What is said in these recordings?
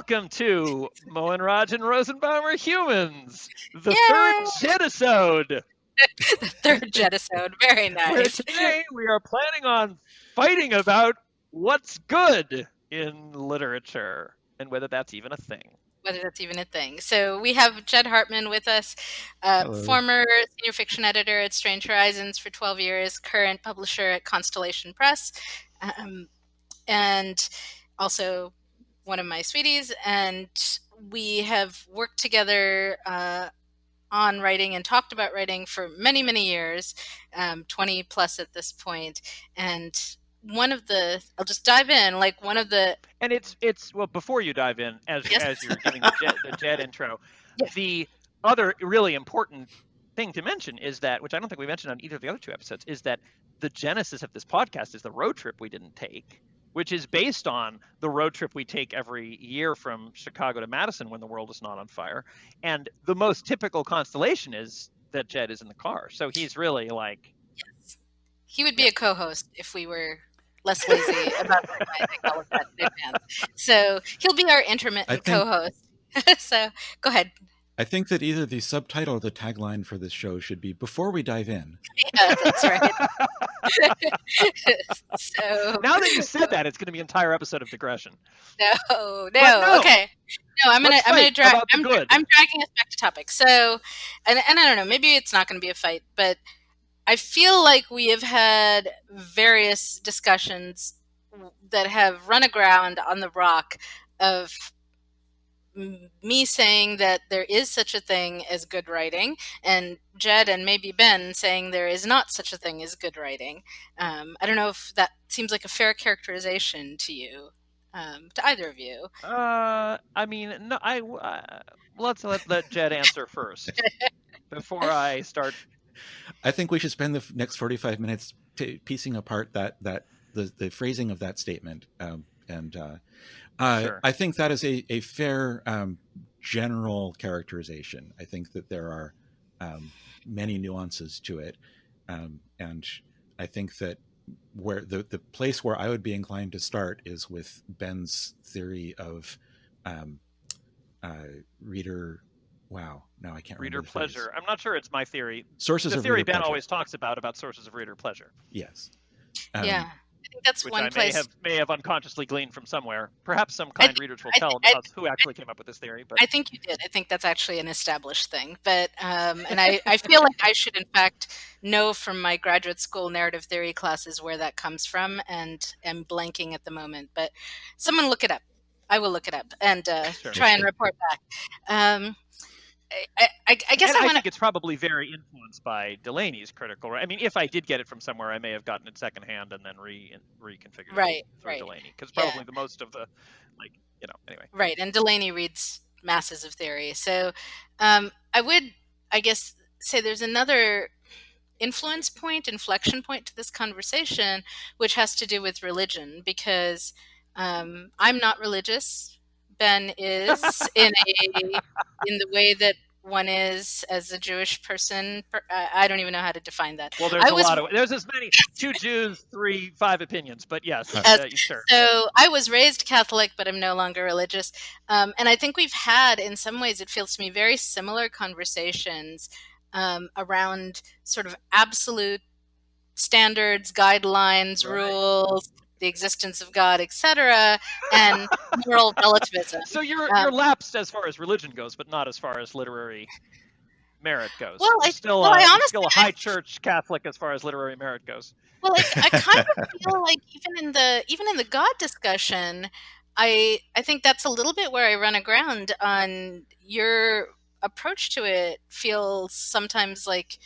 welcome to Mo and Raj and Rosenbaum are humans, the Yay! third Jedisode. The third Jedisode. Very Where nice. today we are planning on fighting about what's good in literature and whether that's even a thing. Whether that's even a thing. So we have Jed Hartman with us, former senior fiction editor at Strange Horizons for 12 years, current publisher at Constellation Press, and also one of my sweeties. And we have worked together on writing and talked about writing for many, many years, 20 plus at this point. And I'll just dive in, And it's well, before you dive in, as you're giving the Jed intro, yes. The other really important thing to mention is that, which I don't think we mentioned on either of the other two episodes, is that the genesis of this podcast is the road trip we didn't take, which is based on the road trip we take every year from Chicago to Madison when the world is not on fire. And the most typical constellation is that Jed is in the car. So he's really like... Yes. He would be a co-host if we were less lazy about organizing all of that in advance. So he'll be our intermittent co-host. So go ahead. I think that either the subtitle or the tagline for this show should be "Before we dive in." Yeah, that's right. So now that you said that, it's going to be an entire episode of digression. No. Okay. No, I'm dragging us back to topic. So, and I don't know, maybe it's not going to be a fight, but I feel like we have had various discussions that have run aground on the rock of me saying that there is such a thing as good writing, and Jed and maybe Ben saying there is not such a thing as good writing. I don't know if that seems like a fair characterization to you, to either of you. I mean, no. Let's let Jed answer first before I start. I think we should spend the next 45 minutes piecing apart the phrasing of that statement, Sure. I think that is a fair general characterization. I think that there are many nuances to it, and I think that where the place where I would be inclined to start is with Ben's theory of reader. Wow, no, I can't remember. Reader pleasure. I'm not sure it's my theory. Sources of theory reader Ben pleasure. Always talks about sources of reader pleasure. Yes. Yeah. I think that's which one I place. may have unconsciously gleaned from somewhere. Perhaps some kind readers will tell us who actually came up with this theory. But I think you did. I think that's actually an established thing. But and I feel like I should, in fact, know from my graduate school narrative theory classes where that comes from, and am blanking at the moment. But someone look it up. I will look it up and try and report back. I guess I think it's probably very influenced by Delaney's critical. I mean, if I did get it from somewhere, I may have gotten it secondhand and then reconfigured it through Delaney, because probably the most of the, anyway. Right, and Delaney reads masses of theory. So I would, I guess, say there's another inflection point to this conversation, which has to do with religion, because I'm not religious. Ben is in the way that one is as a Jewish person. I don't even know how to define that. Well, there's as many 2 Jews, 5 opinions, but yes, sure. So I was raised Catholic, but I'm no longer religious. And I think we've had, in some ways, it feels to me, very similar conversations around sort of absolute standards, guidelines, rules, the existence of God, etc., and moral relativism. So you're lapsed as far as religion goes, but not as far as literary merit goes. Well, you're still a high church Catholic as far as literary merit goes. Well, I kind of feel like even in the God discussion, I think that's a little bit where I run aground on your approach to it. Feels sometimes like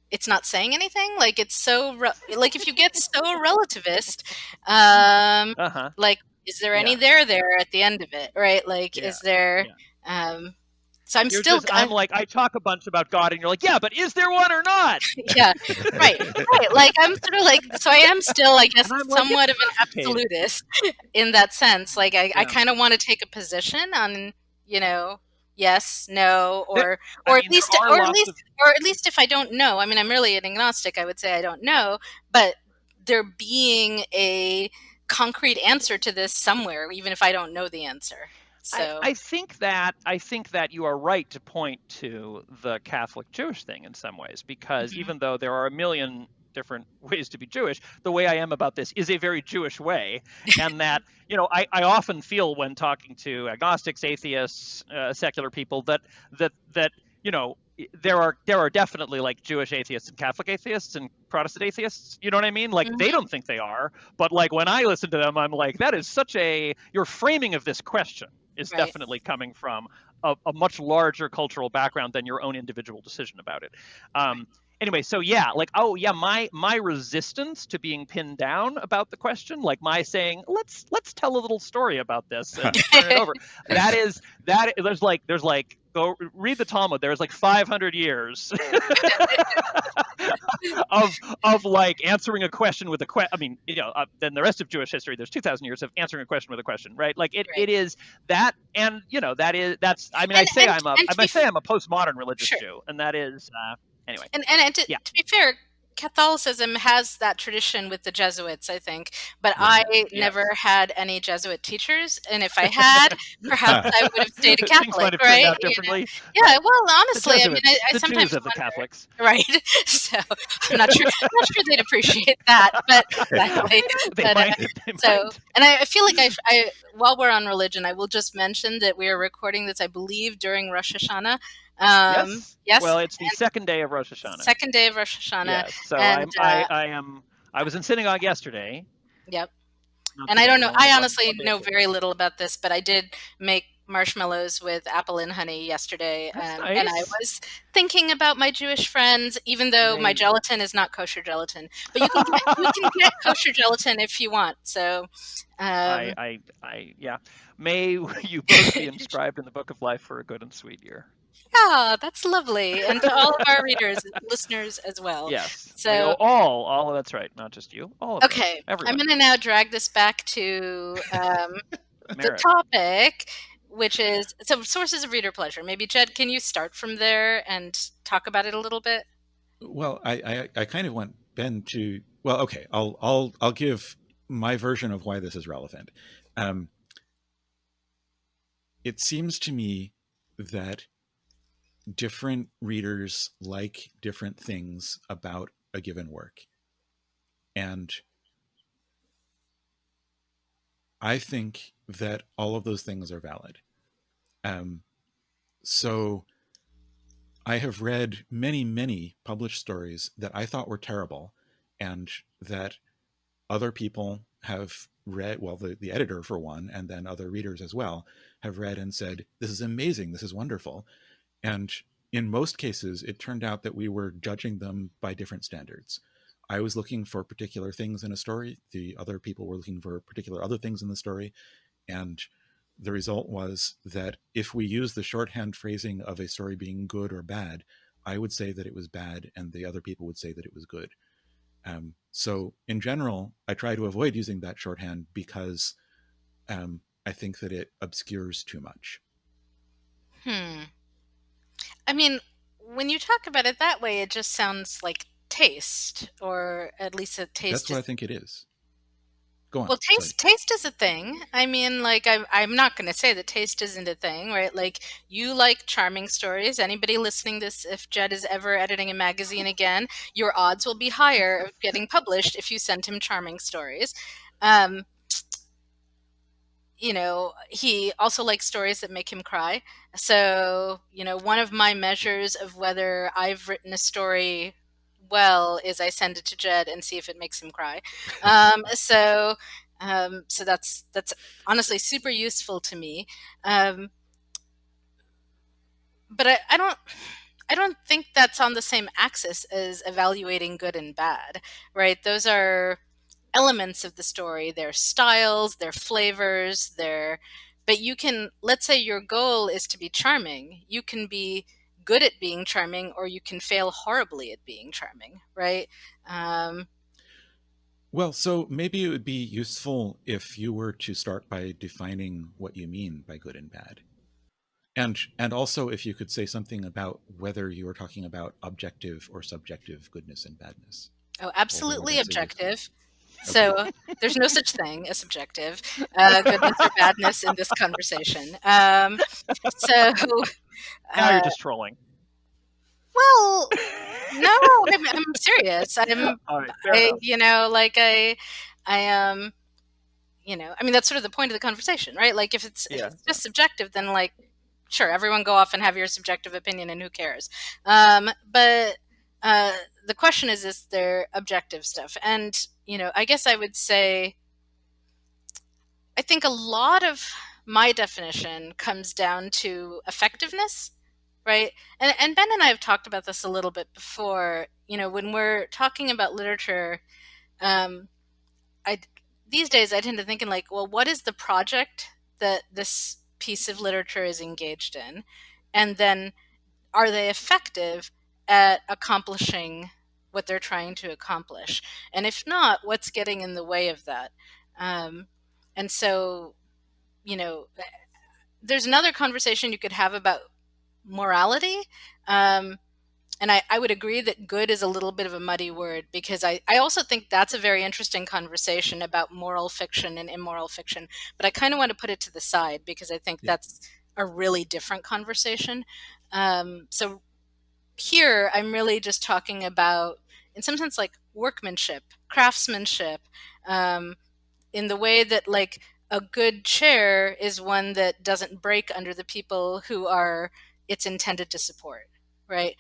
it's not saying anything. Like it's so like if you get so relativist, like is there any there at the end of it, right? Like is there? So I'm like, I talk a bunch about God, and you're like, yeah, but is there one or not? Yeah, right. Like I'm sort of like, so I am still, I guess, somewhat of an absolutist in that sense. Like I kind of want to take a position on, yes, no, or at least if I don't know. I mean, I'm really an agnostic. I would say I don't know, but there being a concrete answer to this somewhere, even if I don't know the answer. So I think that you are right to point to the Catholic Jewish thing in some ways, because even though there are a million different ways to be Jewish, the way I am about this is a very Jewish way. And that, I often feel when talking to agnostics, atheists, secular people that there are definitely like Jewish atheists and Catholic atheists and Protestant atheists. You know what I mean? Like they don't think they are, but like when I listen to them, I'm like, that is your framing of this question is definitely coming from a much larger cultural background than your own individual decision about it. Anyway, so yeah, like, my resistance to being pinned down about the question, like my saying, let's tell a little story about this and turn it over. There's like go read the Talmud. There's like 500 years of like answering a question with a question. I mean, then the rest of Jewish history, there's 2,000 years of answering a question with a question, right? Like it is that, and that's. I mean, I say I'm a postmodern religious Jew, and that is. Anyway, and to be fair, Catholicism has that tradition with the Jesuits, I think, but I never had any Jesuit teachers, and if I had, perhaps I would have stayed a Catholic, right? Yeah, well, honestly, I mean, I sometimes Jews of the Catholics, right? So I'm not sure they'd appreciate that, but exactly. And I feel like I while we're on religion, I will just mention that we are recording this, I believe, during Rosh Hashanah. Yes. Well, it's the second day of Rosh Hashanah. Second day of Rosh Hashanah. Yes. So I was in synagogue yesterday. Yep. And I don't know. I honestly know very little about this, but I did make marshmallows with apple and honey yesterday, nice. And I was thinking about my Jewish friends, even though my gelatin is not kosher gelatin. But you can get kosher gelatin if you want. So, may you both be inscribed in the book of life for a good and sweet year. Yeah, that's lovely, and to all of our readers and listeners as well. Yes. So all that's right, not just you. All of okay. Us, I'm going to now drag this back to the topic, which is sources of reader pleasure. Maybe Jed, can you start from there and talk about it a little bit? Well, I kind of want Ben to. Well, okay, I'll give my version of why this is relevant. It seems to me that different readers like different things about a given work. And I think that all of those things are valid. So I have read many, many published stories that I thought were terrible and that other people have read, well, the editor for one, and then other readers as well, have read and said, this is amazing, this is wonderful. And in most cases, it turned out that we were judging them by different standards. I was looking for particular things in a story. The other people were looking for particular other things in the story. And the result was that if we use the shorthand phrasing of a story being good or bad, I would say that it was bad, and the other people would say that it was good. So in general, I try to avoid using that shorthand because I think that it obscures too much. I mean, when you talk about it that way, it just sounds like taste, or at least a taste. That's what I think it is. Go on. Well, taste is a thing. I mean, like, I'm not going to say that taste isn't a thing, right? Like, you like charming stories. Anybody listening to this, if Jed is ever editing a magazine again, your odds will be higher of getting published if you send him charming stories. He also likes stories that make him cry. So, one of my measures of whether I've written a story well is I send it to Jed and see if it makes him cry. So that's honestly super useful to me. But I don't think that's on the same axis as evaluating good and bad, right? Those are elements of the story, their styles, their flavors, but you can, let's say your goal is to be charming. You can be good at being charming, or you can fail horribly at being charming, right? Well, so maybe it would be useful if you were to start by defining what you mean by good and bad. And also if you could say something about whether you are talking about objective or subjective goodness and badness. Oh, absolutely objective. So there's no such thing as subjective goodness or badness in this conversation. So now you're just trolling. Well, no, I'm serious. I mean, that's sort of the point of the conversation, right? Like, if it's just subjective, then like, sure, everyone go off and have your subjective opinion, and who cares? But the question is there objective stuff? And I guess I would say, I think a lot of my definition comes down to effectiveness, right? And Ben and I have talked about this a little bit before. When we're talking about literature, these days I tend to think in like, well, what is the project that this piece of literature is engaged in? And then are they effective at accomplishing what they're trying to accomplish? And if not, what's getting in the way of that? And so, there's another conversation you could have about morality. And I would agree that good is a little bit of a muddy word, because I also think that's a very interesting conversation about moral fiction and immoral fiction. But I kind of want to put it to the side, because I think that's a really different conversation. So here I'm really just talking about, in some sense, like workmanship, craftsmanship, in the way that like a good chair is one that doesn't break under the people who are it's intended to support, right?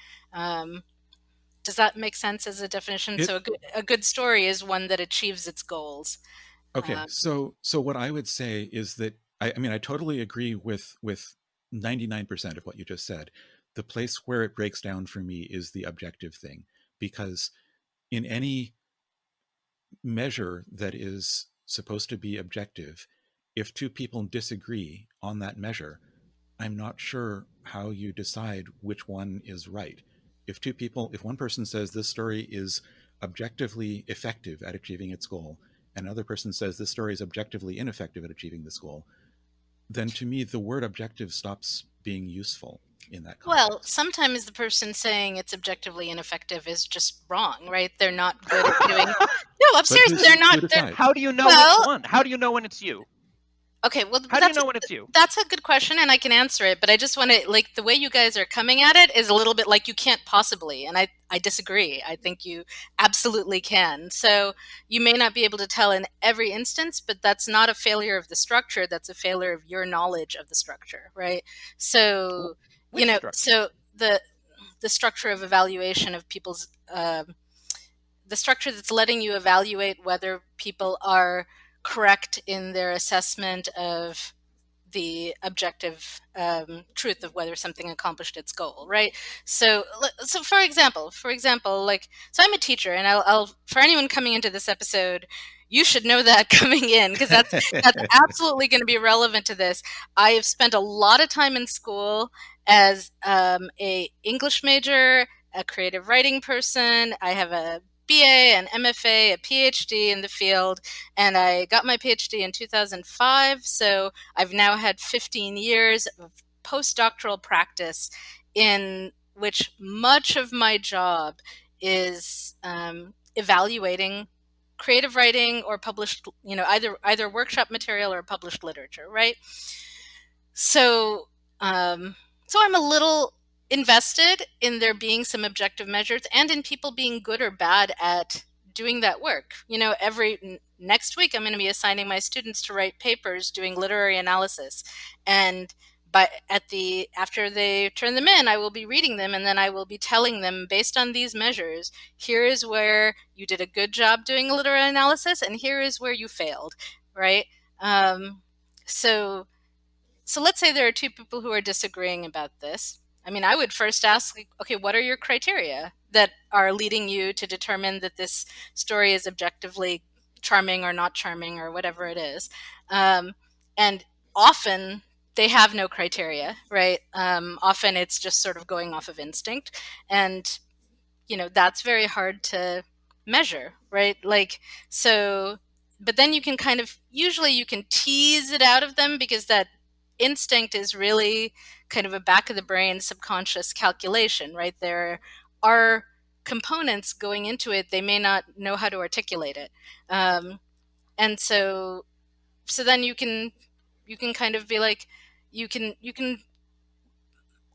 Does that make sense as a definition? So a good story is one that achieves its goals. Okay, so what I would say is that I mean I totally agree with 99% of what you just said. The place where it breaks down for me is the objective thing, because in any measure that is supposed to be objective, if two people disagree on that measure, I'm not sure how you decide which one is right. If one person says this story is objectively effective at achieving its goal, and another person says this story is objectively ineffective at achieving this goal, then to me the word objective stops being useful in that context. Well, sometimes the person saying it's objectively ineffective is just wrong, right? They're not good at doing. No, I'm serious. They're not. How do you know which one? How do you know when it's you? Okay, well, how do you know when it's you? That's a good question, and I can answer it. But I just want to, like, the way you guys are coming at it is a little bit like you can't possibly, and I disagree. I think you absolutely can. So you may not be able to tell in every instance, but that's not a failure of the structure. That's a failure of your knowledge of the structure, right? So so the structure of evaluation of people's the structure that's letting you evaluate whether people are correct in their assessment of the objective truth of whether something accomplished its goal, right? So for example, like, so I'm a teacher, and I'll for anyone coming into this episode, you should know that coming in, because that's absolutely going to be relevant to this. I have spent a lot of time in school as a English major, a creative writing person. I have a BA, an MFA, a PhD in the field, and I got my PhD in 2005. So I've now had 15 years of postdoctoral practice, in which much of my job is evaluating creative writing or published, either workshop material or published literature, right? So, so I'm a little invested in there being some objective measures, and in people being good or bad at doing that work. Next week I'm going to be assigning my students to write papers doing literary analysis, and after they turn them in, I will be reading them, and then I will be telling them, based on these measures, here is where you did a good job doing a literary analysis, and here is where you failed, right? So let's say there are two people who are disagreeing about this. I mean, I would first ask, okay, what are your criteria that are leading you to determine that this story is objectively charming or not charming, or whatever it is? And often they have no criteria, right? Often it's just sort of going off of instinct. And, that's very hard to measure, right? Like, so, but then you can usually you can tease it out of them, because that instinct is really kind of a back of the brain subconscious calculation, right? There are components going into it, they may not know how to articulate it. And so then you can kind of be like, you can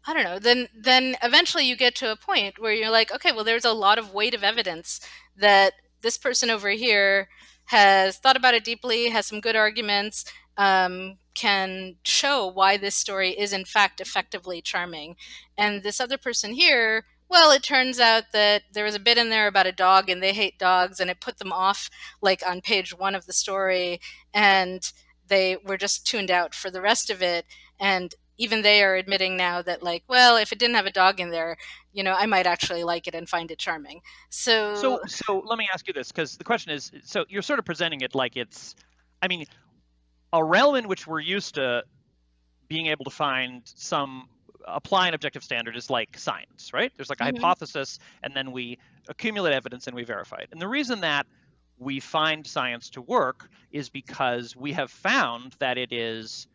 I don't know, then eventually you get to a point where you're like, okay, well, there's a lot of weight of evidence that this person over here has thought about it deeply, has some good arguments, can show why this story is in fact effectively charming. And this other person here, well, it turns out that there was a bit in there about a dog and they hate dogs, and it put them off like on page 1 of the story, and they were just tuned out for the rest of it. And even they are admitting now that, like, well, if it didn't have a dog in there, I might actually like it and find it charming. So let me ask you this, because the question is, so you're sort of presenting it like it's, I mean, a realm in which we're used to being able to find apply an objective standard is like science, right? There's like a hypothesis, and then we accumulate evidence and we verify it. And the reason that we find science to work is because we have found that it is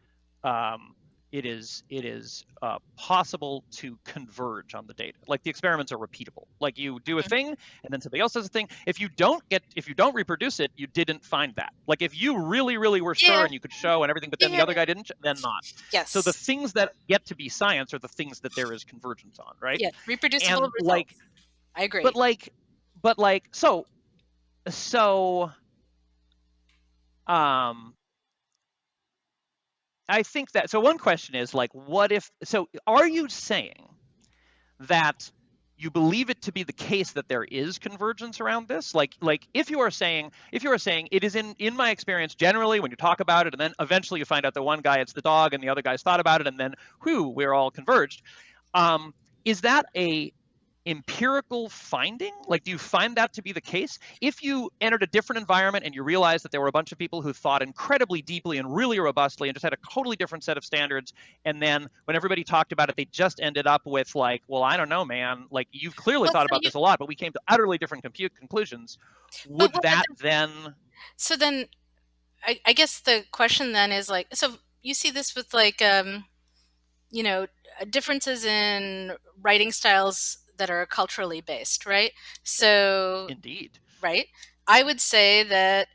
possible to converge on the data. Like the experiments are repeatable. Like you do a thing and then somebody else does a thing. If you don't reproduce it, you didn't find that. Like if you really, really were sure and you could show and everything, but then the other guy didn't, then not. Yes. So the things that get to be science are the things that there is convergence on, right? Yeah, reproducible results. I agree. I think that, so one question is like, are you saying that you believe it to be the case that there is convergence around this? Like if you are saying it is in my experience, generally when you talk about it and then eventually you find out that one guy, it's the dog, and the other guy's thought about it, and then we're all converged. Is that a empirical finding? Like, do you find that to be the case? If you entered a different environment and you realized that there were a bunch of people who thought incredibly deeply and really robustly and just had a totally different set of standards, and then when everybody talked about it, they just ended up with like, well, I don't know, man, like you've clearly thought about this a lot, but we came to utterly different conclusions. Would that then... So then I guess the question then is like, so you see this with like, differences in writing styles that are culturally based, right? So indeed, right, I would say that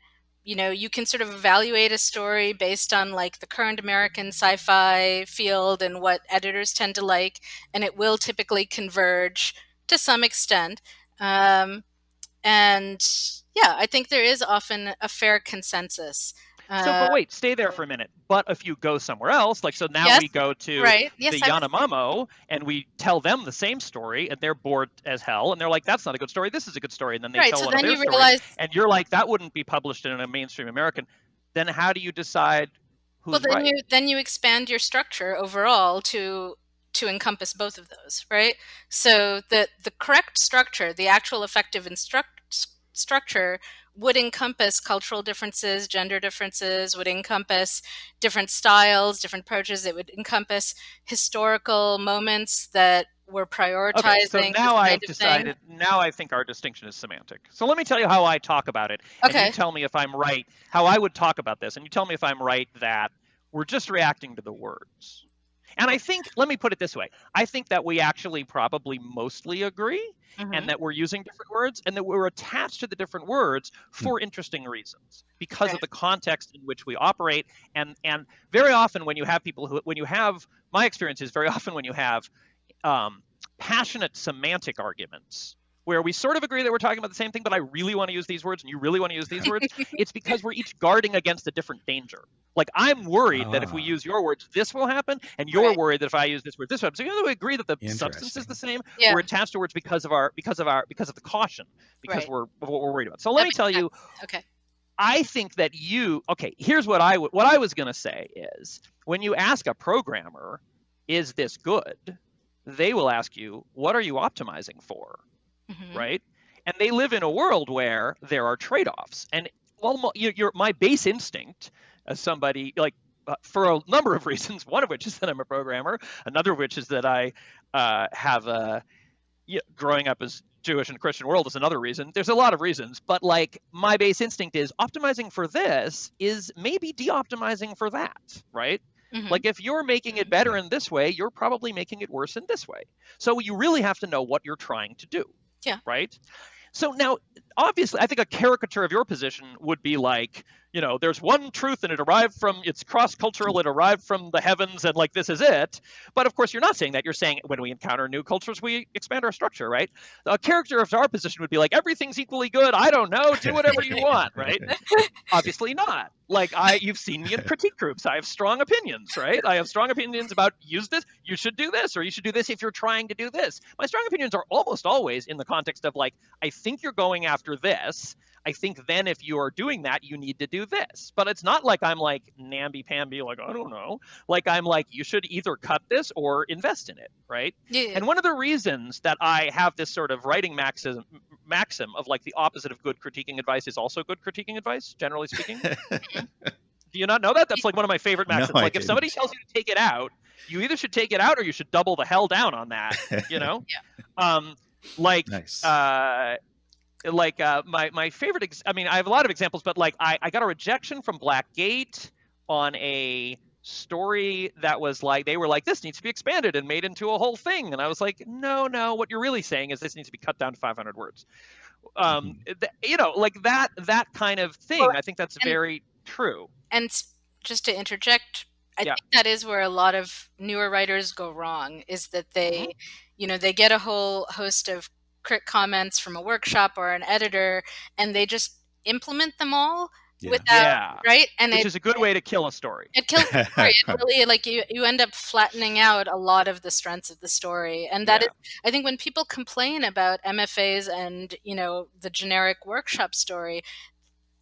you can sort of evaluate a story based on like the current American sci-fi field and what editors tend to like, and it will typically converge to some extent. And yeah, I think there is often a fair consensus. But wait, stay there for a minute. But if you go somewhere else, like, so now we go to the Yanomamo and we tell them the same story, and they're bored as hell, and they're like, that's not a good story, this is a good story, and then they tell one of their stories, and you're like, that wouldn't be published in a mainstream American. Then how do you decide who's right? Then you expand your structure overall to encompass both of those, right? So the correct structure, the actual effective structure would encompass cultural differences, gender differences, would encompass different styles, different approaches. It would encompass historical moments that were prioritizing. Okay, so now I've decided, now I think our distinction is semantic. So let me tell you how I talk about it. Okay. And you tell me if I'm right, how I would talk about this. And you tell me if I'm right that we're just reacting to the words. And I think, let me put it this way, I think that we actually probably mostly agree, and that we're using different words, and that we're attached to the different words for interesting reasons because of the context in which we operate. And very often when you have people my experience is very often when you have passionate semantic arguments where we sort of agree that we're talking about the same thing, but I really want to use these words and you really want to use these words, it's because we're each guarding against a different danger. Like, I'm worried that if we use your words, this will happen, and you're worried that if I use this word, this will happen. So even though we agree that the substance is the same, we're attached to words because of the caution, because of what we're worried about. So let me tell you, I think that here's what I was going to say is, when you ask a programmer, is this good? They will ask you, what are you optimizing for? Right? And they live in a world where there are trade-offs. And my base instinct as somebody, like, for a number of reasons, one of which is that I'm a programmer, another of which is that I have growing up as Jewish in a Christian world is another reason. There's a lot of reasons, but like my base instinct is optimizing for this is maybe de-optimizing for that, right? Like, if you're making it better in this way, you're probably making it worse in this way. So you really have to know what you're trying to do. Yeah. Right? So now, obviously, I think a caricature of your position would be like, there's one truth and it's cross-cultural, it arrived from the heavens, and like, this is it. But of course, you're not saying that. You're saying when we encounter new cultures, we expand our structure, right? A character of our position would be like, everything's equally good. I don't know. Do whatever you want, right? Obviously not. Like, you've seen me in critique groups. I have strong opinions, right? I have strong opinions about use this, you should do this, or you should do this if you're trying to do this. My strong opinions are almost always in the context of like, I think you're going after this. I think then if you are doing that, you need to do this. But it's not like I'm like namby-pamby, like, I don't know. Like, I'm like, you should either cut this or invest in it, right? Yeah. And one of the reasons that I have this sort of writing maxim of like the opposite of good critiquing advice is also good critiquing advice, generally speaking. Do you not know that? That's like one of my favorite maxims. No, like, if somebody tells you to take it out, you either should take it out or you should double the hell down on that, Yeah. Nice. My favorite, I have a lot of examples, but like I got a rejection from Blackgate on a story that was like, they were like, this needs to be expanded and made into a whole thing. And I was like, no, what you're really saying is this needs to be cut down to 500 words. Like that kind of thing. Well, I think that's very true. And just to interject, I think that is where a lot of newer writers go wrong, is that they, they get a whole host of crit comments from a workshop or an editor, and they just implement them all without, right? And which is a good way to kill a story. It kills the story. It really, like, you end up flattening out a lot of the strengths of the story. And that is, I think when people complain about MFAs and, the generic workshop story,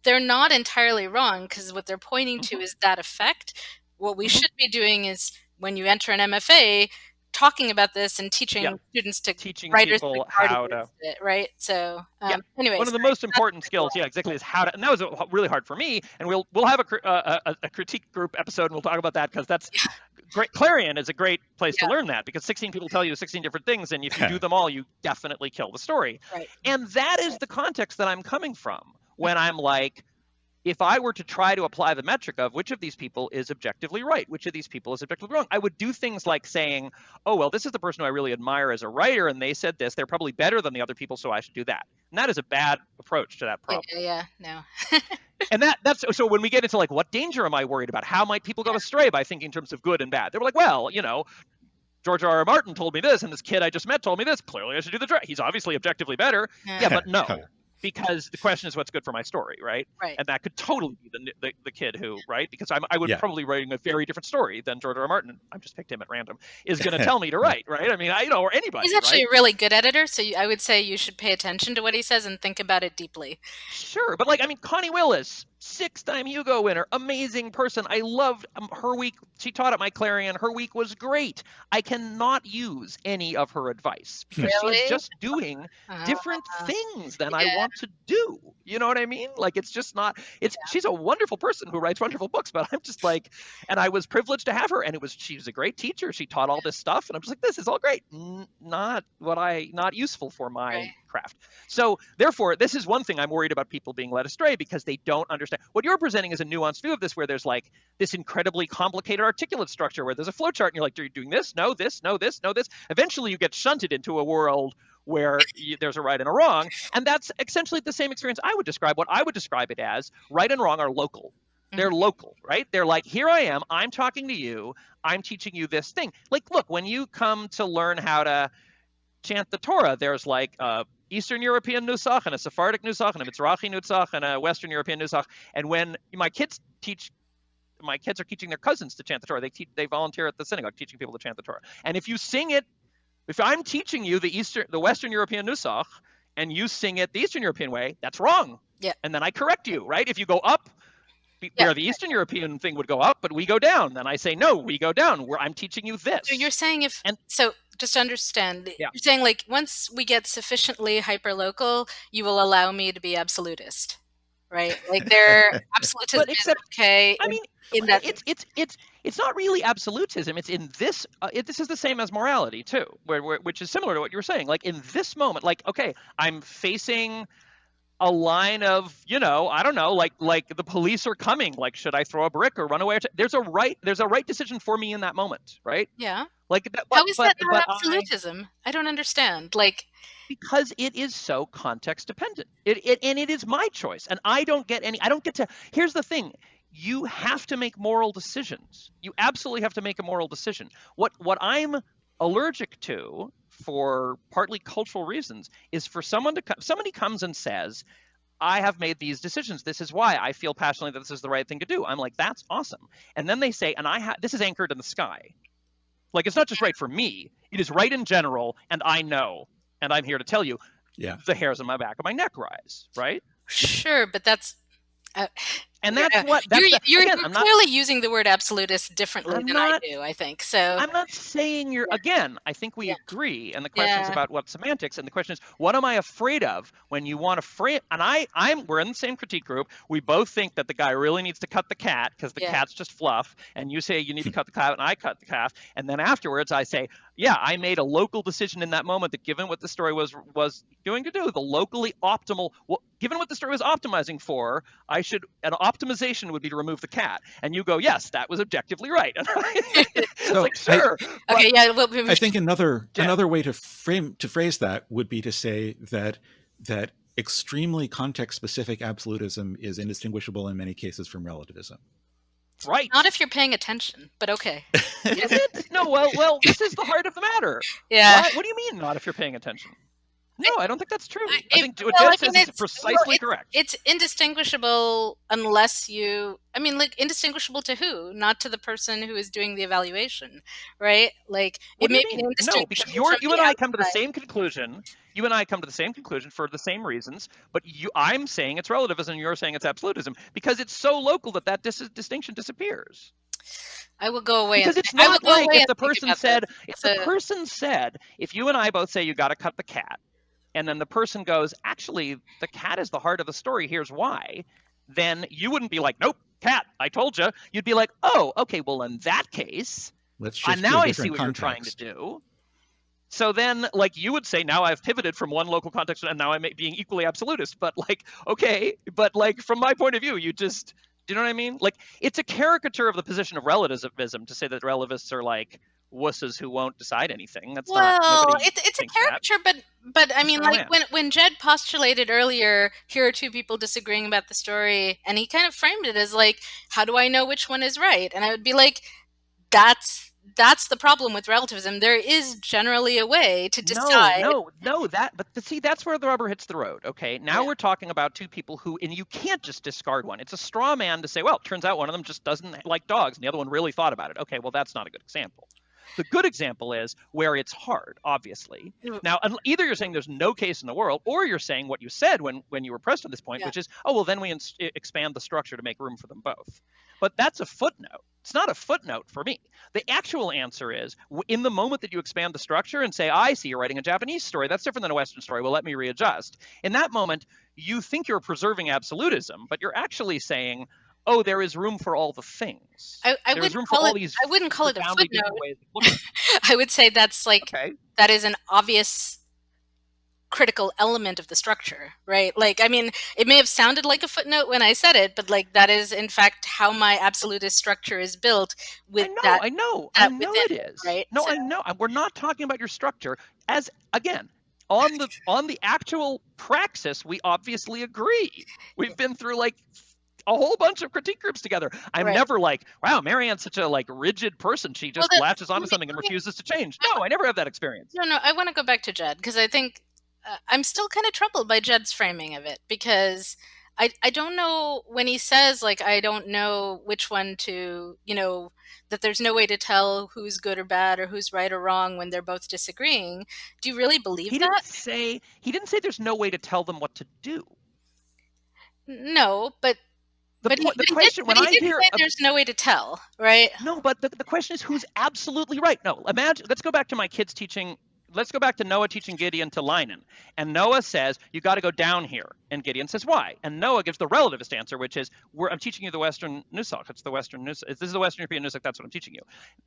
they're not entirely wrong, because what they're pointing to is that effect. What we should be doing is, when you enter an MFA, talking about this and teaching students to writers people how to it, right? So anyway, one of the most important skills, exactly, is how to. And that was really hard for me. And we'll have a critique group episode, and we'll talk about that, because that's great. Clarion is a great place to learn that, because 16 people tell you 16 different things, and if you do them all, you definitely kill the story. Right. And that is the context that I'm coming from when I'm like, if I were to try to apply the metric of which of these people is objectively right, which of these people is objectively wrong, I would do things like saying, oh, well, this is the person who I really admire as a writer, and they said this. They're probably better than the other people, so I should do that. And that is a bad approach to that problem. No. And that's so when we get into like, what danger am I worried about? How might people go astray by thinking in terms of good and bad? They were like, well, George R.R. Martin told me this, and this kid I just met told me this. Clearly, I should do the he's obviously objectively better. Yeah, but no. Because the question is what's good for my story, right? Right. And that could totally be the kid who, right? Because I would probably writing a very different story than George R. R. Martin. I just picked him at random. Is going to tell me to write, right? I mean, or anybody. He's actually a really good editor, so I would say you should pay attention to what he says and think about it deeply. Sure, but Connie Willis, 6-time Hugo winner, amazing person. I loved her week. She taught at my Clarion. Her week was great. I cannot use any of her advice because she's just doing different things than I want to do. You know what I mean? Like, it's just not. She's a wonderful person who writes wonderful books, but I'm just like, and I was privileged to have her, and she was a great teacher. She taught all this stuff, and I'm just like, this is all great. Not useful for my craft. So therefore, this is one thing I'm worried about people being led astray, because they don't understand. What you're presenting is a nuanced view of this, where there's like this incredibly complicated articulate structure where there's a flowchart, and you're like, are you doing this? No, this, no, this, no, this. Eventually you get shunted into a world where there's a right and a wrong. And that's essentially the same experience I would describe. What I would describe it as, right and wrong are local. They're local, right? They're like, here I am, I'm talking to you, I'm teaching you this thing. Like, look, when you come to learn how to chant the Torah, there's like Eastern European nusach and a Sephardic nusach and a Mizrahi nusach and a Western European nusach. And when my kids are teaching their cousins to chant the Torah. They volunteer at the synagogue teaching people to chant the Torah. And if you sing it, if I'm teaching you the Western European nusach and you sing it the Eastern European way, that's wrong. Yeah. And then I correct you, right? If you go up where the Eastern European thing would go up, but we go down, then I say, no, we go down, where I'm teaching you this. So you're saying so just to understand, you're saying like once we get sufficiently hyperlocal, you will allow me to be absolutist, right? Like they're absolutism is okay. I mean, it's not really absolutism. It's in this. This is the same as morality too, which is similar to what you were saying. Like in this moment, like, okay, I'm facing a line of, I don't know, like the police are coming, like, should I throw a brick or run away? There's a right decision for me in that moment, right? Yeah. Like, how is that not absolutism? I don't understand. Like, because it is so context dependent. And it is my choice, and I don't get to. Here's the thing: you have to make moral decisions. You absolutely have to make a moral decision. What I'm allergic to, for partly cultural reasons, is for somebody comes and says, I have made these decisions. This is why I feel passionately that this is the right thing to do. I'm like, that's awesome. And then they say, and this is anchored in the sky. Like, it's not just right for me. It is right in general, and I know. And I'm here to tell you, the hairs on my back of my neck rise, right? Sure, but that's... and that's what... You're clearly using the word absolutist differently than I do, I think. So I'm not saying you're... Again, I think we agree, and the question's about what semantics, and the question is, what am I afraid of when you want to frame... And we're in the same critique group. We both think that the guy really needs to cut the cat, because the cat's just fluff, and you say you need to cut the cat, and I cut the cat, and then afterwards I say, yeah, I made a local decision in that moment that, given what the story was going to do, the locally optimal... given what the story was optimizing for, an optimization would be to remove the cat. And you go, yes, that was objectively right. So, like, sure. I think another way to phrase that would be to say that extremely context-specific absolutism is indistinguishable in many cases from relativism. Right. Not if you're paying attention, but okay. Is it? No, well, this is the heart of the matter. Yeah. What do you mean, not if you're paying attention? No, I don't think that's true. I think what Jed says is precisely correct. It's indistinguishable unless you... I mean, like, indistinguishable to who? Not to the person who is doing the evaluation, right? Like, it may be indistinguishable. No, because you and I come to the same conclusion. You and I come to the same conclusion for the same reasons, but I'm saying it's relativism, and you're saying it's absolutism, because it's so local that distinction disappears. I will go away. Because it's not like if the person said, if you and I both say you got to cut the cat, and then the person goes, actually, the cat is the heart of the story, here's why, then you wouldn't be like, nope, cat, I told you. You'd be like, oh, okay, well, in that case, now I see what you're trying to do. So then, like, you would say, now I've pivoted from one local context, and now I'm being equally absolutist. But, like, okay, but, like, from my point of view, do you know what I mean? Like, it's a caricature of the position of relativism to say that relativists are, like, wusses who won't decide anything. That's it's a caricature, but I mean, like, when Jed postulated earlier, here are two people disagreeing about the story, and he kind of framed it as like, how do I know which one is right? And I would be like, that's the problem with relativism. There is generally a way to decide. But see, that's where the rubber hits the road. Okay, now we're talking about two people who, and you can't just discard one. It's a straw man to say, well, it turns out one of them just doesn't like dogs, and the other one really thought about it. Okay, well, that's not a good example. The good example is where it's hard, obviously. Now, either you're saying there's no case in the world, or you're saying what you said when you were pressed on this point, which is, oh, well, then we expand the structure to make room for them both. But that's a footnote. It's not a footnote for me. The actual answer is, in the moment that you expand the structure and say, I see you're writing a Japanese story, that's different than a Western story, well, let me readjust. In that moment, you think you're preserving absolutism, but you're actually saying, oh, there is room for all the things. I wouldn't call it a footnote. I would say that's like, that is an obvious critical element of the structure, right? Like, I mean, it may have sounded like a footnote when I said it, but like, that is in fact how my absolutist structure is built with I know it is. Right? No, I know. We're not talking about your structure. As, again, on the actual praxis, we obviously agree. We've been through like a whole bunch of critique groups together. I'm never like, wow, Marianne's such a like rigid person. She just latches onto something and refuses to change. No, I never have that experience. No, I want to go back to Jed, because I think I'm still kind of troubled by Jed's framing of it, because I don't know when he says, like, I don't know which one to, that there's no way to tell who's good or bad or who's right or wrong when they're both disagreeing. Do you really believe that? He didn't say there's no way to tell them what to do. No, but the question when I hear there's no way to tell, right? No, but the question is who's absolutely right. No, imagine. Let's go back to my kids teaching. Let's go back to Noah teaching Gideon to Leinen. And Noah says, you got to go down here. And Gideon says, why? And Noah gives the relativist answer, which is, I'm teaching you the Western Nusach. It's the Western Nusach. This is the Western European Nusach. That's what I'm teaching you.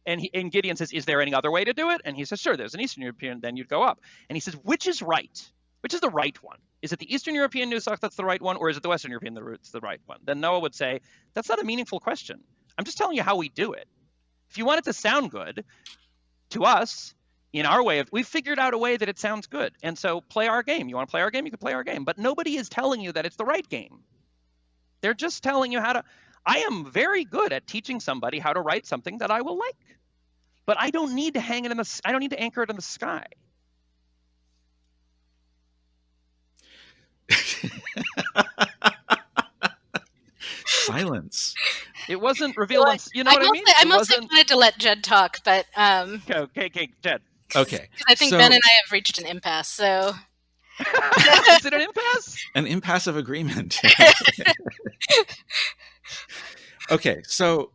And Gideon says, is there any other way to do it? And he says, sure, there's an Eastern European. Then you'd go up. And he says, which is right? which is the right one? Is it the Eastern European nusach that's the right one, or is it the Western European that's the right one? Then Noah would say, that's not a meaningful question. I'm just telling you how we do it. If you want it to sound good, to us, in our way of, we've figured out a way that it sounds good. And so play our game. You want to play our game? You can play our game. But nobody is telling you that it's the right game. They're just telling you how to. I am very good at teaching somebody how to write something that I will like. But I don't need to hang it in the, I don't need to anchor it in the sky. Silence. It wasn't revealed on, you know what I mean? I mostly wanted to let Jed talk, but okay, Jed. Okay. I think Ben and I have reached an impasse, so is it an impasse? An impasse of agreement. Okay, so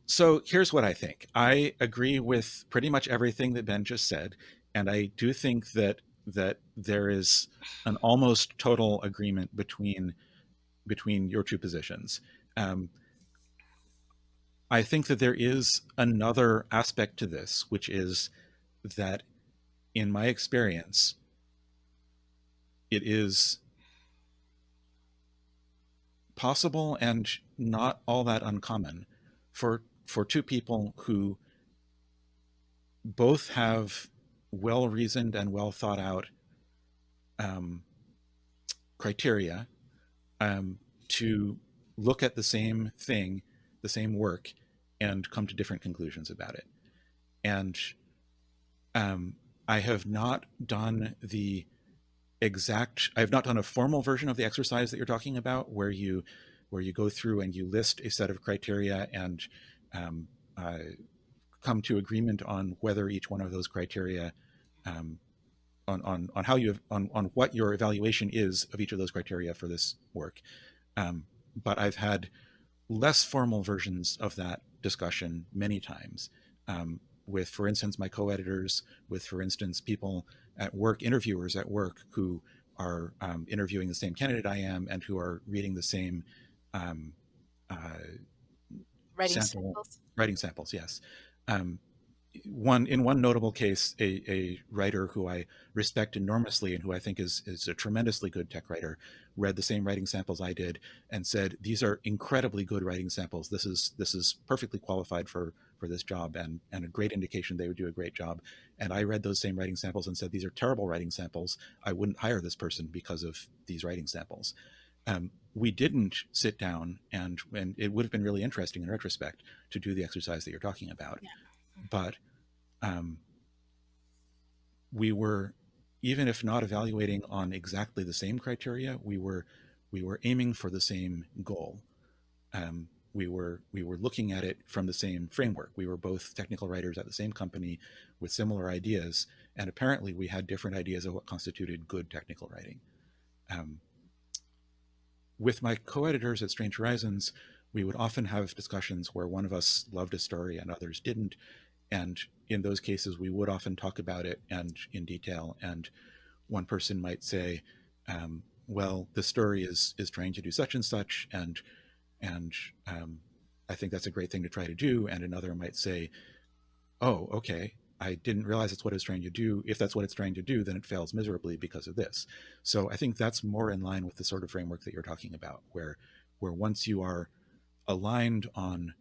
here's what I think. I agree with pretty much everything that Ben just said, and I do think that there is an almost total agreement between your two positions. I think that there is another aspect to this, which is that in my experience, it is possible and not all that uncommon for two people who both have well-reasoned and well thought out criteria to look at the same thing, the same work, and come to different conclusions about it. And I have not done I have not done a formal version of the exercise that you're talking about, where you go through and you list a set of criteria and come to agreement on whether each one of those criteria, on how you have, on what your evaluation is of each of those criteria for this work. But I've had less formal versions of that discussion many times, with, for instance, my co-editors, with, for instance, people at work, interviewers at work who are interviewing the same candidate I am and who are reading the same writing samples. Yes. In one notable case, a writer who I respect enormously and who I think is a tremendously good tech writer read the same writing samples I did and said, these are incredibly good writing samples. This is perfectly qualified for this job, and a great indication they would do a great job. And I read those same writing samples and said, these are terrible writing samples. I wouldn't hire this person because of these writing samples. We didn't sit down, and it would have been really interesting in retrospect to do the exercise that you're talking about. Yeah. But we were, even if not evaluating on exactly the same criteria, we were aiming for the same goal. We were looking at it from the same framework. We were both technical writers at the same company with similar ideas, and apparently we had different ideas of what constituted good technical writing. With my co-editors at Strange Horizons, we would often have discussions where one of us loved a story and others didn't. And in those cases, we would often talk about it and in detail. And one person might say, well, the story is trying to do such and such, and I think that's a great thing to try to do. And another might say, oh, okay, I didn't realize that's what it's trying to do. If that's what it's trying to do, then it fails miserably because of this. So I think that's more in line with the sort of framework that you're talking about, where once you are aligned on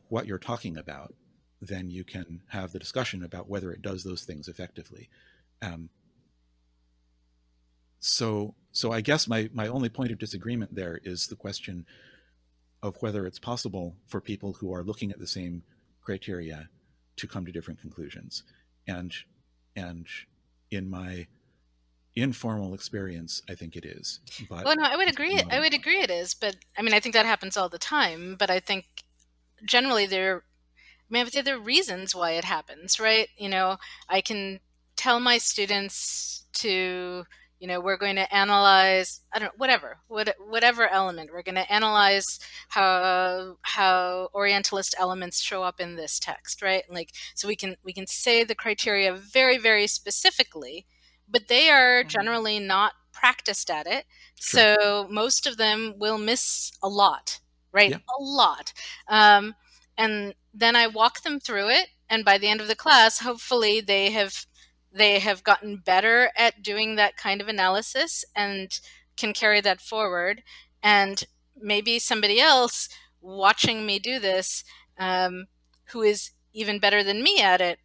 what you're talking about, then you can have the discussion about whether it does those things effectively. So I guess my only point of disagreement there is the question of whether it's possible for people who are looking at the same criteria to come to different conclusions. And in my informal experience, I think it is. But well, no, I would agree. I would agree it is. But I mean, I think that happens all the time. But I think generally I would say there are reasons why it happens, right? I can tell my students to, we're going to analyze, whatever element, we're going to analyze how Orientalist elements show up in this text, right? So we can say the criteria very, very specifically, but they are generally not practiced at it. Sure. So most of them will miss a lot, right? Yeah. A lot. And then I walk them through it, and by the end of the class, hopefully they have they have gotten better at doing that kind of analysis and can carry that forward. And maybe somebody else watching me do this, who is even better than me at it,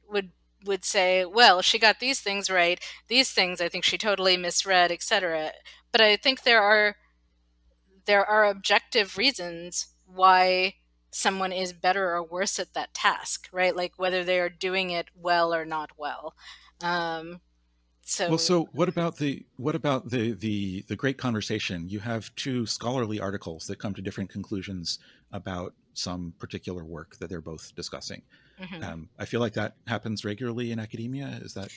would say, well, she got these things right. These things I think she totally misread, etc. But I think there are objective reasons why someone is better or worse at that task, right? Like whether they are doing it well or not well. So what about the great conversation? You have two scholarly articles that come to different conclusions about some particular work that they're both discussing. Mm-hmm. I feel like that happens regularly in academia. Is that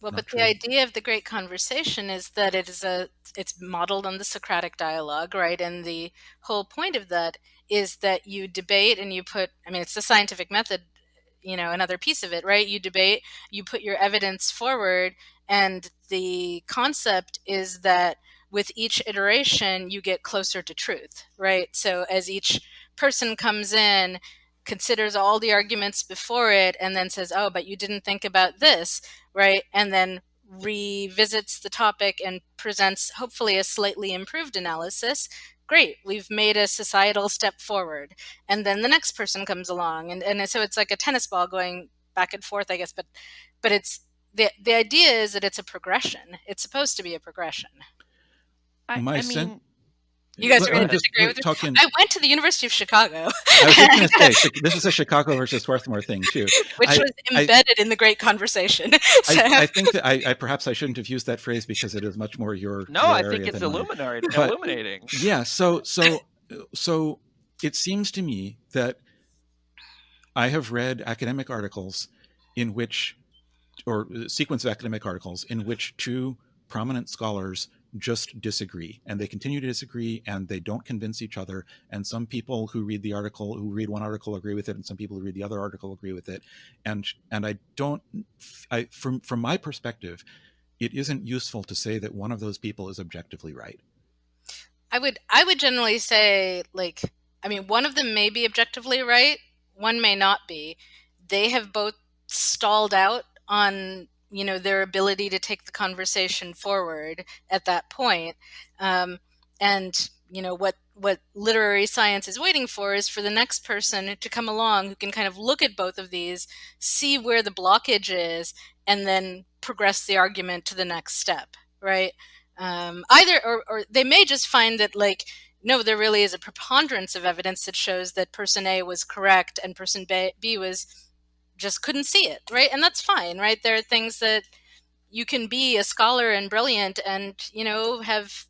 but true? The idea of the great conversation is that it's modeled on the Socratic dialogue, right? And the whole point of that is that you debate and you put, I mean, it's the scientific method, another piece of it, right? You debate, you put your evidence forward, and the concept is that with each iteration, you get closer to truth, right? So as each person comes in, considers all the arguments before it, and then says, oh, but you didn't think about this, right? And then revisits the topic and presents hopefully a slightly improved analysis. Great, we've made a societal step forward. And then the next person comes along. And so it's like a tennis ball going back and forth, I guess. But it's the idea is that it's a progression. It's supposed to be a progression. I mean, you guys really disagree with me? I went to the University of Chicago. I was just going to say, this is a Chicago versus Swarthmore thing, too. Which was embedded in the great conversation. So. I think that perhaps I shouldn't have used that phrase because it is much more your I think it's illuminating. Yeah, so it seems to me that I have read academic articles or a sequence of academic articles in which two prominent scholars just disagree, and they continue to disagree, and they don't convince each other. And some people who read one article agree with it, and some people who read the other article agree with it. And from my perspective, it isn't useful to say that one of those people is objectively right. I would generally say, one of them may be objectively right, one may not be. They have both stalled out on their ability to take the conversation forward at that point. And what literary science is waiting for is for the next person to come along who can kind of look at both of these, see where the blockage is, and then progress the argument to the next step, right? Either or they may just find that no, there really is a preponderance of evidence that shows that person A was correct and person B was just couldn't see it, right? And that's fine, right? There are things that you can be a scholar and brilliant and, have,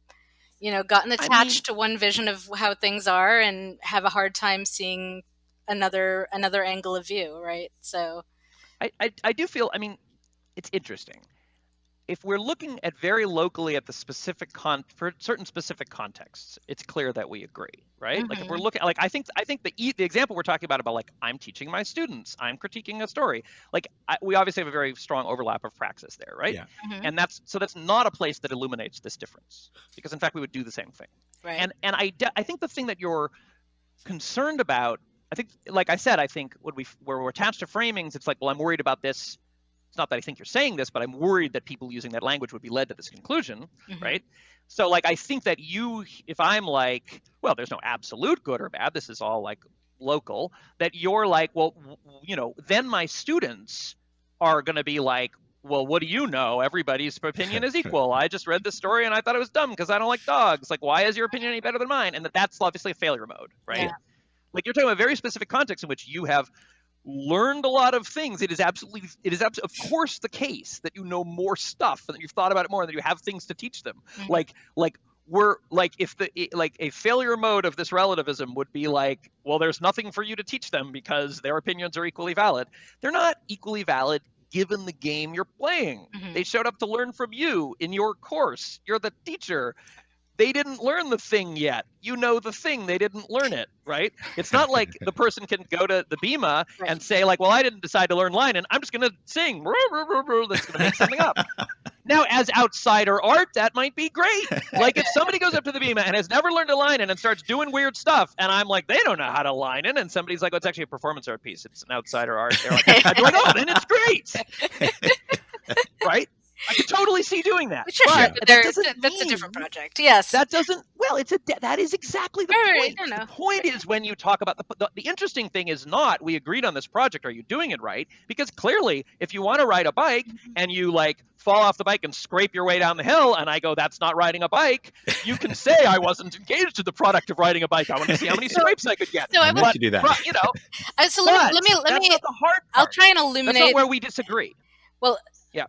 gotten attached to one vision of how things are and have a hard time seeing another angle of view, right? So I do feel, it's interesting. If we're looking at very locally at the specific for certain specific contexts, it's clear that we agree, right? Mm-hmm. Like if we're looking, I think the example we're talking about I'm teaching my students, I'm critiquing a story. We obviously have a very strong overlap of praxis there, right? Yeah. Mm-hmm. And that's not a place that illuminates this difference, because in fact we would do the same thing. Right. And I think the thing that you're concerned about, I think, like I said, I think where we're attached to framings, it's I'm worried about this. It's not that I think you're saying this, but I'm worried that people using that language would be led to this conclusion, mm-hmm. right? So I think that if I'm well, there's no absolute good or bad, this is all local, that you're well, then my students are going to be well, what do you know? Everybody's opinion is equal. I just read this story and I thought it was dumb because I don't like dogs. Why is your opinion any better than mine? And that's obviously a failure mode, right? Yeah. You're talking about a very specific context in which you have learned a lot of things. It is of course the case that you know more stuff and that you've thought about it more and that you have things to teach them. Mm-hmm. A failure mode of this relativism would be well, there's nothing for you to teach them because their opinions are equally valid. They're not equally valid given the game you're playing. Mm-hmm. They showed up to learn from you in your course. You're the teacher. They didn't learn the thing yet. You know the thing, they didn't learn it, right? It's not like the person can go to the Bima and say well, I didn't decide to learn Leinen. I'm just going to sing. That's going to make something up. Now, as outsider art, that might be great. If somebody goes up to the Bima and has never learned a Leinen and starts doing weird stuff, and I'm they don't know how to Leinen, and somebody's well, it's actually a performance art piece. It's an outsider art. They're I'm oh, then it's great. right? I can totally see doing that. Sure, but that's a different project. Yes. That doesn't, well, that is exactly the point. The point is when you talk about the interesting thing is not, we agreed on this project, are you doing it right? Because clearly, if you want to ride a bike and you like fall off the bike and scrape your way down the hill, and I go, that's not riding a bike, you can say I wasn't engaged in the product of riding a bike. I want to see how many scrapes I could get. So I want to do that. You know, so let me. That's not the hard part. I'll try and illuminate. That's not where we disagree. Well, yeah.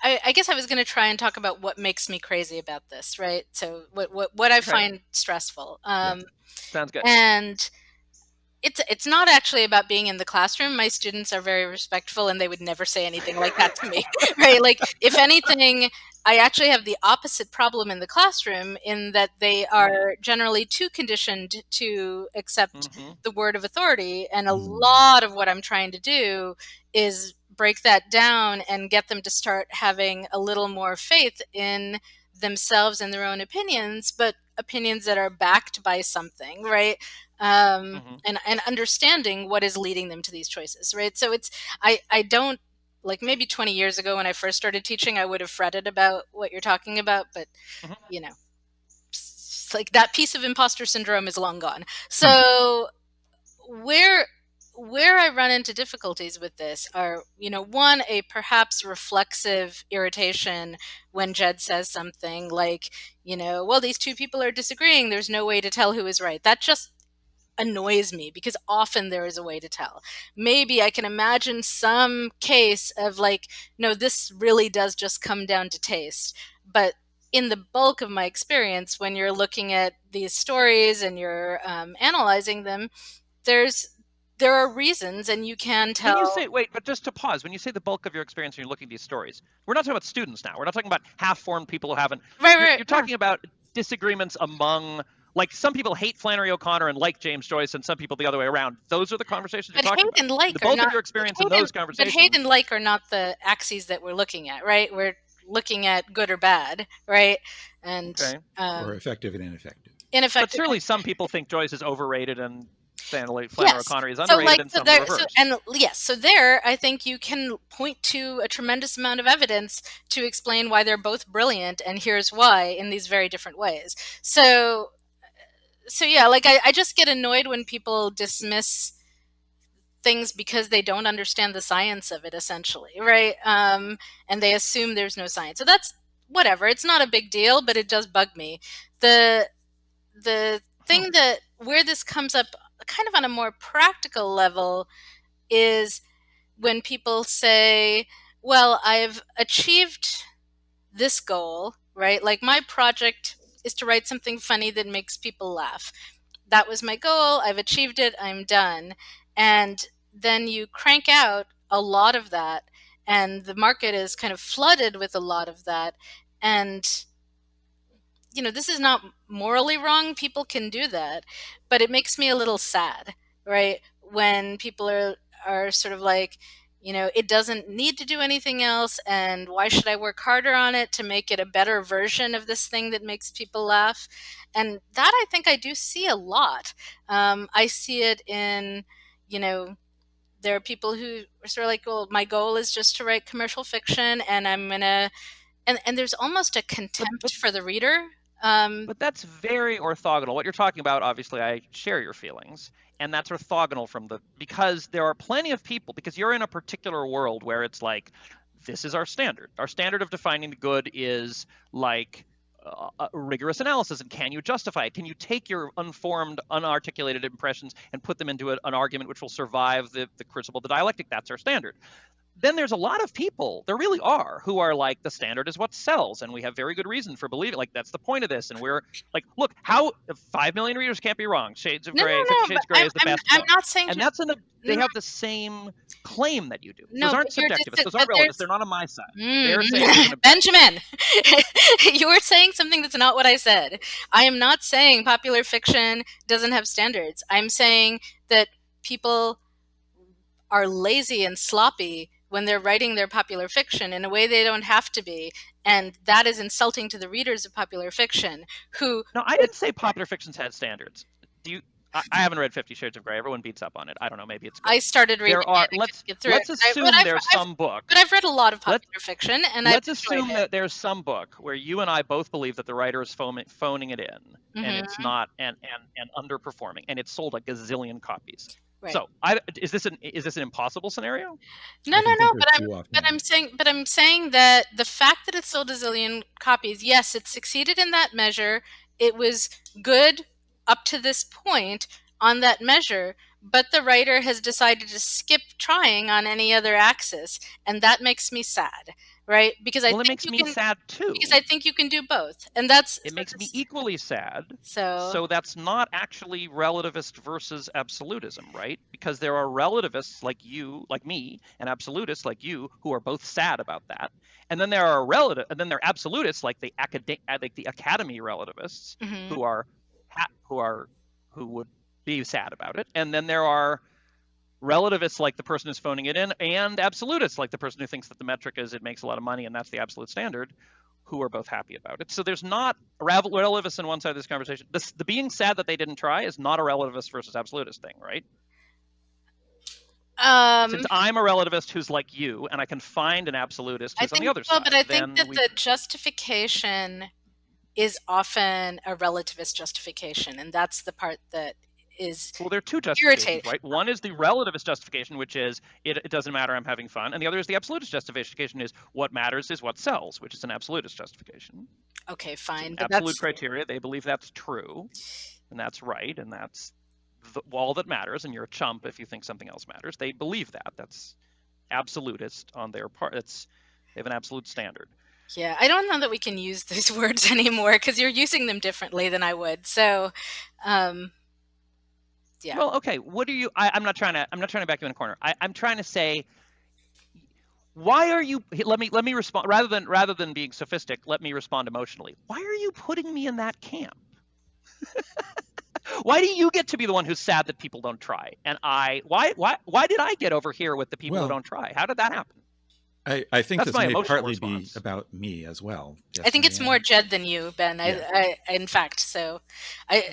I guess I was going to try and talk about what makes me crazy about this, right? So what I find stressful. Sounds good. And it's not actually about being in the classroom. My students are very respectful, and they would never say anything like that to me, right? Like, if anything, I actually have the opposite problem in the classroom, in that they are generally too conditioned to accept the word of authority, and a lot of what I'm trying to do is break that down and get them to start having a little more faith in themselves and their own opinions, but opinions that are backed by something, right? And understanding what is leading them to these choices, right? So I don't, like, maybe 20 years ago when I first started teaching, I would have fretted about what you're talking about, but you know, like, that piece of imposter syndrome is long gone. So where I run into difficulties with this are, one, a perhaps reflexive irritation when Jed says something like, well, these two people are disagreeing, there's no way to tell who is right. That just annoys me, because often there is a way to tell. Maybe I can imagine some case of like, no, this really does just come down to taste. But in the bulk of my experience, when you're looking at these stories and you're analyzing them, there are reasons, and you can tell. When you say, wait, but just to pause, when you say the bulk of your experience when you're looking at these stories, we're not talking about students now. We're not talking about half-formed people who haven't. You're talking about disagreements among, like, some people hate Flannery O'Connor and like James Joyce, and some people the other way around. Those are the conversations you're talking about. And like the bulk of your experience in those conversations. But hate and like are not the axes that we're looking at, right? We're looking at good or bad, right? And or effective and ineffective. But surely some people think Joyce is overrated and Flannery O'Connor is underrated, and some reverse. So there, I think you can point to a tremendous amount of evidence to explain why they're both brilliant, and here's why, in these very different ways. So yeah, like, I just get annoyed when people dismiss things because they don't understand the science of it, essentially, right? And they assume there's no science. So that's whatever. It's not a big deal, but it does bug me. The thing that where this comes up kind of on a more practical level is when people say, well, I've achieved this goal, right? Like, my project is to write something funny that makes people laugh. That was my goal. I've achieved it. I'm done. And then you crank out a lot of that, and the market is kind of flooded with a lot of that. And this is not morally wrong. People can do that, but it makes me a little sad, right? When people are sort of like, it doesn't need to do anything else, and why should I work harder on it to make it a better version of this thing that makes people laugh? And that, I think, I do see a lot. I see it in, there are people who are sort of like, well, my goal is just to write commercial fiction, and I'm gonna, and there's almost a contempt for the reader. But that's very orthogonal. What you're talking about, obviously, I share your feelings, and that's orthogonal because there are plenty of people, because you're in a particular world where it's like, this is our standard. Our standard of defining the good is like rigorous analysis, and can you justify it? Can you take your unformed, unarticulated impressions and put them into an argument which will survive the crucible of the dialectic? That's our standard. Then there's a lot of people, there really are, who are like, the standard is what sells, and we have very good reason for believing, like, that's the point of this, and we're like, look, how 5 million readers can't be wrong. Shades of Grey, 50 Shades of Grey is the best. I'm not saying, and that's they have the same claim that you do. Those aren't subjectivists. Those aren't relativists. They're not on my side. They're saying Benjamin, you were saying something that's not what I said. I am not saying popular fiction doesn't have standards. I'm saying that people are lazy and sloppy when they're writing their popular fiction in a way they don't have to be, and that is insulting to the readers of popular fiction. No, I didn't say popular fictions had standards. I haven't read 50 Shades of Grey. Everyone beats up on it. I don't know. Maybe it's good. I started reading it. Let's assume there's some book. But I've read a lot of popular fiction, and let's assume that there's some book where you and I both believe that the writer is phoning it in, and it's not and underperforming, and it's sold a gazillion copies. Right. So, is this an impossible scenario? No. But I'm saying that the fact that it sold a zillion copies, yes, it succeeded in that measure. It was good up to this point on that measure, but the writer has decided to skip trying on any other axis, and that makes me sad, right? Because it makes me sad too. Because I think you can do both, and it makes me equally sad. So that's not actually relativist versus absolutism, right? Because there are relativists like you, like me, and absolutists like you, who are both sad about that. And then there are absolutists like the academy relativists who would be sad about it. And then there are relativists like the person who's phoning it in, and absolutists like the person who thinks that the metric is it makes a lot of money and that's the absolute standard, who are both happy about it. So there's not relativists on one side of this conversation. The being sad that they didn't try is not a relativist versus absolutist thing, right? Since I'm a relativist who's like you, and I can find an absolutist who's on the other side. But I think that the justification is often a relativist justification, and that's the part that is there are two justifications, right? One is the relativist justification, which is it doesn't matter, I'm having fun, and the other is the absolutist justification, is what matters is what sells, which is an absolutist justification. Okay, fine. But absolute criteria, they believe that's true, and that's right, and that's all that matters, and you're a chump if you think something else matters. They believe that. That's absolutist on their part. They have an absolute standard. Yeah, I don't know that we can use these words anymore because you're using them differently than I would. So, yeah. Well, okay. What are you? I'm not trying to back you in a corner. I'm trying to say, why are you? Let me respond rather than being sophistic. Let me respond emotionally. Why are you putting me in that camp? Why do you get to be the one who's sad that people don't try, and why did I get over here with the people who don't try? How did that happen? I think this may partly be about me as well. Yes, I think it's more Jed than you, Ben. Yeah. In fact, so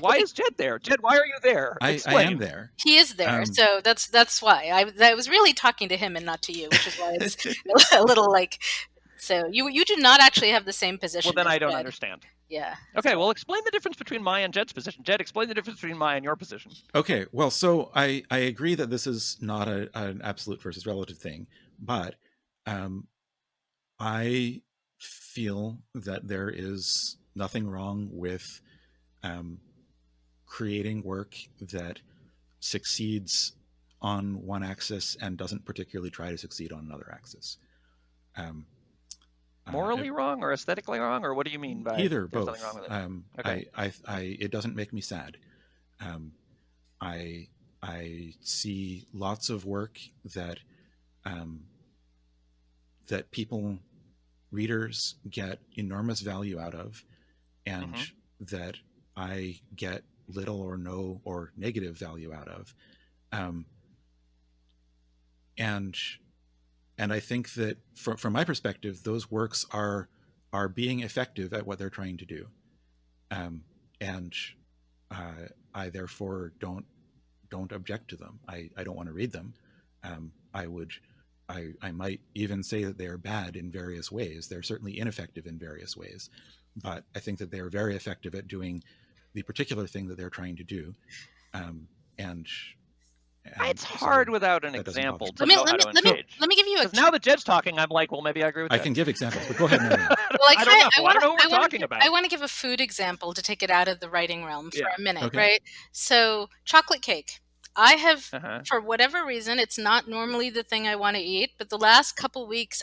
why is Jed there? Jed, why are you there? I am there. He is there, so that's why I was really talking to him and not to you, which is why it's a little like. So you do not actually have the same position. Well, then I don't understand. Yeah. Okay, well, explain the difference between Maya and Jed's position. Jed, explain the difference between Maya and your position. Okay, well, so I agree that this is not an absolute versus relative thing, but I feel that there is nothing wrong with creating work that succeeds on one axis and doesn't particularly try to succeed on another axis. Morally wrong or aesthetically wrong, or what do you mean by either? Both. Wrong with it? Okay. It doesn't make me sad. I see lots of work that that readers get enormous value out of, and that I get little or no or negative value out of, and I think that from my perspective, those works are being effective at what they're trying to do, and I therefore don't object to them. I don't want to read them. I might even say that they are bad in various ways. They're certainly ineffective in various ways, but I think that they are very effective at doing the particular thing that they're trying to do, and it's hard without an example to know how to engage. Let me give you now that Jed's talking, I'm like, well, maybe I agree with Jed. I can give examples, but go ahead, Mary. I don't know what we're talking about. I want to give a food example to take it out of the writing realm for a minute, right? So, chocolate cake. I have, for whatever reason, it's not normally the thing I want to eat, but the last couple weeks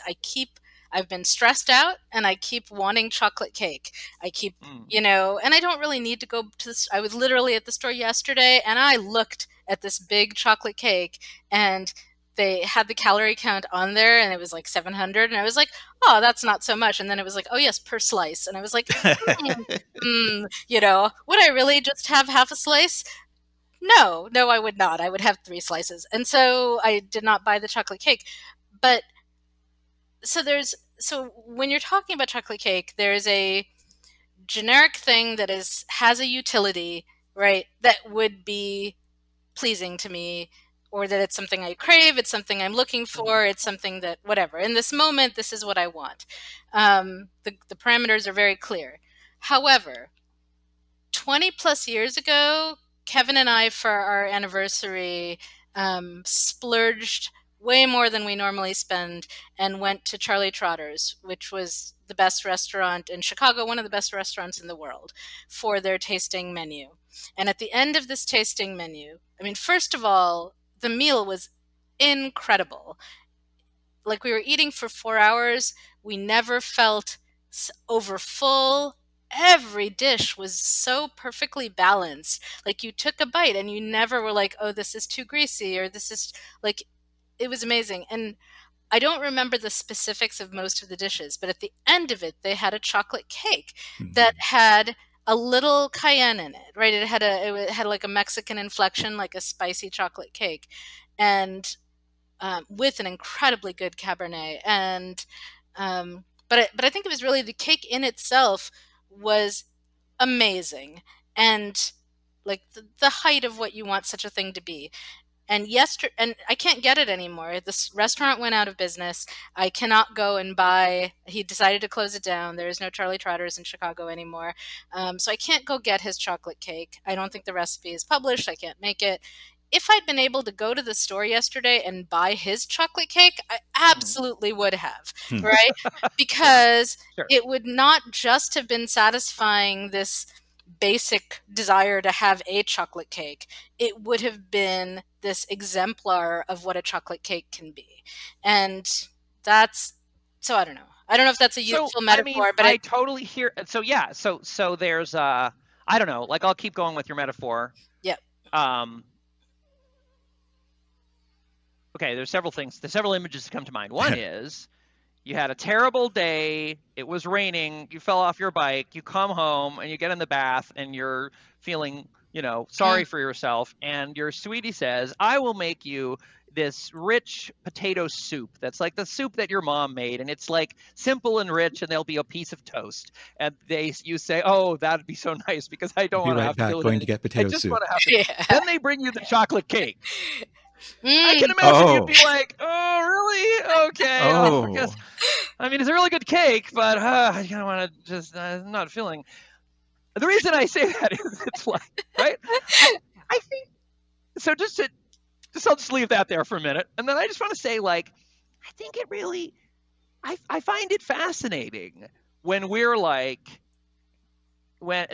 I've been stressed out and I keep wanting chocolate cake. I keep, and I don't really need to go to this. I was literally at the store yesterday and I looked at this big chocolate cake and they had the calorie count on there and it was like 700 and I was like, oh, that's not so much. And then it was like, oh yes, per slice. And I was like, would I really just have half a slice? No, I would not. I would have 3 slices. And so I did not buy the chocolate cake. But so when you're talking about chocolate cake, there's a generic thing that has a utility, right, that would be pleasing to me, or that it's something I crave, it's something I'm looking for, it's something that, whatever. In this moment, this is what I want. The parameters are very clear. However, 20 plus years ago, Kevin and I, for our anniversary, splurged way more than we normally spend and went to Charlie Trotter's, which was the best restaurant in Chicago, one of the best restaurants in the world, for their tasting menu. And at the end of this tasting menu, I mean, first of all, the meal was incredible. Like, we were eating for 4 hours. We never felt over full. Every dish was so perfectly balanced. Like, you took a bite and you never were like, oh, this is too greasy, or this is like, it was amazing. And I don't remember the specifics of most of the dishes, but at the end of it, they had a chocolate cake that had a little cayenne in it, right? It had like a Mexican inflection, like a spicy chocolate cake, and with an incredibly good Cabernet. And but I think it was really the cake in itself was amazing, and like the height of what you want such a thing to be. And and I can't get it anymore. This restaurant went out of business. I cannot go and buy. He decided to close it down. There is no Charlie Trotter's in Chicago anymore. So I can't go get his chocolate cake. I don't think the recipe is published. I can't make it. If I'd been able to go to the store yesterday and buy his chocolate cake, I absolutely would have, right? Because it would not just have been satisfying this basic desire to have a chocolate cake. It would have been this exemplar of what a chocolate cake can be. And that's, so I don't know. I don't know if that's a useful metaphor, but I totally hear. So yeah, so there's I don't know, like, I'll keep going with your metaphor. Yep. Okay, there's several images that come to mind. One is, you had a terrible day, it was raining, you fell off your bike, you come home and you get in the bath and you're feeling, sorry for yourself, and your sweetie says, I will make you this rich potato soup that's like the soup that your mom made, and it's like simple and rich, and there'll be a piece of toast, and you say, oh, that'd be so nice, because I don't want to have to deal with going to get potato soup. Then they bring you the chocolate cake. I can imagine you'd be like, oh, really? Okay. Oh. I mean, it's a really good cake, but I don't want to just, I'm not feeling. The reason I say that is it's like, right? I think, so I'll just leave that there for a minute. And then I just want to say, like, I think it really, I find it fascinating when we're like, when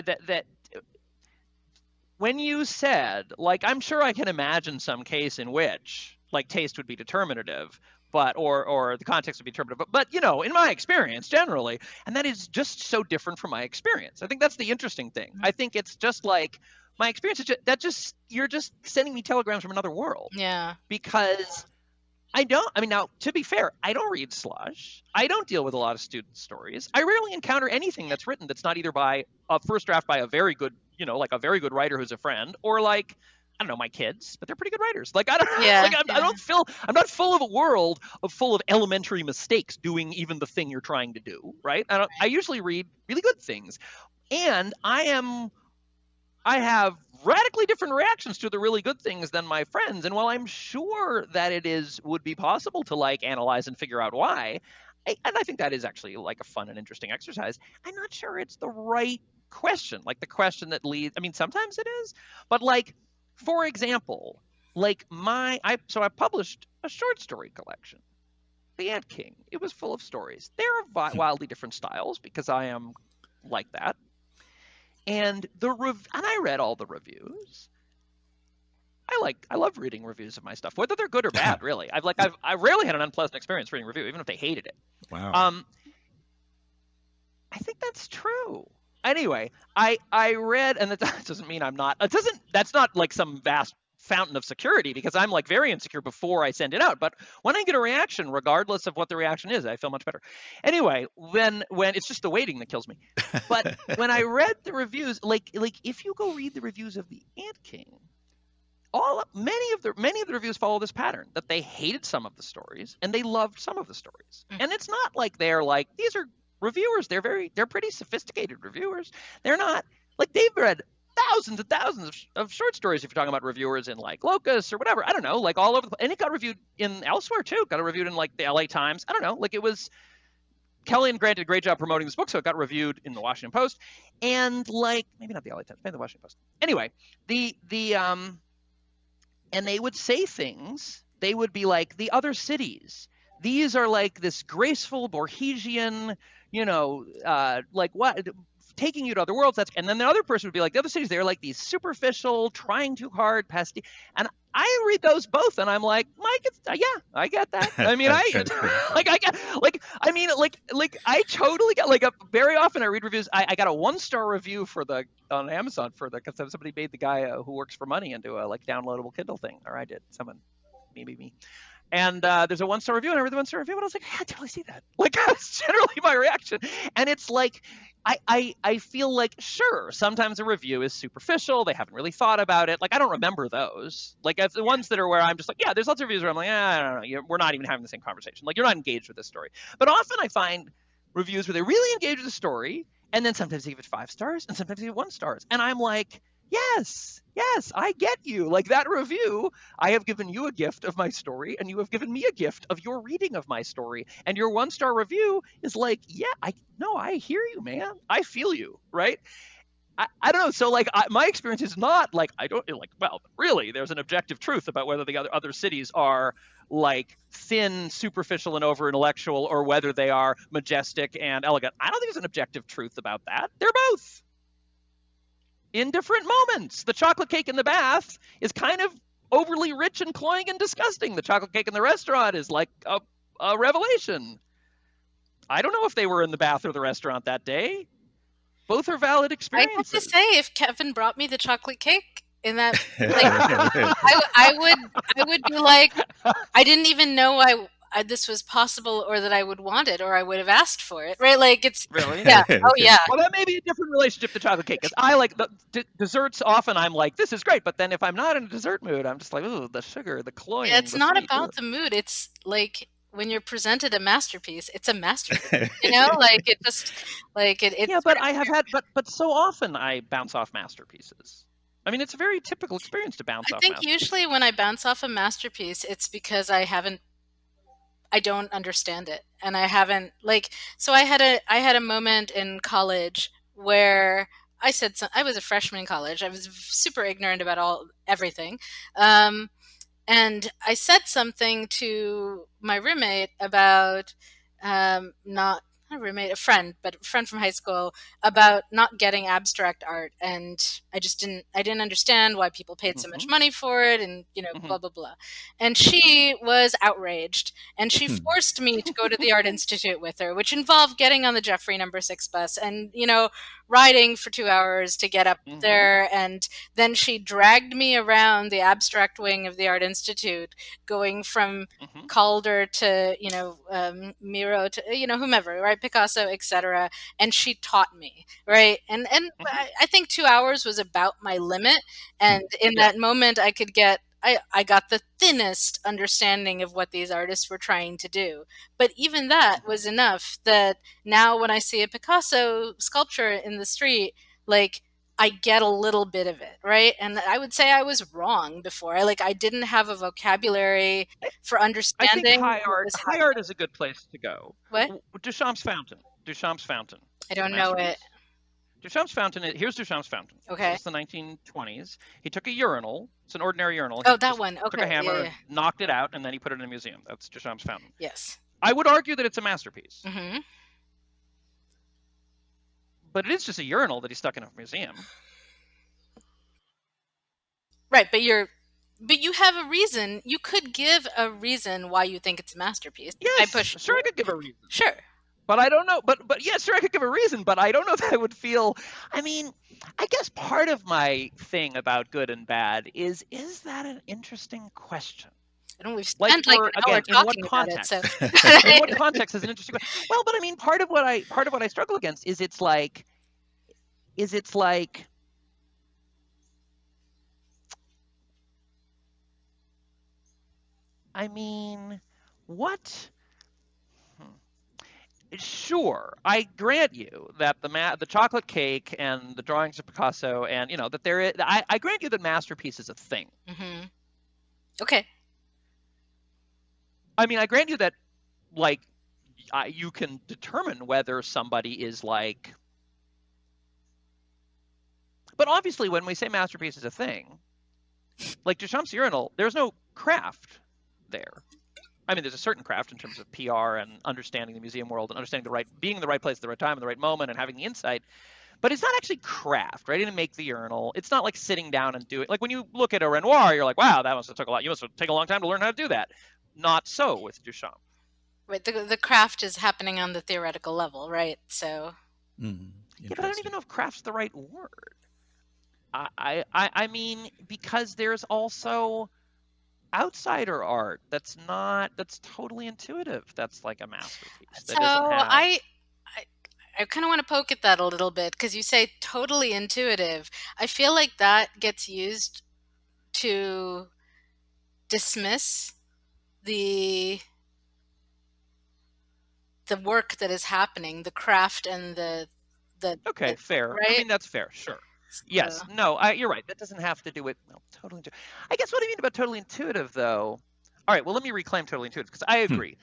you said, like, I'm sure I can imagine some case in which, like, taste would be determinative, but or the context would be determinative, but in my experience generally, and that is just so different from my experience. I think that's the interesting thing. I think it's just like my experience is you're just sending me telegrams from another world. Yeah. Because now, to be fair, I don't read slush. I don't deal with a lot of student stories. I rarely encounter anything that's written that's not either by a first draft by a very good, like a very good writer who's a friend, or like, I don't know, my kids, but they're pretty good writers. Like, I don't, I'm not full of a world full of elementary mistakes doing even the thing you're trying to do, right? I usually read really good things, and I have radically different reactions to the really good things than my friends. And while I'm sure that would be possible to, like, analyze and figure out why, and I think that is actually like a fun and interesting exercise, I'm not sure it's the right question. Like, the question that leads, I mean, sometimes it is, but, like, for example, like I published a short story collection, The Ant King. It was full of stories. They're wildly different styles because I am like that. And I read all the reviews. I love reading reviews of my stuff, whether they're good or bad. Really, I've rarely had an unpleasant experience reading a review, even if they hated it. Wow. I think that's true. Anyway, I read, and that doesn't mean I'm not. That's not like some vast fountain of security, because I'm, like, very insecure before I send it out. But when I get a reaction, regardless of what the reaction is, I feel much better. Anyway, when it's just the waiting that kills me. But when I read the reviews, like if you go read the reviews of The Ant King, many of the reviews follow this pattern, that they hated some of the stories and they loved some of the stories. And it's not like they're like, these are reviewers. They're pretty sophisticated reviewers. They're not like, they've read thousands and thousands of short stories if you're talking about reviewers in like Locus or whatever. I don't know, like all over and it got reviewed in elsewhere too. Got reviewed in like the LA Times. I don't know, like it was Kelly and Grant did a great job promoting this book, so it got reviewed in the Washington Post and like maybe not the LA Times, maybe the Washington Post. Anyway, and they would say things. They would be like the other cities. These are like this graceful Borgesian, like what taking you to other worlds. And then the other person would be like the other cities. They're like these superficial, trying too hard, and I read those both, and I'm like, Mike, I get that. I mean, I totally get very often I read reviews. I got a 1-star review on Amazon because somebody made the guy who works for money into a like downloadable Kindle thing, or I did. Someone, maybe. And there's a 1-star review, and I read the 1-star review, and I was like, I totally see that. Like that's generally my reaction, and it's like. I feel like, sure, sometimes a review is superficial. They haven't really thought about it. Like, I don't remember those. Like, the ones that are where I'm just like, yeah, there's lots of reviews where I'm like, I don't know. We're not even having the same conversation. Like, you're not engaged with this story. But often I find reviews where they really engage with the story, and then sometimes they give it 5 stars, and sometimes they give it 1 stars. And I'm like, yes, I get you. Like that review, I have given you a gift of my story, and you have given me a gift of your reading of my story. And your 1-star review is like, yeah, I hear you, man. I feel you, right? I don't know. So like my experience is not like I don't like. Well, really, there's an objective truth about whether the other cities are like thin, superficial, and over intellectual, or whether they are majestic and elegant. I don't think there's an objective truth about that. They're both. In different moments. The chocolate cake in the bath is kind of overly rich and cloying and disgusting. The chocolate cake in the restaurant is like a revelation. I don't know if they were in the bath or the restaurant that day. Both are valid experiences. I have to say, if Kevin brought me the chocolate cake in that, like, I would be like, I didn't even know this was possible, or that I would want it, or I would have asked for it, right? Like it's really, yeah, oh yeah. Well, that may be a different relationship to chocolate cake, because I like the desserts. Often I'm like, this is great, but then if I'm not in a dessert mood, I'm just like, ooh, the sugar, the cloying. Yeah, it's the not sweet, about the mood. It's like when you're presented a masterpiece, it's a masterpiece. Like it just like it. Yeah, but I have had, but so often I bounce off masterpieces. I mean, it's a very typical experience to bounce off. I think usually when I bounce off a masterpiece, it's because I don't understand it, and I haven't like. So I had a moment in college where I said I was a freshman in college. I was super ignorant about everything, and I said something to my roommate about not a roommate, a friend from high school, about not getting abstract art, and I didn't understand why people paid so much money for it, and blah blah blah. And she was outraged, and she forced me to go to the Art Institute with her, which involved getting on the Jeffrey No. 6 bus and riding for 2 hours to get up there, and then she dragged me around the abstract wing of the Art Institute, going from Calder to Miro to whomever, right, Picasso, etc. And she taught me, right, and I think 2 hours was about my limit, and in that moment I got the thinnest understanding of what these artists were trying to do. But even that was enough that now when I see a Picasso sculpture in the street, like I get a little bit of it, right? And I would say I was wrong before. I didn't have a vocabulary for understanding. I think high art is a good place to go. What? Duchamp's Fountain. I don't know it. Duchamp's Fountain. Here's Duchamp's Fountain. Okay. It's the 1920s. He took a urinal. It's an ordinary urinal. Oh, that one. Okay. Took a hammer, and knocked it out, and then he put it in a museum. That's Duchamp's Fountain. Yes. I would argue that it's a masterpiece. Mm-hmm. But it is just a urinal that he stuck in a museum. Right, but you have a reason. You could give a reason why you think it's a masterpiece. Yes, I could give a reason. Sure. But I don't know. But yeah, sure, I could give a reason, but I don't know that I would feel. I mean, I guess part of my thing about good and bad is that an interesting question? I don't. We've spent like an hour talking about it. So. In what context is an interesting question? Well, but I mean, part of what I struggle against is it's like. I mean, what? Sure, I grant you that the chocolate cake and the drawings of Picasso, and that there is. I grant you that masterpiece is a thing. Mm-hmm. Okay. I mean, I grant you that, like, you can determine whether somebody is like. But obviously, when we say masterpiece is a thing, like Duchamp's urinal, there's no craft there. I mean, there's a certain craft in terms of PR and understanding the museum world and understanding being in the right place at the right time, in the right moment, and having the insight. But it's not actually craft, right? He didn't make the urinal. It's not like sitting down and doing. Like when you look at a Renoir, you're like, wow, that must have took a lot. You must have taken a long time to learn how to do that. Not so with Duchamp. Right. The craft is happening on the theoretical level, right? So. Yeah, but I don't even know if craft's the right word. I mean, because there's also outsider art that's totally intuitive. That's like a masterpiece. So I kind of want to poke at that a little bit, because you say totally intuitive. I feel like that gets used to dismiss the work that is happening, the craft and the okay, fair. Right? I mean, that's fair. Sure. Yes. No, you're right. That doesn't have to do with totally intuitive. I guess what I mean about totally intuitive, though. All right. Well, let me reclaim totally intuitive, because I agree.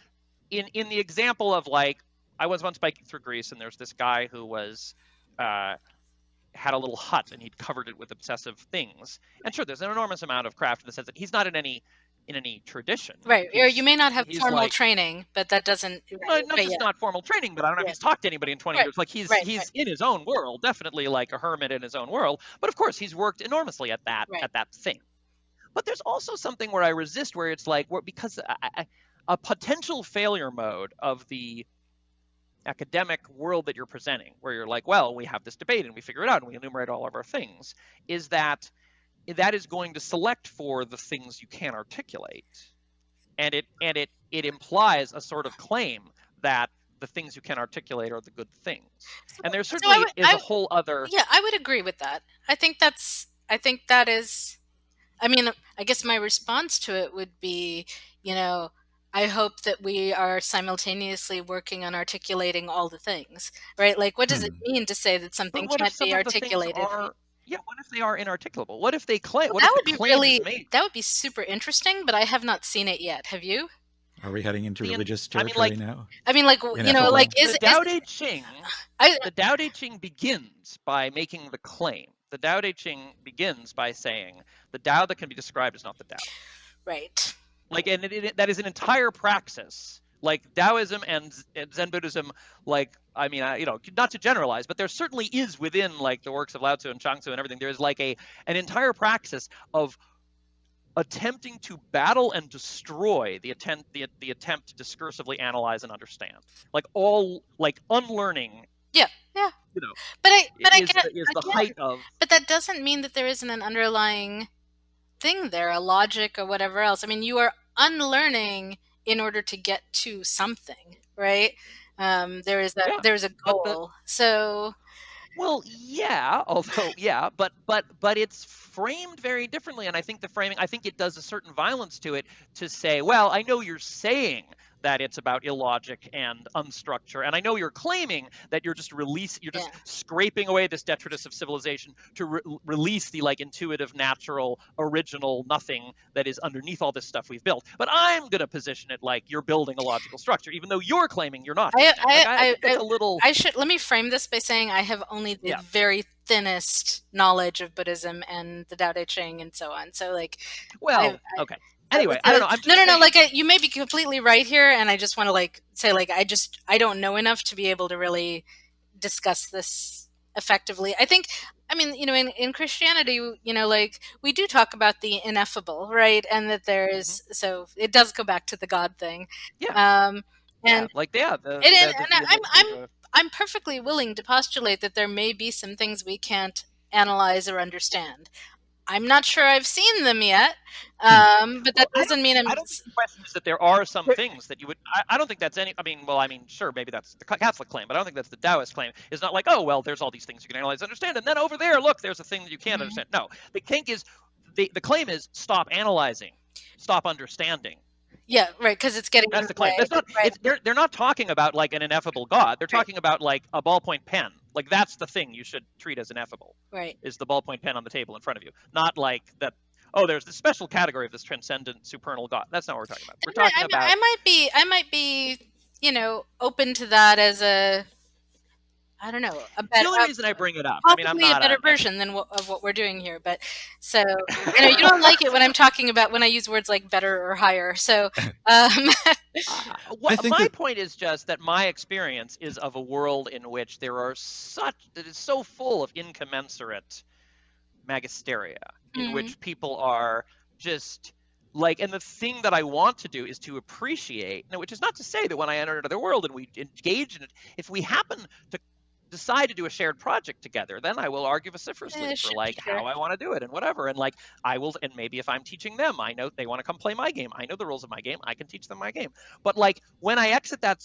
In the example of, like, I was once biking through Greece, and there's this guy who was had a little hut, and he'd covered it with obsessive things. And sure, there's an enormous amount of craft in the sense that he's not in any tradition. Right. Or you may not have formal training, but that doesn't. Not formal training, but I don't know if he's talked to anybody in 20 years. Like he's in his own world, definitely like a hermit in his own world. But of course, he's worked enormously at that thing. But there's also something where I resist, where it's like, because a potential failure mode of the academic world that you're presenting, where you're like, well, we have this debate and we figure it out and we enumerate all of our things, is that is going to select for the things you can articulate, and it implies a sort of claim that the things you can articulate are the good things. And there certainly is a whole other. Yeah, I would agree with that. I think that is. I mean, I guess my response to it would be, I hope that we are simultaneously working on articulating all the things, right? Like, what does it mean to say that something can't be articulated? What if they are inarticulable? What if they claim? Well, that would be super interesting, but I have not seen it yet. Have you? Are we heading into religious territory now? I mean, like, the Tao Te Ching. The Tao Te Ching begins by making the claim. The Tao Te Ching begins by saying the Tao that can be described is not the Tao. Right. Like, and that is an entire praxis. Like Taoism and Zen Buddhism, like, I mean, not to generalize, but there certainly is within, like, the works of Lao Tzu and Chuang Tzu and everything, there is like an entire praxis of attempting to battle and destroy the attempt to discursively analyze and understand, like all, like, unlearning. Yeah. But the height of. But that doesn't mean that there isn't an underlying thing there, a logic or whatever else. I mean, you are unlearning in order to get to something, right? There is a goal. So. Well, yeah, but it's framed very differently, and I think it does a certain violence to it to say, well, I know you're saying that it's about illogic and unstructured, and I know you're claiming that you're just scraping away this detritus of civilization to release the, like, intuitive, natural, original nothing that is underneath all this stuff we've built. But I'm going to position it like you're building a logical structure, even though you're claiming you're not. Let me frame this by saying I have only the very thinnest knowledge of Buddhism and the Tao Te Ching and so on. So, like, okay. Anyway, I don't know. I'm just no. Like, you may be completely right here, and I just want to, like, say, like, I don't know enough to be able to really discuss this effectively. I think, I mean, in Christianity, like, we do talk about the ineffable, right? And that there is, so it does go back to the God thing. Yeah. I'm perfectly willing to postulate that there may be some things we can't analyze or understand. I'm not sure I've seen them yet, but that doesn't mean I don't think the question is that there are some things that you would. I don't think that's any. I mean, sure, maybe that's the Catholic claim, but I don't think that's the Taoist claim. It's not like, oh, well, there's all these things you can analyze and understand, and then over there, look, there's a thing that you can't understand. No, the kink is the claim is stop analyzing, stop understanding. Yeah, right, because it's getting that's the claim. That's not. Right. They're not talking about like an ineffable God. They're talking about like a ballpoint pen. Like that's the thing you should treat as ineffable. Right. Is the ballpoint pen on the table in front of you, not like that. Oh, there's this special category of this transcendent supernal God. That's not what we're talking about. We're talking about. I might be, open to that as a. I don't know. The only reason I bring it up, possibly I'm not a better version than of what we're doing here, but so you don't like it when I'm talking about when I use words like better or higher. So my point is just that my experience is of a world in which that is so full of incommensurate magisteria, in which people are just like, and the thing that I want to do is to appreciate, which is not to say that when I enter another world and we engage in it, if we happen to decide to do a shared project together, then I will argue vociferously for like how I want to do it and whatever. And like I will, and maybe if I'm teaching them, I know they want to come play my game. I know the rules of my game. I can teach them my game. But like when I exit that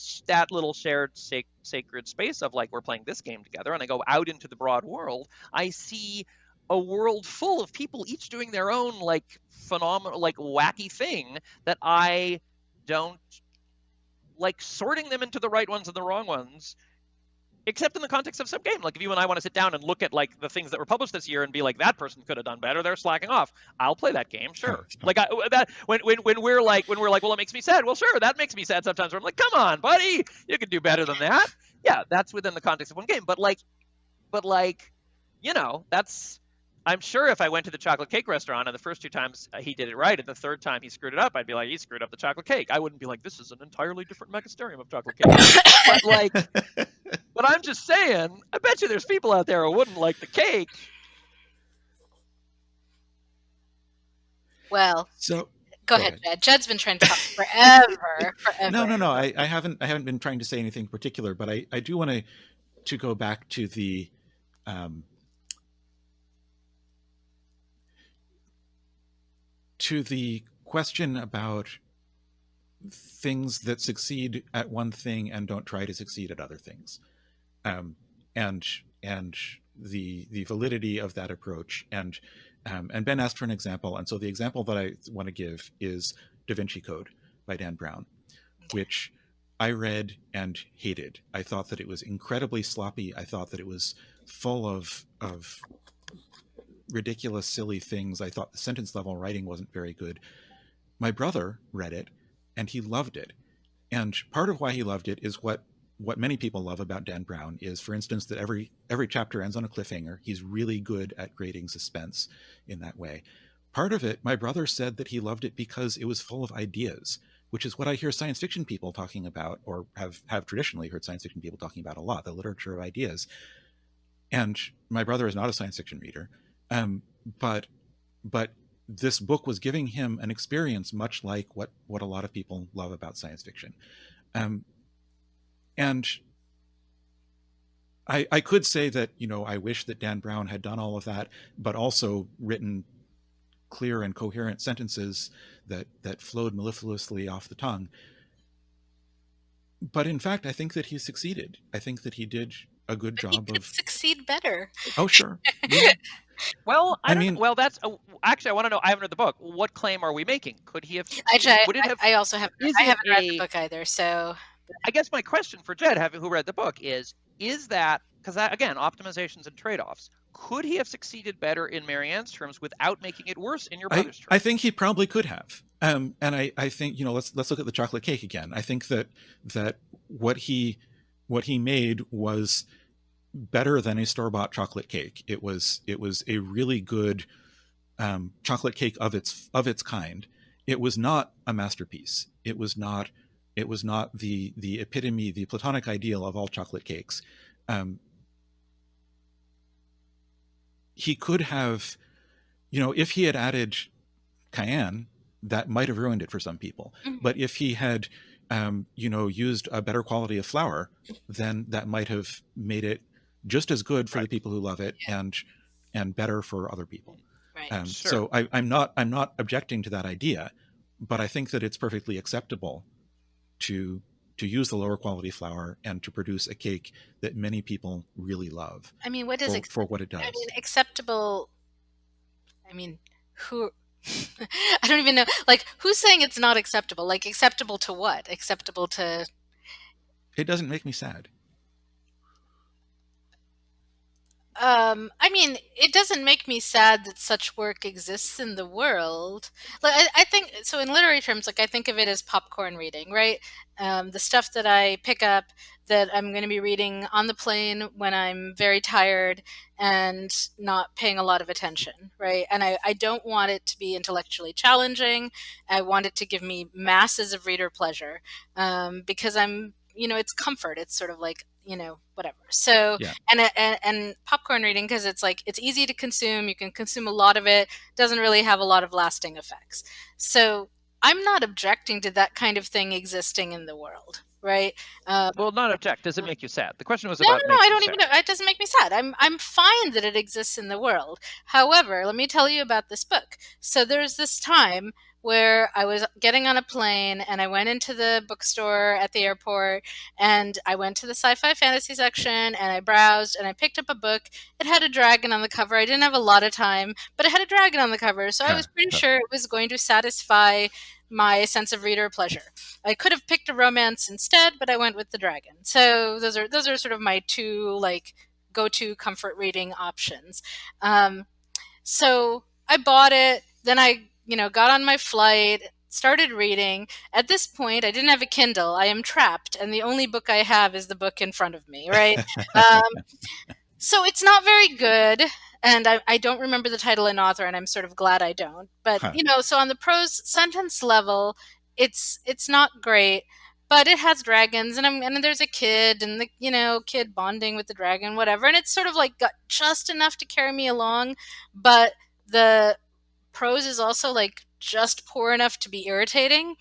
little shared sacred space of like we're playing this game together, and I go out into the broad world, I see a world full of people each doing their own like phenomenal, like wacky thing that I don't like, sorting them into the right ones and the wrong ones, except in the context of some game. Like if you and I want to sit down and look at like the things that were published this year and be like, that person could have done better, they're slacking off, I'll play that game, sure. Like when we're like, well, it makes me sad. Well, sure, that makes me sad sometimes. Where I'm like, come on, buddy, you can do better than that. Yeah, that's within the context of one game. But that's. I'm sure if I went to the chocolate cake restaurant and the first 2 times he did it right and the third time he screwed it up, I'd be like, he screwed up the chocolate cake. I wouldn't be like, this is an entirely different magisterium of chocolate cake. But I'm just saying, I bet you there's people out there who wouldn't like the cake. Well, so go ahead, Jed. Jed's been trying to talk forever. No. I haven't been trying to say anything particular, but I do want to go back to the question about things that succeed at one thing and don't try to succeed at other things, and the validity of that approach. And Ben asked for an example, and so the example that I want to give is Da Vinci Code by Dan Brown, which I read and hated. I thought that it was incredibly sloppy. I thought that it was full of ridiculous, silly things. I thought the sentence level writing wasn't very good. My brother read it and he loved it. And part of why he loved it is what many people love about Dan Brown is, for instance, that every chapter ends on a cliffhanger. He's really good at creating suspense in that way. Part of it, my brother said that he loved it because it was full of ideas, which is what I hear science fiction people talking about, or have traditionally heard science fiction people talking about a lot, the literature of ideas. And my brother is not a science fiction reader. But this book was giving him an experience much like what a lot of people love about science fiction. And I could say that, I wish that Dan Brown had done all of that, but also written clear and coherent sentences that flowed mellifluously off the tongue. But in fact, I think that he succeeded. I think that he did a good job of succeed better. Oh, sure. Yeah. Well, that's actually, I want to know. I haven't read the book. What claim are we making? Could he have? I also have. I haven't read the book either. So, I guess my question for Jed, who read the book, is that because again, optimizations and trade-offs. Could he have succeeded better in Marianne's terms without making it worse in your brother's terms? I think he probably could have. And I think let's look at the chocolate cake again. I think that what he made was better than a store-bought chocolate cake. It was a really good chocolate cake of its kind. It was not a masterpiece. It was not the epitome, the platonic ideal of all chocolate cakes. He could have, if he had added cayenne, that might have ruined it for some people. Mm-hmm. But if he had used a better quality of flour, then that might have made it just as good for the people who love it, and better for other people. Right. Sure. So I'm not objecting to that idea, but I think that it's perfectly acceptable to use the lower quality flour and to produce a cake that many people really love. I mean, what is for what it does? I mean, acceptable. I mean, who I don't even know. Like, who's saying it's not acceptable? Like, acceptable to what? Acceptable to... It doesn't make me sad. I mean, it doesn't make me sad that such work exists in the world. Like, I think, so in literary terms, like, I think of it as popcorn reading, right? The stuff that I pick up that I'm going to be reading on the plane when I'm very tired and not paying a lot of attention, right? And I don't want it to be intellectually challenging. I want it to give me masses of reader pleasure, because it's comfort. It's sort of like, whatever. So, Yeah. and popcorn reading, because it's like, it's easy to consume. You can consume a lot of it. Doesn't really have a lot of lasting effects. So I'm not objecting to that kind of thing existing in the world, right? Well, not object. Does it make you sad? The question was No, about. no, I don't even know. It doesn't make me sad. I'm fine that it exists in the world. However, let me tell you about this book. So there's this time where I was getting on a plane and I went into the bookstore at the airport and I went to the sci-fi fantasy section and I browsed and I picked up a book. It had a dragon on the cover. I didn't have a lot of time, but it had a dragon on the cover. So I was pretty sure it was going to satisfy my sense of reader pleasure. I could have picked a romance instead, but I went with the dragon. So those are sort of my two like go-to comfort reading options. So I bought it. Then I got on my flight, started reading. At this point, I didn't have a Kindle. I am trapped, and the only book I have is the book in front of me, right? So it's not very good, and I don't remember the title and author, and I'm sort of glad I don't. But, so on the prose sentence level, it's not great, but it has dragons, and there's a kid, and the kid bonding with the dragon, whatever, and it's sort of like got just enough to carry me along, but the prose is also like just poor enough to be irritating.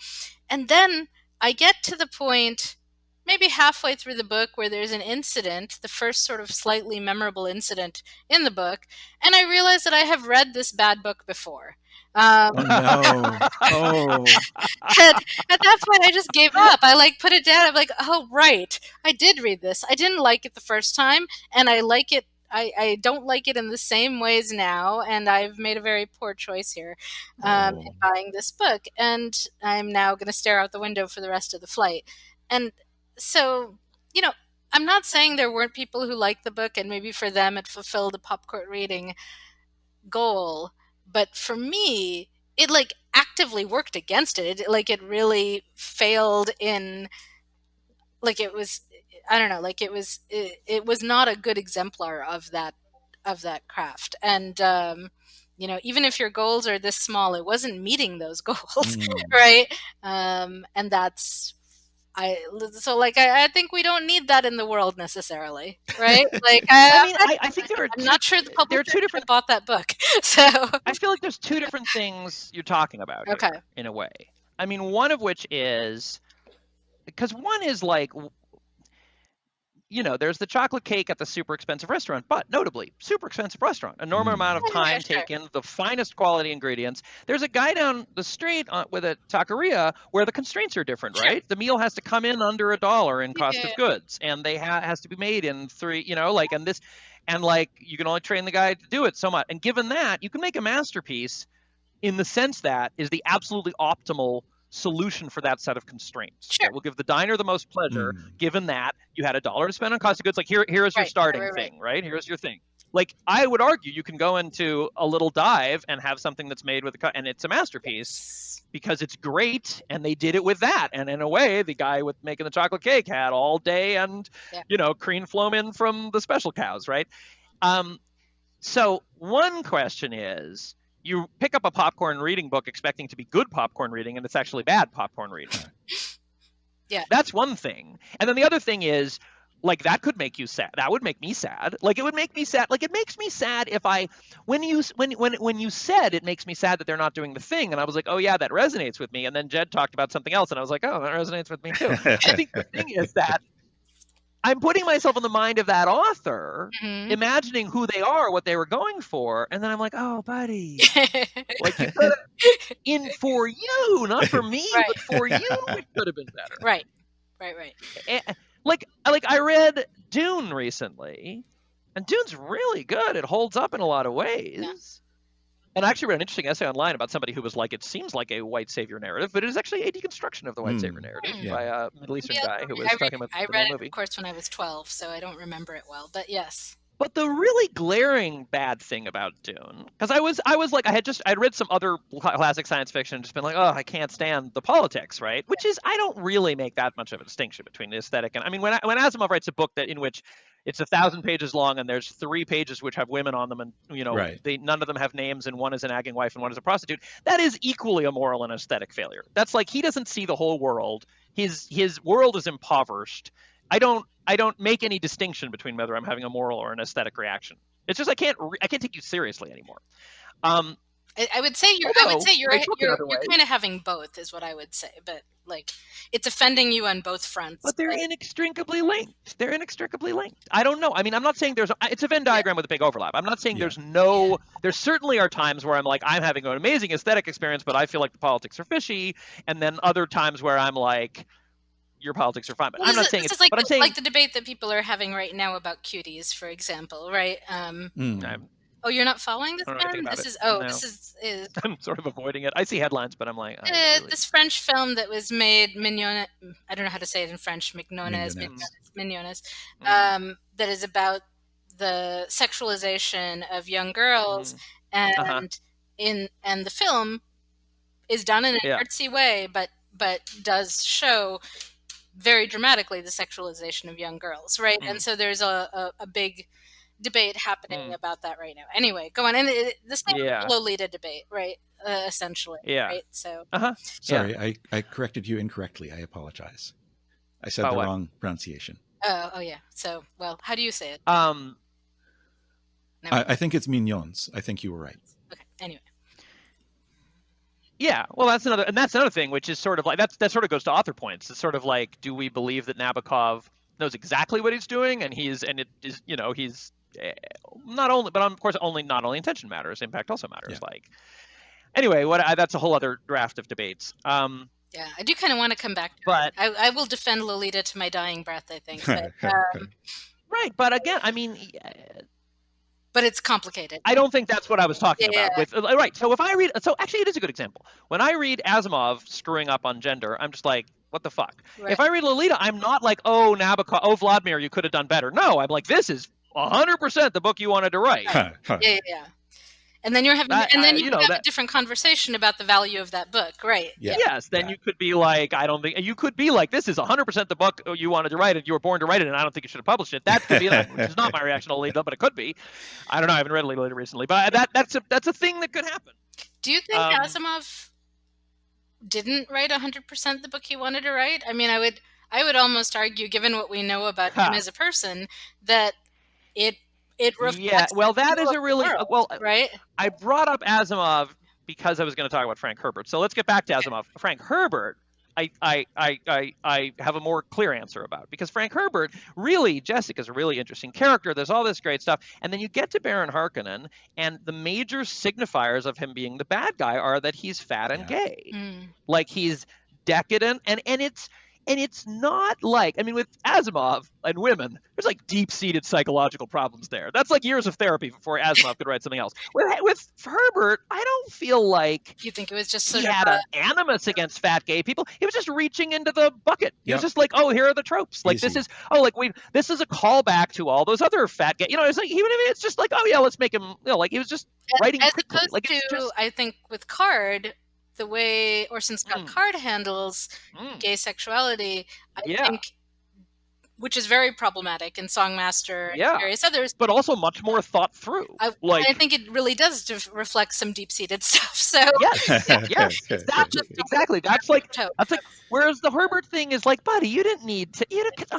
And then I get to the point maybe halfway through the book where there's an incident, the first sort of slightly memorable incident in the book, and I realize that I have read this bad book before. Oh no. Oh. And at that point I just gave up. I like put it down. I'm like, oh right, I did read this. I didn't like it the first time, and I like it. I don't like it in the same ways now, and I've made a very poor choice here in buying this book, and I'm now going to stare out the window for the rest of the flight. And so, I'm not saying there weren't people who liked the book, and maybe for them it fulfilled a popcorn reading goal, but for me, it like actively worked against it. It really failed in, like it was, I don't know, like it was not a good exemplar of that craft. And even if your goals are this small, it wasn't meeting those goals, right? And that's I think we don't need that in the world necessarily, right? Like I think I'm not sure the publisher bought that book, so I feel like there's two different things you're talking about here, in a way. I mean, one of which is because one is like, there's the chocolate cake at the super expensive restaurant, but notably, super expensive restaurant, enormous amount of time taken, the finest quality ingredients. There's a guy down the street with a taqueria where the constraints are different, right? The meal has to come in under $1 in cost of goods, and they has to be made in 3, and you can only train the guy to do it so much. And given that, you can make a masterpiece in the sense that is the absolutely optimal solution for that set of constraints. That will give the diner the most pleasure, given that you had $1 to spend on cost of goods. Like here is your starting thing, right? Here's your thing. Like I would argue you can go into a little dive and have something that's made with and it's a masterpiece because it's great, and they did it with that. And in a way, the guy with making the chocolate cake had all day and cream flown in from the special cows, right? So one question is, you pick up a popcorn reading book expecting to be good popcorn reading, and it's actually bad popcorn reading. That's one thing. And then the other thing is, like, that could make you sad. That would make me sad. Like, it would make me sad. Like, it makes me sad if when you said it makes me sad that they're not doing the thing, and I was like, oh yeah, that resonates with me. And then Jed talked about something else, and I was like, oh, that resonates with me too. I think the thing is that I'm putting myself in the mind of that author, imagining who they are, what they were going for, and then I'm like, oh, buddy, like you could have, in for you, not for me, but for you, it could have been better. Right. And, like I read Dune recently, and Dune's really good. It holds up in a lot of ways. And I actually read an interesting essay online about somebody who was like, it seems like a white savior narrative, but it is actually a deconstruction of the white savior narrative by a Middle Eastern guy who was talking about the movie. I read it, of course, when I was 12, so I don't remember it well, but yes. But the really glaring bad thing about Dune, because I was like, I'd read some other classic science fiction and just been like, oh, I can't stand the politics, right? Which is, I don't really make that much of a distinction between the aesthetic and, I mean, when Asimov writes a book in which it's 1,000 pages long and there's 3 pages which have women on them, and none of them have names, and one is a nagging wife and one is a prostitute, that is equally a moral and aesthetic failure. That's like, he doesn't see the whole world. His world is impoverished. I don't make any distinction between whether I'm having a moral or an aesthetic reaction. It's just I can't take you seriously anymore. I would say you're kind of having both, is what I would say. But like, it's offending you on both fronts. But they're inextricably linked. I don't know. I mean, I'm not saying it's a Venn diagram with a big overlap. I'm not saying there certainly are times where I'm like, I'm having an amazing aesthetic experience, but I feel like the politics are fishy. And then other times where I'm like, your politics are fine, but I'm not saying it's like the debate that people are having right now about cuties, for example, right? Oh, you're not following this one? This is I'm sort of avoiding it. I see headlines, but I'm like, this French film that was made, Mignonne, I don't know how to say it in French, Mignonnes, that is about the sexualization of young girls, and the film is done in an artsy way, but does show very dramatically the sexualization of young girls, right? And so there's a big debate happening about that right now. Anyway, go on. And the same Lolita debate, right? Essentially, right? So, sorry, I corrected you incorrectly. I apologize. I said the wrong pronunciation. Oh yeah. So, well, how do you say it? I think it's mignons. I think you were right. Okay. Anyway. Yeah, well, that's another thing, which is sort of like that sort of goes to author points. It's sort of like, do we believe that Nabokov knows exactly what he's doing, and he's not only, but of course, not only intention matters, impact also matters. Yeah. Like, anyway, that's a whole other draft of debates. Yeah, I do kind of want to come back to but it. I will defend Lolita to my dying breath, I think. But, right, but again, I mean. But it's complicated. I don't think that's what I was talking about. Right. So if I read, actually, it is a good example. When I read Asimov screwing up on gender, I'm just like, what the fuck? Right. If I read Lolita, I'm not like, oh, Nabokov, oh, Vladimir, you could have done better. No, I'm like, this is 100% the book you wanted to write. Yeah. And then you're having, a different conversation about the value of that book, right? Yeah. Yes. Then you could be like, you could be like, this is 100% the book you wanted to write, and you were born to write it, and I don't think you should have published it. That could be that, which is not my reaction to Lolita, but it could be. I don't know. I haven't read Lolita recently, but that's a thing that could happen. Do you think Asimov didn't write 100% the book he wanted to write? I mean, I would almost argue, given what we know about him as a person, that it reflects that is a really world, right. I brought up Asimov because I was going to talk about Frank Herbert. So let's get back to Asimov. Frank Herbert, I have a more clear answer about, because Frank Herbert, really, Jessica's a really interesting character. There's all this great stuff, and then you get to Baron Harkonnen, and the major signifiers of him being the bad guy are that he's fat and gay, like he's decadent, and it's not like, I mean, with Asimov and women, there's like deep-seated psychological problems there. That's like years of therapy before Asimov could write something else. With Herbert, I don't feel like you think it was just he had an animus against fat gay people. He was just reaching into the bucket. He was just like, oh, here are the tropes. Like this is a callback to all those other fat gay. It's like, even if it's just like, oh yeah, let's make him. Like he was just writing as quickly. Opposed like to, I think with Card, the way Orson Scott Card handles gay sexuality, I think, which is very problematic in Songmaster and various others, but also much more thought through. I think it really does reflect some deep-seated stuff. So yes, exactly. That's like whereas the Herbert thing is like, buddy, you didn't need to.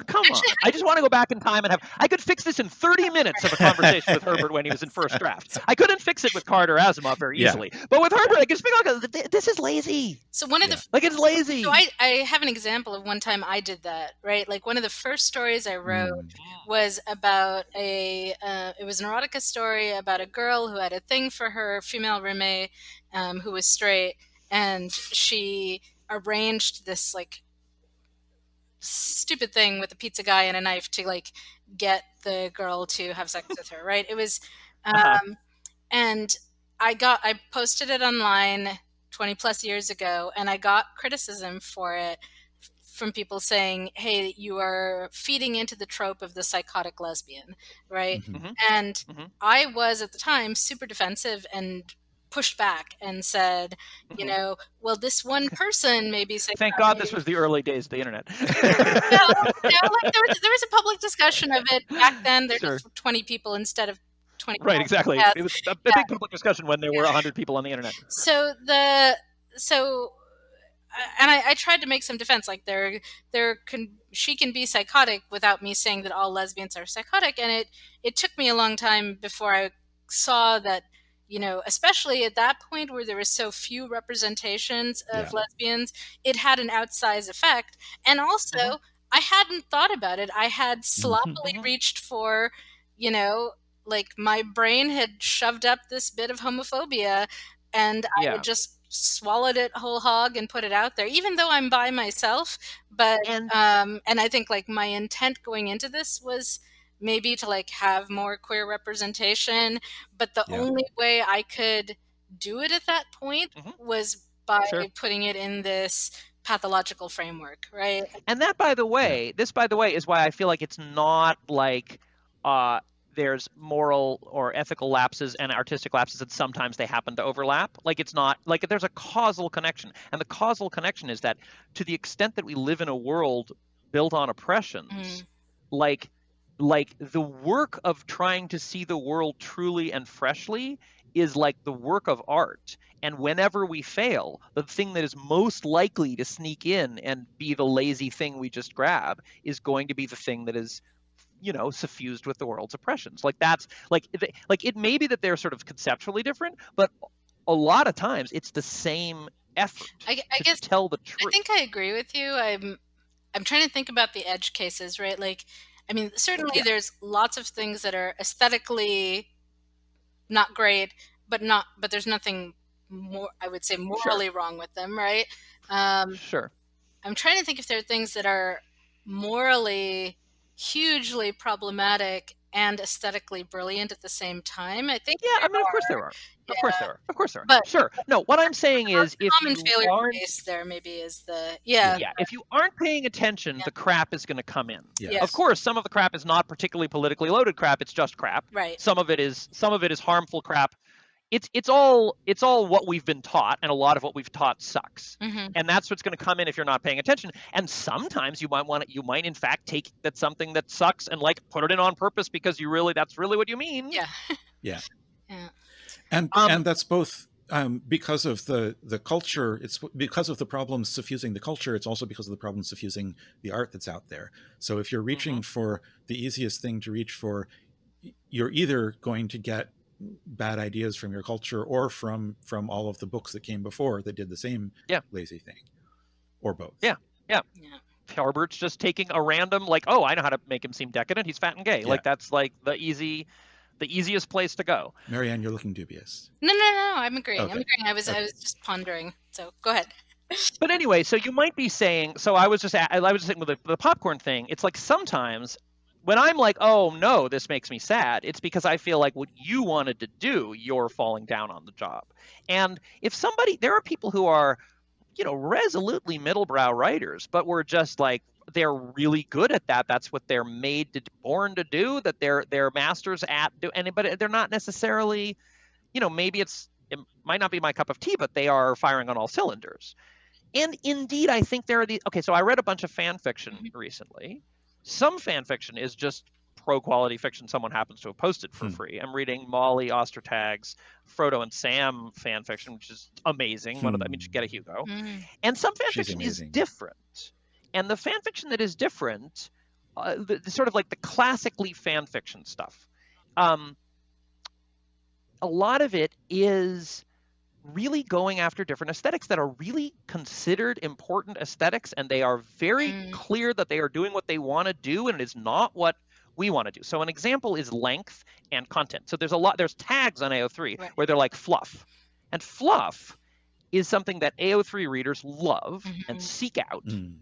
Come on. I just want to go back in time and I could fix this in 30 minutes of a conversation with Herbert when he was in first draft. I couldn't fix it with Card or Asimov very easily, but with Herbert, I can speak on this is lazy. So one of the it's lazy. So I have an example of one time I did that. Right, like one of the first stories I wrote was about it was an erotica story about a girl who had a thing for her female roommate who was straight, and she arranged this like stupid thing with a pizza guy and a knife to like get the girl to have sex with her, right? It was and I posted it online 20 plus years ago, and I got criticism for it from people saying, hey, you are feeding into the trope of the psychotic lesbian, right? Mm-hmm. And Mm-hmm. I was at the time super defensive and pushed back and said, you know, well, this one person may be psychotic. Thank God this was the early days of the internet. Like there was a public discussion of it back then. There was 20 people instead of 20. Right, exactly. It was a big public discussion when there were 100 people on the internet. So and I tried to make some defense, like she can be psychotic without me saying that all lesbians are psychotic, and it took me a long time before I saw that, you know, especially at that point where there were so few representations of lesbians, it had an outsized effect. And also, I hadn't thought about it. I had sloppily reached for, you know, like my brain had shoved up this bit of homophobia, and I had just swallowed it whole hog and put it out there, even though I'm by myself. But and I think like my intent going into this was maybe to like have more queer representation, but the only way I could do it at that point was by putting it in this pathological framework, right? And that, by the way, this, by the way, is why I feel like it's not like there's moral or ethical lapses and artistic lapses, and sometimes they happen to overlap. Like, it's not like there's a causal connection. And the causal connection is that to the extent that we live in a world built on oppressions, like the work of trying to see the world truly and freshly is like the work of art. And whenever we fail, the thing that is most likely to sneak in and be the lazy thing we just grab is going to be the thing that is, you know, suffused with the world's oppressions. Like, that's like it may be that they're sort of conceptually different, but a lot of times it's the same effort I guess, to tell the truth. I think I agree with you. I'm trying to think about the edge cases, right? Like, I mean, certainly there's lots of things that are aesthetically not great, but there's nothing more, I would say, morally wrong with them, right? Sure. I'm trying to think if there are things that are morally hugely problematic and aesthetically brilliant at the same time. I think I mean, of course there are. Of course there are. Of course there are. But sure. No, what I'm saying is, if common you failure aren't, case there maybe is the if you aren't paying attention, the crap is going to come in. Yes. Of course, some of the crap is not particularly politically loaded crap. It's just crap. Right. Some of it is harmful crap. It's all what we've been taught, and a lot of what we've taught sucks. And that's what's going to come in if you're not paying attention. And sometimes you might in fact take that something that sucks and like put it in on purpose because that's really what you mean. Yeah. And that's both because of the culture. It's because of the problems suffusing the culture. It's also because of the problems suffusing the art that's out there. So if you're reaching for the easiest thing to reach for, you're either going to get bad ideas from your culture or from all of the books that came before that did the same lazy thing, or both. Herbert's just taking a random, like, oh, I know how to make him seem decadent. He's fat and gay. Like, that's like the easiest place to go. Marianne, you're looking dubious. No, I'm agreeing. Okay. I was just pondering. So go ahead. But anyway, so you might be saying, so I was just saying with the popcorn thing, it's like sometimes when I'm like, oh no, this makes me sad, it's because I feel like what you wanted to do, you're falling down on the job. And if there are people who are, you know, resolutely middlebrow writers, but we're just like, they're really good at that. That's what they're born to do, that they're masters at doing, but they're not necessarily, you know, maybe it might not be my cup of tea, but they are firing on all cylinders. And indeed, I think there are so I read a bunch of fan fiction recently. Some fan fiction is just pro-quality fiction someone happens to have posted for free. I'm reading Molly Ostertag's Frodo and Sam fan fiction, which is amazing. One of them, I mean, you get a Hugo. And some fan fiction is different. And the fan fiction that is different, the sort of like the classically fan fiction stuff, a lot of it is really going after different aesthetics that are really considered important aesthetics, and they are very clear that they are doing what they want to do, and it is not what we want to do. So an example is length and content. So there's tags on AO3 where they're like fluff. And fluff is something that AO3 readers love and seek out, and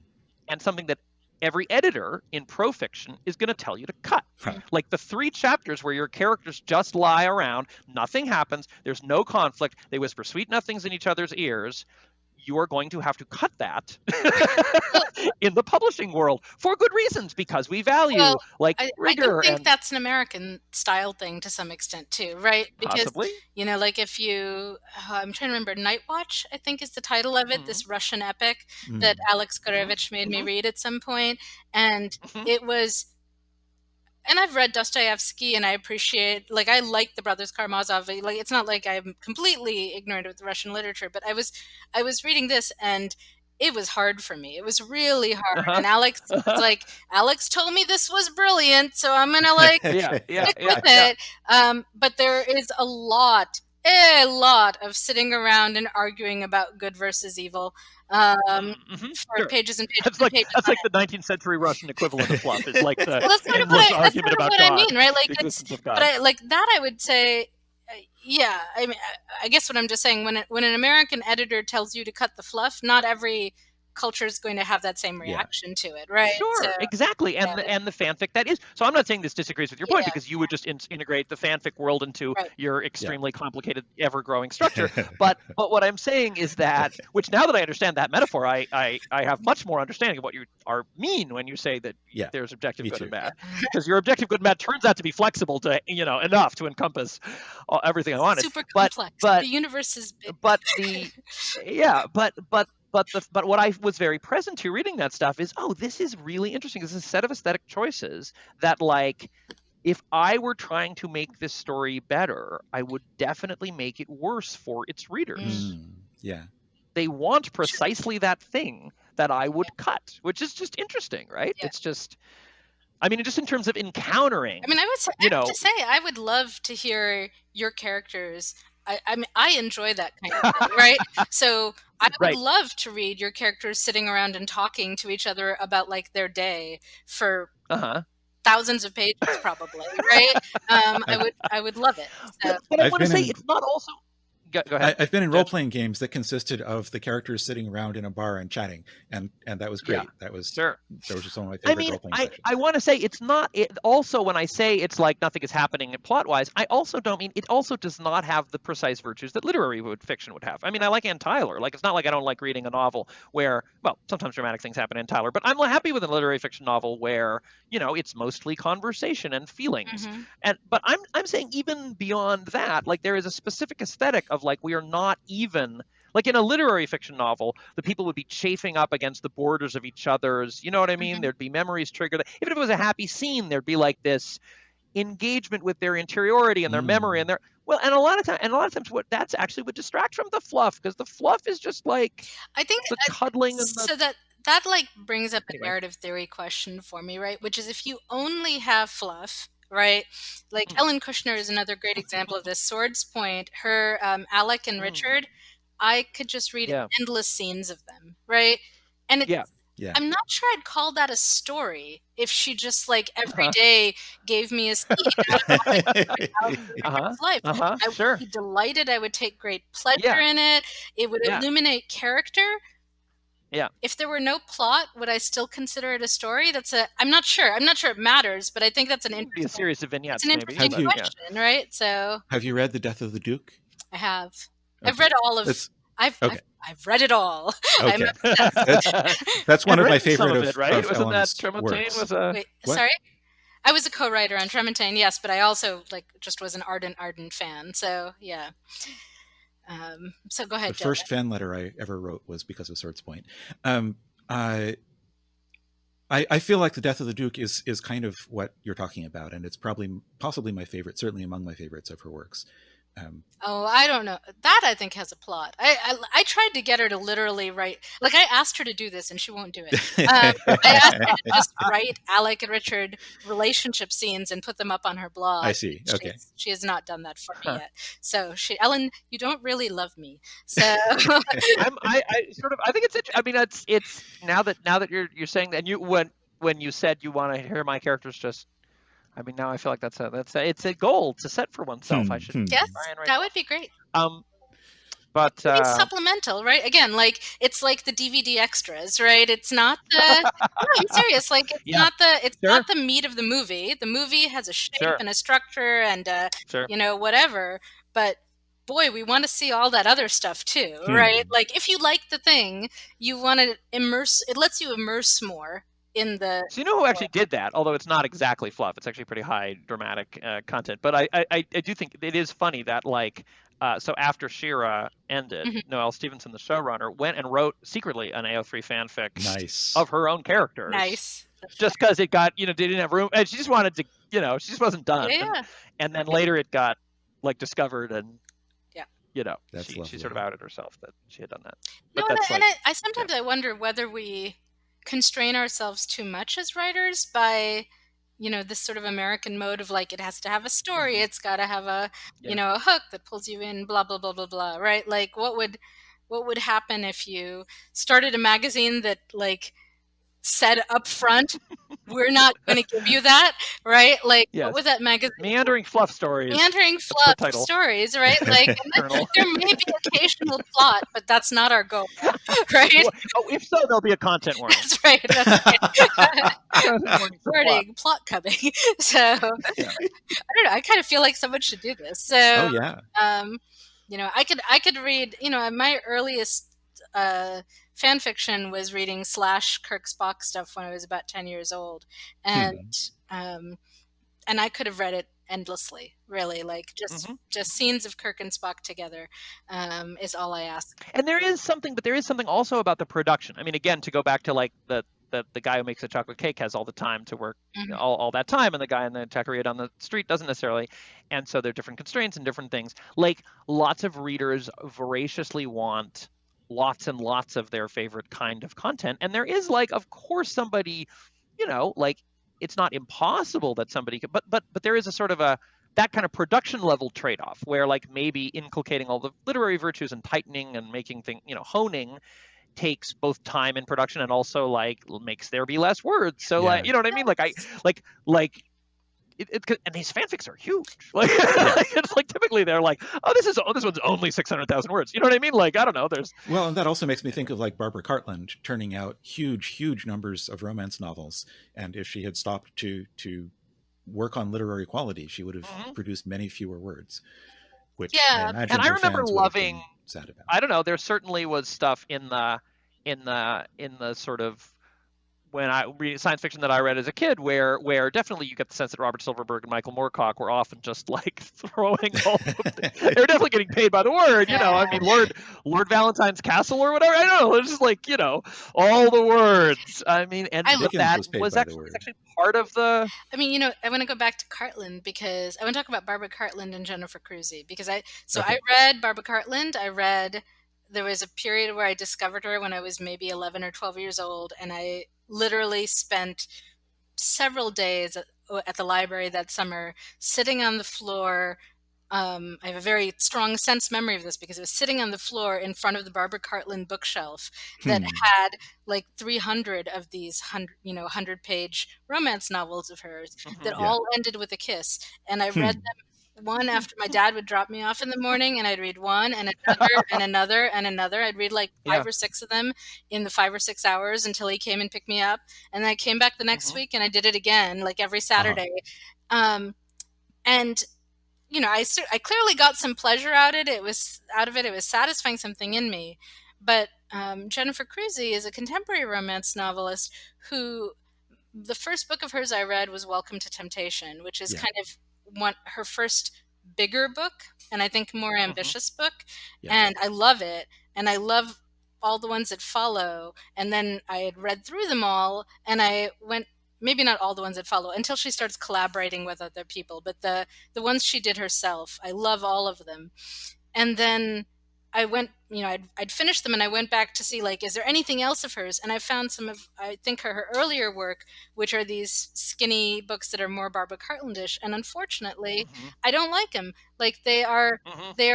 something that every editor in pro fiction is going to tell you to cut. Like the 3 chapters where your characters just lie around, nothing happens, there's no conflict, they whisper sweet nothings in each other's ears. You are going to have to cut that in the publishing world for good reasons, because we value rigor. I think that's an American style thing to some extent too, right? Because, possibly. Like if you, I'm trying to remember, Night Watch, I think is the title of it, this Russian epic that Alex Gorevich made me read at some point. And it was, and I've read Dostoevsky and I appreciate, I like the Brothers Karamazov. It's not like I'm completely ignorant of the Russian literature, but I was reading this and it was hard for me. It was really hard. And Alex was like, Alex told me this was brilliant, so I'm going to stick with it. But there is a lot of sitting around and arguing about good versus evil for pages and pages. That's and pages. That's like the 19th century Russian equivalent of fluff. It's like the that's kind of what argument about what God, I mean, right? Like, the existence of God. But I would say, yeah. I mean, I guess what I'm just saying, when an American editor tells you to cut the fluff, not every culture is going to have that same reaction to it, right? Sure, so, exactly. And the fanfic that is. So I'm not saying this disagrees with your point, because you would just integrate the fanfic world into your extremely complicated, ever-growing structure. but what I'm saying is that, which now that I understand that metaphor, I have much more understanding of what you mean when you say that there's objective good and bad. Because your objective good and bad turns out to be flexible to enough to encompass everything I wanted. Super complex. But the universe is big. But But what I was very present to reading that stuff is, this is really interesting. This is a set of aesthetic choices that, if I were trying to make this story better, I would definitely make it worse for its readers. They want precisely that thing that I would cut, which is just interesting, right? It's just, just in terms of encountering. I would say, I would love to hear your characters. I enjoy that kind of thing, right? So I would love to read your characters sitting around and talking to each other about their day for thousands of pages, probably, right? I would love it. So. But I want to say it's not also. Go ahead. I've been in role-playing games that consisted of the characters sitting around in a bar and chatting, and that was great. That was just one of my favorite role-playing sessions. I want to say it's not. Also, when I say it's like nothing is happening plot-wise, I also don't mean it also does not have the precise virtues that literary fiction would have. I like Ann Tyler. It's not like I don't like reading a novel where, sometimes dramatic things happen in Tyler, but I'm happy with a literary fiction novel where it's mostly conversation and feelings. But I'm saying even beyond that, there is a specific aesthetic of we are not even in a literary fiction novel, the people would be chafing up against the borders of each other's, you know what I mean? There'd be memories triggered. Even if it was a happy scene, there'd be this engagement with their interiority and their memory and their and a lot of times what that's actually would distract from the fluff, because the fluff is just I think the cuddling and so that brings up a narrative theory question for me, right? Which is, if you only have fluff, right? Ellen Kushner is another great example of this. Swords Point, her Alec and Richard, I could just read endless scenes of them, right? And it's, I'm not sure I'd call that a story if she just every day gave me a scene out of life. I would be delighted. I would take great pleasure in it. It would illuminate character. Yeah. If there were no plot, would I still consider it a story? I'm not sure. I'm not sure it matters, but I think that's an interesting. A series of vignettes. It's an interesting question, right? So. Have you read The Death of the Duke? I have. Okay. I've read all of. I've read it all. Okay. That's one of my favorite of it, right? Of Wasn't Ellen's that Tremontaine works. was a? Wait, sorry. I was a co-writer on Tremontaine, yes, but I also just was an ardent fan. So yeah. So go ahead. The first fan letter I ever wrote was because of Swords Point. I feel like The Death of the Duke is kind of what you're talking about, and it's possibly my favorite, certainly among my favorites of her works. I don't know. That I think has a plot. I tried to get her to literally write. I asked her to do this, and she won't do it. I asked her to just write Alec and Richard relationship scenes and put them up on her blog. I see. Okay. She has not done that for me yet. So Ellen, you don't really love me. So I think it's. It's now that you're saying that, and when you said you want to hear my characters just. Now I feel like it's a goal to set for oneself. I should. Yes, that would be great. But supplemental, right? Again, like it's like the DVD extras, right? It's not the. No, I'm serious. Like it's not the. It's not the meat of the movie. The movie has a shape and a structure and whatever. But boy, we want to see all that other stuff too, right? Like if you like the thing, you want to immerse. It lets you immerse more in the. So you know who actually did that? Although it's not exactly fluff, it's actually pretty high dramatic content. But I do think it is funny that like. So after She-Ra ended, Noelle Stevenson, the showrunner, went and wrote secretly an AO3 fanfic of her own characters. Nice. Just because it got, they didn't have room. And she just wanted to, she just wasn't done. Yeah. And then later it got like discovered and, she sort of outed herself that she had done that. But I sometimes I wonder whether we constrain ourselves too much as writers by this sort of American mode of like it has to have a story, it's got to have a a hook that pulls you in, blah blah blah blah blah, right? Like what would happen if you started a magazine that like said up front, we're not going to give you that, right? Like what was that magazine? Meandering fluff stories. Meandering fluff stories, right? Like there may be occasional plot, but that's not our goal, right? If so, there'll be a content warning. That's right. Warning, plot coming. So I don't know. I kind of feel like someone should do this. So I could read. My earliest fan fiction was reading / Kirk Spock stuff when I was about 10 years old, and I could have read it endlessly, really. Like just scenes of Kirk and Spock together is all I ask. And there is something also about the production. I mean, again, to go back to like the guy who makes a chocolate cake has all the time to work all that time, and the guy in the taqueria down the street doesn't necessarily. And so there are different constraints and different things. Like lots of readers voraciously want lots and lots of their favorite kind of content. And there is like, of course, somebody, like it's not impossible that somebody could, but there is a sort of that kind of production level trade-off where like maybe inculcating all the literary virtues and tightening and making things, honing takes both time and production and also like makes there be less words. So like, you know what I mean? Like and these fanfics are huge. Like it's like typically they're like, this one's only 600,000 words. You know what I mean? Like I don't know. And that also makes me think of like Barbara Cartland turning out huge numbers of romance novels. And if she had stopped to work on literary quality, she would have produced many fewer words. Which I imagine and I remember loving. Sad about. I don't know. There certainly was stuff in the sort of. When I read science fiction that I read as a kid, where definitely you get the sense that Robert Silverberg and Michael Moorcock were often just like throwing all they were definitely getting paid by the word, I mean, Lord Valentine's Castle or whatever. I don't know. It's just like, all the words. I mean, and that was actually part of the. I mean, I want to go back to Cartland because I want to talk about Barbara Cartland and Jennifer Cruzy because I read Barbara Cartland. There was a period where I discovered her when I was maybe 11 or 12 years old, and I literally spent several days at the library that summer sitting on the floor. I have a very strong sense memory of this because it was sitting on the floor in front of the Barbara Cartland bookshelf that had like 300 of these 100-page romance novels of hers that all ended with a kiss. And I read them one after my dad would drop me off in the morning, and I'd read one and another and another and another. I'd read like 5 or 6 of them in the 5 or 6 hours until he came and picked me up. And then I came back the next week and I did it again, like every Saturday. And I clearly got some pleasure out of it. It was satisfying something in me. But Jennifer Cruzy is a contemporary romance novelist who the first book of hers I read was Welcome to Temptation, which is kind of her first bigger book and I think more ambitious book. And I love it. And I love all the ones that follow. And then I had read through them all and I went, maybe not all the ones that follow until she starts collaborating with other people, but the ones she did herself, I love all of them. And then I went I'd finished them and I went back to see, like, is there anything else of hers? And I found some of, I think, her earlier work, which are these skinny books that are more Barbara Cartlandish. And unfortunately, I don't like them. Like, they are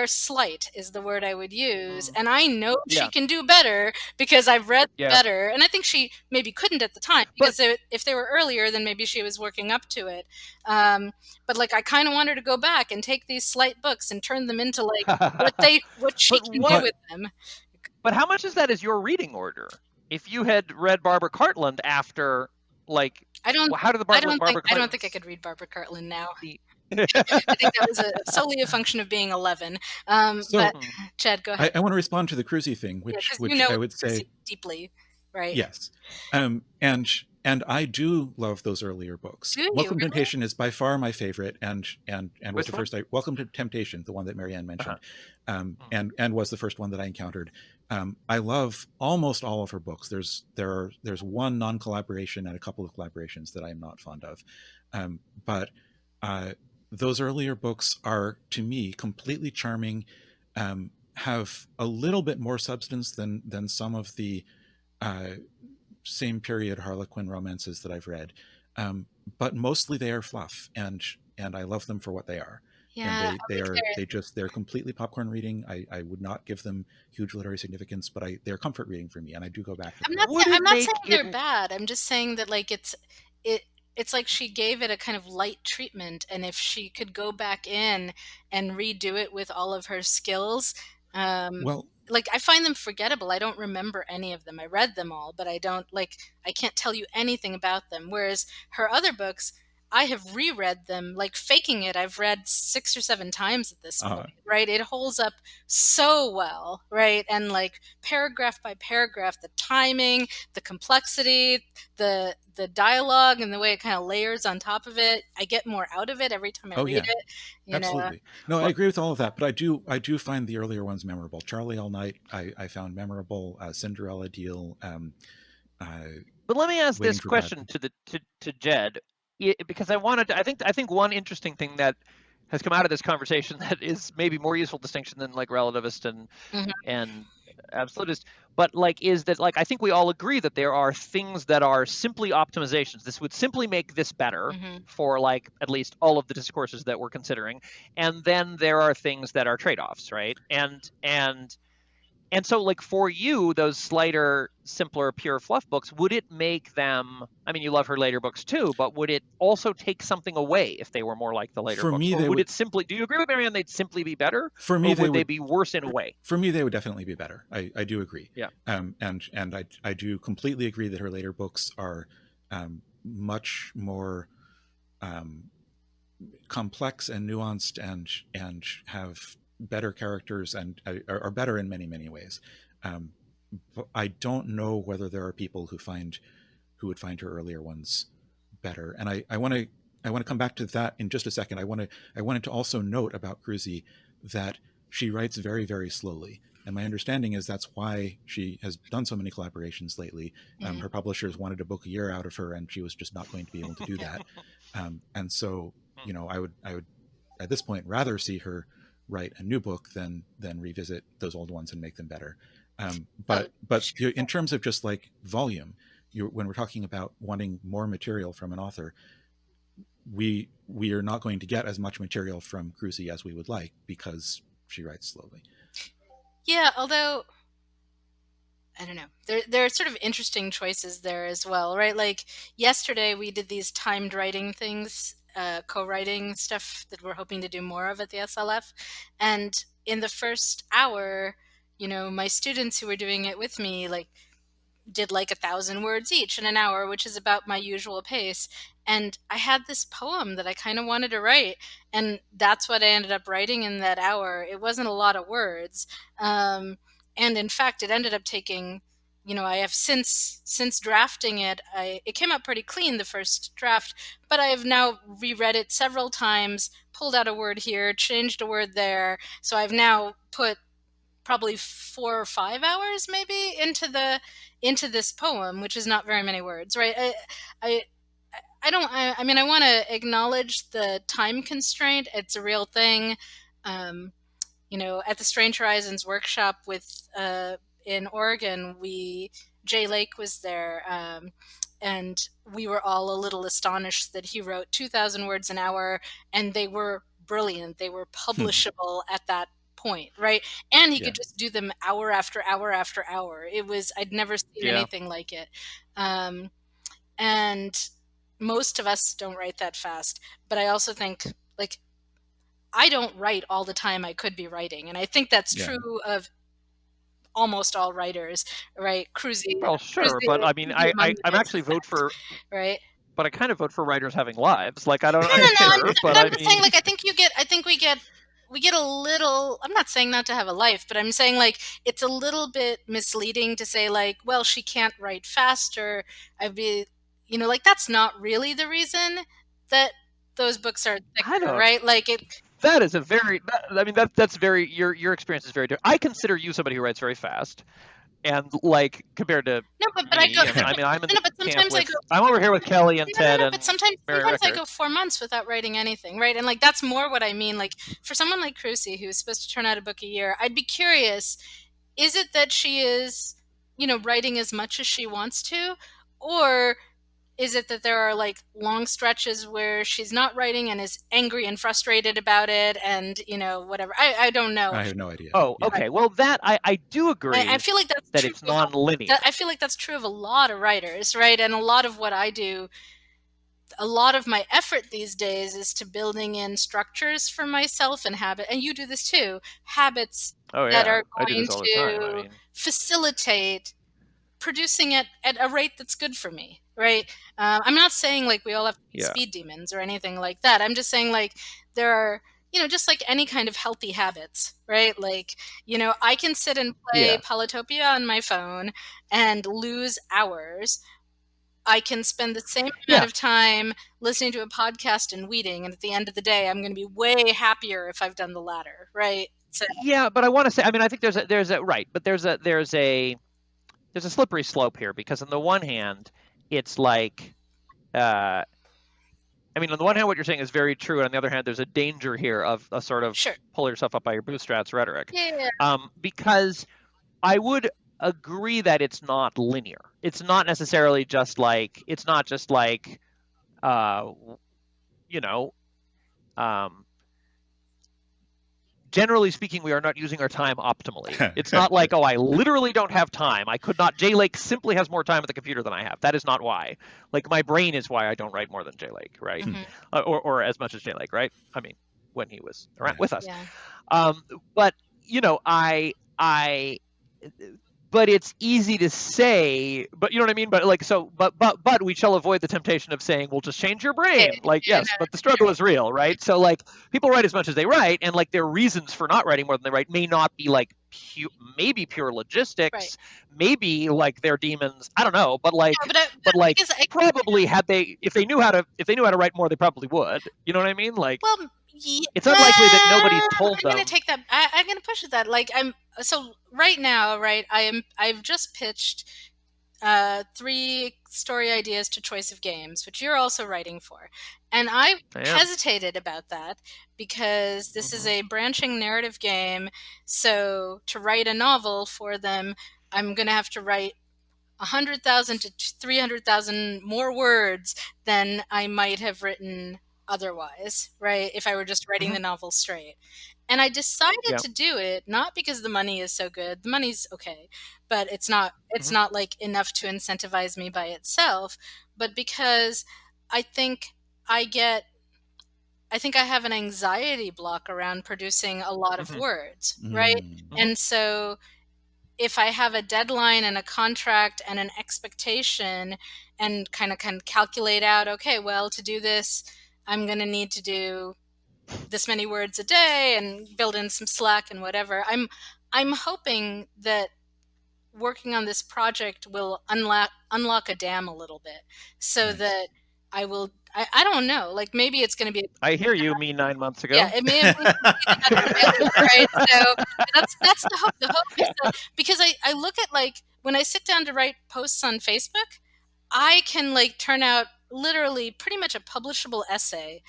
slight is the word I would use. And I know she can do better because I've read better. And I think she maybe couldn't at the time, because if they were earlier, then maybe she was working up to it. But like, I kind of want her to go back and take these slight books and turn them into like what she can do with them. But how much of that is your reading order? If you had read Barbara Cartland after, like, I don't think I could read Barbara Cartland now. I think that was solely a function of being 11. But Chad, go ahead. I want to respond to the Cruzy thing, which I would say deeply, right? Yes, and I do love those earlier books. Welcome to Temptation is by far my favorite, and was the first. Welcome to Temptation, the one that Marianne mentioned, and was the first one that I encountered. I love almost all of her books. There's one non-collaboration and a couple of collaborations that I'm not fond of, but those earlier books are, to me, completely charming. Have a little bit more substance than some of the same period Harlequin romances that I've read, but mostly they are fluff, and I love them for what they are. Yeah, and they're completely popcorn reading. I would not give them huge literary significance, but they're comfort reading for me, and I do go back to them. I'm not saying they're bad. I'm just saying that, like, it's like she gave it a kind of light treatment, and if she could go back in and redo it with all of her skills, like, I find them forgettable. I don't remember any of them. I read them all, but I can't tell you anything about them. Whereas her other books, I have reread them, like Faking It, I've read 6 or 7 times at this point, right? It holds up so well, right? And like, paragraph by paragraph, the timing, the complexity, the dialogue, and the way it kind of layers on top of it, I get more out of it every time I read it. Absolutely. No, I agree with all of that, but I do find the earlier ones memorable. Charlie All Night, I found memorable. Cinderella Deal. But let me ask this question to Jed, because I think one interesting thing that has come out of this conversation that is maybe more useful distinction than like relativist and absolutist, but like, is that, like, I think we all agree that there are things that are simply optimizations. This would simply make this better for, like, at least all of the discourses that we're considering, and then there are things that are trade-offs, right? And so, like, for you, those slighter, simpler, pure fluff books, would it make them, I mean, you love her later books too, but would it also take something away if they were more like the later books? Me, or would it simply, do you agree with Marianne, they'd simply be better? For me, or would they be worse in a way? For me, they would definitely be better. I do agree. Yeah. And I do completely agree that her later books are much more complex and nuanced, and have better characters, and are better in many ways. But I don't know whether there are people who would find her earlier ones better. And I want to come back to that in just a second. I wanted to also note about Cruzy that she writes very, very slowly. And my understanding is that's why she has done so many collaborations lately. Her publishers wanted a book a year out of her, and she was just not going to be able to do that. And so, I would at this point rather see her write a new book than revisit those old ones and make them better. But in terms of just like volume, when we're talking about wanting more material from an author, we are not going to get as much material from Cruzy as we would like, because she writes slowly. Yeah, although I don't know, there are sort of interesting choices there as well, right? Like, yesterday we did these timed writing things, co-writing stuff that we're hoping to do more of at the SLF. And in the first hour, my students who were doing it with me, like, did like 1,000 words each in an hour, which is about my usual pace. And I had this poem that I kind of wanted to write, and that's what I ended up writing in that hour. It wasn't a lot of words. And in fact, it ended up taking, I have since drafting it, it came out pretty clean, the first draft, but I have now reread it several times, pulled out a word here, changed a word there. So I've now put probably 4 or 5 hours maybe into this poem, which is not very many words, right? I want to acknowledge the time constraint. It's a real thing. at the Strange Horizons workshop in Oregon, Jay Lake was there, and we were all a little astonished that he wrote 2,000 words an hour, and they were brilliant. They were publishable at that point, right? And he could just do them hour after hour after hour. I'd never seen anything like it. And most of us don't write that fast. But I also think, I don't write all the time I could be writing. And I think that's true of almost all writers, right? Cruisey. Well, sure, Cruisey, but I mean, I'm actually vote for, right? But I kind of vote for writers having lives. I don't. No. I'm just saying, I think we get a little. I'm not saying not to have a life, but I'm saying it's a little bit misleading to say well, she can't write faster. That's not really the reason that those books are thicker, right? That is a very. That's very. Your experience is very different. I consider you somebody who writes very fast, and compared to I go. I'm in the camp with, I'm over here with Kelly and Ted, but sometimes I go 4 months without writing anything, right? And that's more what I mean. For someone like Cruzy, who's supposed to turn out a book a year, I'd be curious: is it that she is, writing as much as she wants to, or is it that there are long stretches where she's not writing and is angry and frustrated about it, and whatever? I don't know. I have no idea. Oh, okay. Well, that I do agree. I feel like that's that it's non-linear. I feel like that's true of a lot of writers, right? And a lot of what I do, a lot of my effort these days is to building in structures for myself and habit. And you do this too. Habits that are going to facilitate producing it at a rate that's good for me, right? I'm not saying we all have to be speed demons or anything like that. I'm just saying there are, just like any kind of healthy habits, right? I can sit and play Polytopia on my phone and lose hours. I can spend the same amount of time listening to a podcast and weeding, and at the end of the day, I'm going to be way happier if I've done the latter, right? So, but I want to say, I think there's a slippery slope here, because on the one hand, it's on the one hand, what you're saying is very true, and on the other hand, there's a danger here of a sort of pull yourself up by your bootstraps rhetoric. Because I would agree that it's not linear. It's not necessarily just generally speaking, we are not using our time optimally. It's not I literally don't have time. I could not. Jay Lake simply has more time at the computer than I have. That is not why. My brain is why I don't write more than Jay Lake, right? Mm-hmm. Or as much as Jay Lake, right? When he was around with us. Yeah. But but it's easy to say, but you know what I mean? But but we shall avoid the temptation of saying, well, just change your brain. Yes, but the struggle is real, right? So people write as much as they write, and their reasons for not writing more than they write may not be maybe pure logistics, maybe they're demons. I don't know, but probably if they knew how to write more, they probably would. You know what I mean? It's unlikely that nobody's told them. I'm going to take that. I'm going to push it that. So right now, right, I've just pitched 3 story ideas to Choice of Games, which you're also writing for. And I hesitated about that because this is a branching narrative game. So to write a novel for them, I'm going to have to write 100,000 to 300,000 more words than I might have written otherwise, right? If I were just writing the novel straight. And I decided to do it not because the money is so good. The money's okay, but it's not enough to incentivize me by itself, but because I think I have an anxiety block around producing a lot of words, right? And so if I have a deadline and a contract and an expectation and kind of calculate out, okay, well, to do this, I'm going to need to do this many words a day and build in some slack and whatever. I'm hoping that working on this project will unlock a dam a little bit so that I will. I don't know. Maybe it's going to be. I hear you. Me 9 months ago. Yeah, it may have been right. So that's the hope. The hope is that, because I look at when I sit down to write posts on Facebook, I can turn out literally pretty much a publishable essay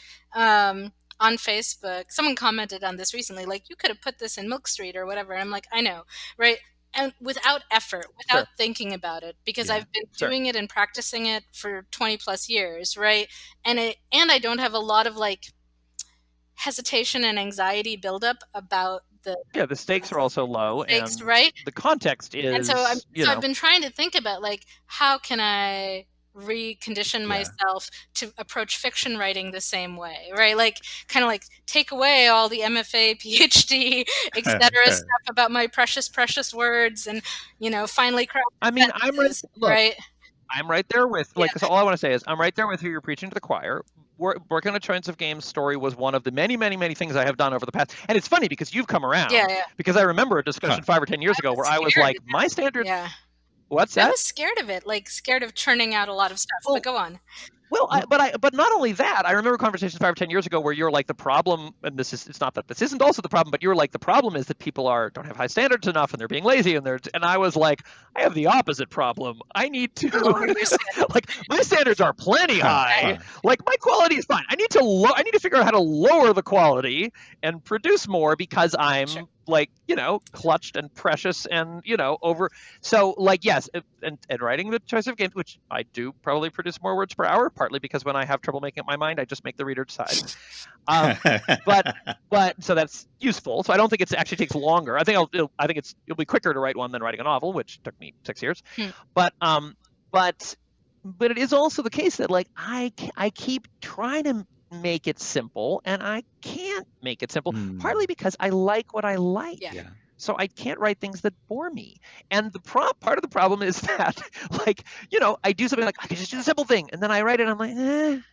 on Facebook, someone commented on this recently, like, you could have put this in Milk Street or whatever. And I'm like, I know, right? And without effort, without thinking about it, because I've been doing it and practicing it for 20 plus years, right? And I don't have a lot of like hesitation and anxiety buildup about the stakes are also low, stakes, and right? the context is, and so I've been trying to think about like, how can I recondition myself to approach fiction writing the same way, right? Like, kind of like take away all the MFA, PhD, etc. stuff about my precious words, and finally craft. I mean, right. I'm right there with so all I want to say is I'm right there with who you're preaching to the choir. Working on a Choice of Games story was one of the many, many, many things I have done over the past. And it's funny because you've come around. Because I remember a discussion 5 or 10 years ago where I was like, my standard. What's that? I was scared of it, like scared of churning out a lot of stuff. But go on. Well, but not only that, I remember conversations 5 or 10 years ago where you're like, the problem, and it's not that this isn't also the problem, but you're like, the problem is that people don't have high standards enough, and they're being lazy, and I was like, I have the opposite problem. I need to like, my standards are plenty high. Like, my quality is fine. I need to figure out how to lower the quality and produce more because I'm like, clutched and precious and, over. So like, yes. And writing the Choice of Games, which I do probably produce more words per hour, partly because when I have trouble making up my mind, I just make the reader decide. But so that's useful. So I don't think it actually takes longer. I think it'll be quicker to write one than writing a novel, which took me 6 years. But it is also the case that like I keep trying to make it simple, and I can't make it simple, partly because I like what I like. So I can't write things that bore me. And the part of the problem is that, like, I do something like, I can just do the simple thing, and then I write it, and I'm like, and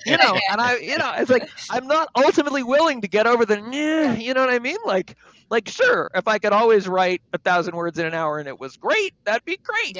it's like, I'm not ultimately willing to get over the, you know what I mean? Like, sure, if I could always write 1,000 words in an hour and it was great, that'd be great.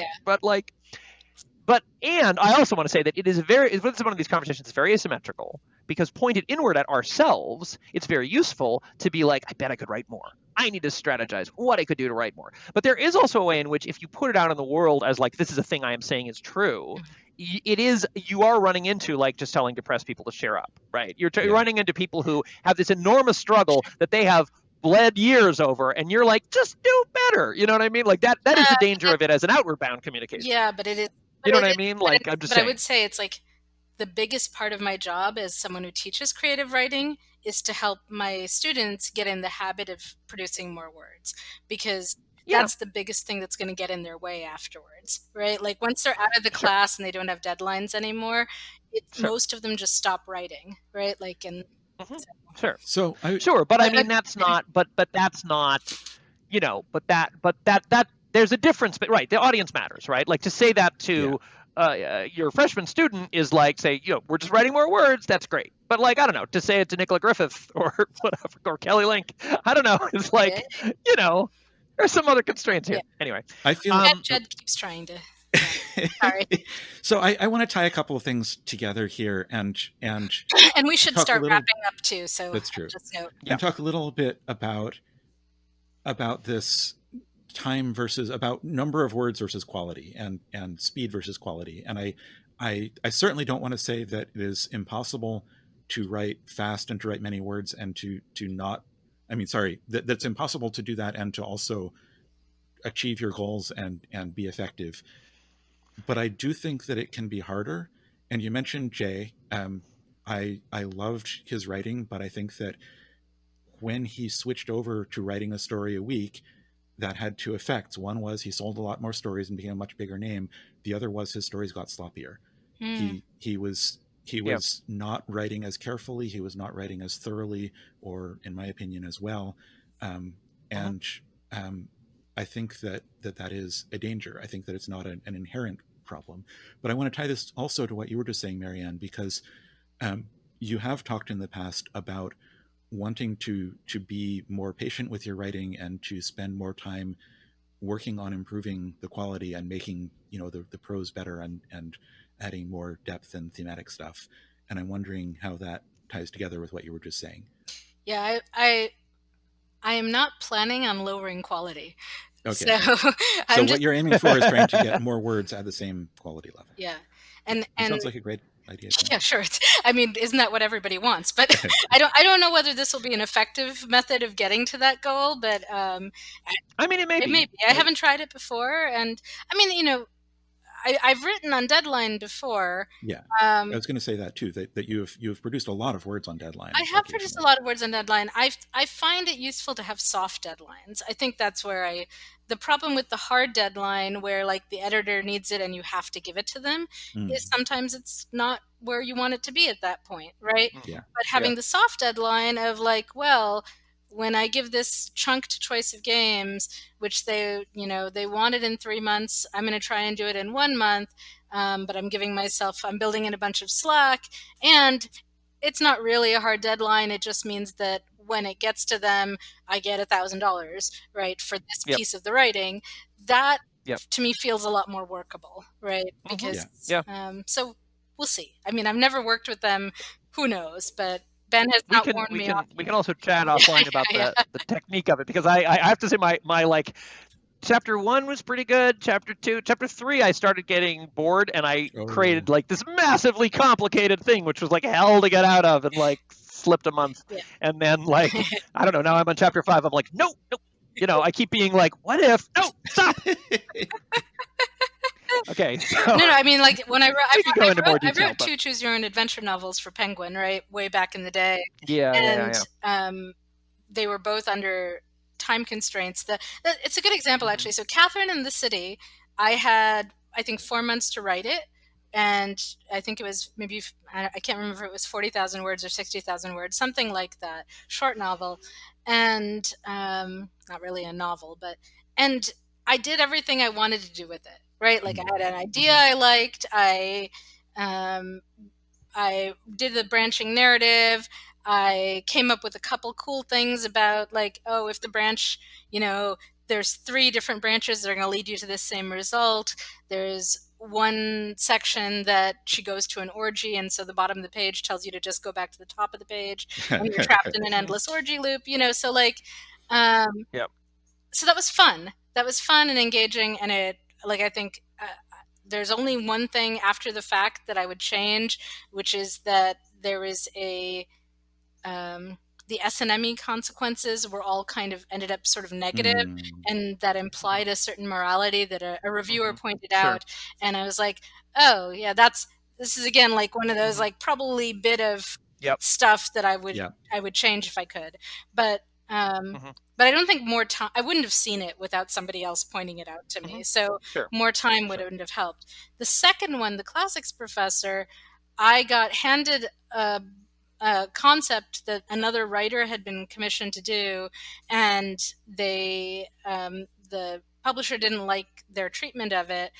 And I also want to say that it's one of these conversations that's very asymmetrical, because pointed inward at ourselves, it's very useful to be like, I bet I could write more. I need to strategize what I could do to write more. But there is also a way in which, if you put it out in the world as like, this is a thing I am saying is true, you are running into like just telling depressed people to share up, right? You're running into people who have this enormous struggle that they have bled years over, and you're like, just do better. You know what I mean? Like that is the danger of it as an outward bound communication. Yeah, but it is. You know what I mean? Like, I'm just saying. I would say it's like the biggest part of my job as someone who teaches creative writing is to help my students get in the habit of producing more words, because that's the biggest thing that's going to get in their way afterwards, right? Like, once they're out of the class and they don't have deadlines anymore, most of them just stop writing, right? Like, and so but I mean, that's not, but that's not, but that there's a difference, but right, the audience matters, right? Like, to say that to your freshman student is like, say, we're just writing more words, that's great. But like, I don't know, to say it to Nicola Griffith or whatever, or Kelly Link, I don't know, it's like, there's some other constraints here. Anyway, I feel Jed keeps trying to. Sorry. So I want to tie a couple of things together here, and we should start wrapping up too. So that's true. And talk a little bit about this time versus about number of words versus quality, and speed versus quality. And I certainly don't want to say that it is impossible to write fast and to write many words and to not. I mean, sorry, that's impossible to do that and to also achieve your goals and be effective. But I do think that it can be harder. And you mentioned Jay. I loved his writing, but I think that when he switched over to writing a story a week, that had two effects. One was he sold a lot more stories and became a much bigger name. The other was his stories got sloppier. He was not writing as carefully. He was not writing as thoroughly, or in my opinion, as well. I think that is a danger. I think that it's not an inherent problem. But I want to tie this also to what you were just saying, Marianne, because you have talked in the past about wanting to be more patient with your writing and to spend more time working on improving the quality and making the prose better and adding more depth and thematic stuff. And I'm wondering how that ties together with what you were just saying. Yeah, I am not planning on lowering quality. Okay. So what you're aiming for is trying to get more words at the same quality level. Yeah. And it sounds like a great ideation? Yeah, sure. I mean, isn't that what everybody wants? But I don't know whether this will be an effective method of getting to that goal. But I mean, it may be. It may be. I haven't tried it before, and I mean, you know, I've written on deadline before. Yeah, I was going to say that too. That you've produced a lot of words on deadline. I have produced a lot of words on deadline. I find it useful to have soft deadlines. I think that's where the problem with the hard deadline, where like the editor needs it and you have to give it to them, is sometimes it's not where you want it to be at that point, right? Yeah. But having the soft deadline of like, well, when I give this chunked choice of games, which they wanted in 3 months, I'm going to try and do it in 1 month. But I'm building in a bunch of slack, and it's not really a hard deadline. It just means that when it gets to them, I get $1,000, right, for this piece of the writing. That to me feels a lot more workable, right? Because so we'll see. I mean, I've never worked with them. Who knows? But Ben has not warned me off. We can also chat offline about the technique of it, because I have to say my like chapter 1 was pretty good. Chapter 2, chapter 3, I started getting bored, and I created like this massively complicated thing, which was like hell to get out of, and like slipped a month. And then like I don't know. Now I'm on chapter 5. I'm like, no. You know, I keep being like, what if? No, stop. Okay. So, no. I mean, like when I wrote 2 choose your own adventure novels for Penguin, right, way back in the day. Yeah. They were both under time constraints. It's a good example, actually. So Catherine in the City, I had, I think, 4 months to write it. And I think it was maybe, I can't remember if it was 40,000 words or 60,000 words, something like that, short novel. And not really a novel, and I did everything I wanted to do with it, right? Like I had an idea I liked. I did the branching narrative. I came up with a couple cool things about like, oh, if the branch, there's 3 different branches that are going to lead you to the same result. There's one section that she goes to an orgy, and so the bottom of the page tells you to just go back to the top of the page, and you're trapped in an endless orgy loop, so like so that was fun and engaging, and it, like, I think there's only one thing after the fact that I would change, which is that there is the S&ME consequences were all kind of ended up sort of negative, and that implied a certain morality that a reviewer pointed out. And I was like, oh yeah, this is again like one of those like probably bit of stuff that I would change if I could. But but I don't think more time, I wouldn't have seen it without somebody else pointing it out to me. So more time wouldn't have helped. The second one, The Classics Professor, I got handed a concept that another writer had been commissioned to do, and the publisher didn't like their treatment of it.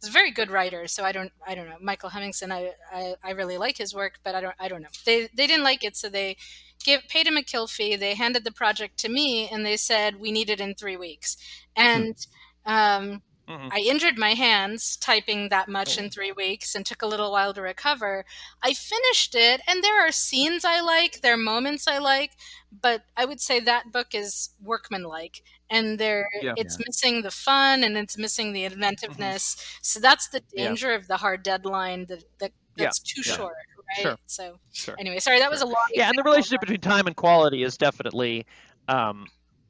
He's a very good writer, so I don't know, Michael Hemmingson. I really like his work, but I don't know. They didn't like it, so they paid him a kill fee. They handed the project to me, and they said we need it in 3 weeks. And I injured my hands typing that much in 3 weeks and took a little while to recover. I finished it, and there are scenes I like, there are moments I like, but I would say that book is workmanlike, and it's missing the fun, and it's missing the inventiveness. So that's the danger of the hard deadline that's too short, right? So anyway, sorry, that was a long example. And the relationship between time and quality is definitely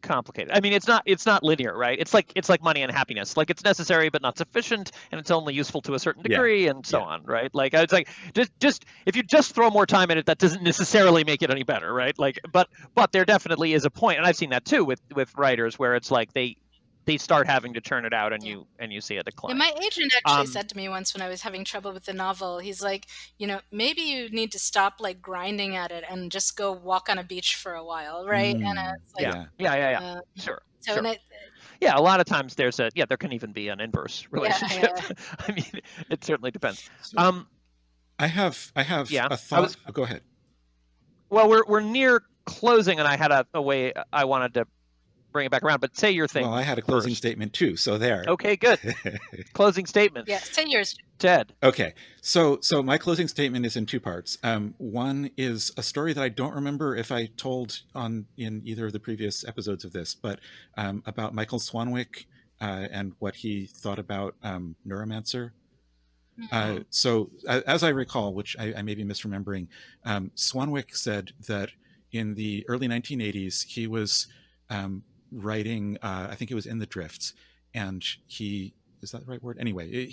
complicated. I mean, it's not linear, right? It's like money and happiness. Like, it's necessary but not sufficient, and it's only useful to a certain degree, and so on, right? Like, it's like just if you just throw more time in it, that doesn't necessarily make it any better, right? Like, but there definitely is a point, and I've seen that too with writers, where it's like they start having to churn it out, and you see a decline. Yeah, my agent actually said to me once when I was having trouble with the novel, he's like, maybe you need to stop like grinding at it and just go walk on a beach for a while, right? And it's like, sure. So sure. A lot of times there can even be an inverse relationship. I mean, it certainly depends. So, I have a thought. Go ahead. Well, we're near closing, and I had a way I wanted to bring it back around, but say your thing. Well, I had a closing statement too, so there. Okay, good. Closing statement. Yeah, say yours, Ted. Okay, so my closing statement is in 2 parts. One is a story that I don't remember if I told in either of the previous episodes of this, but about Michael Swanwick and what he thought about Neuromancer. So as I recall, which I may be misremembering, Swanwick said that in the early 1980s, he was writing, I think it was In the Drifts, and is that the right word? Anyway,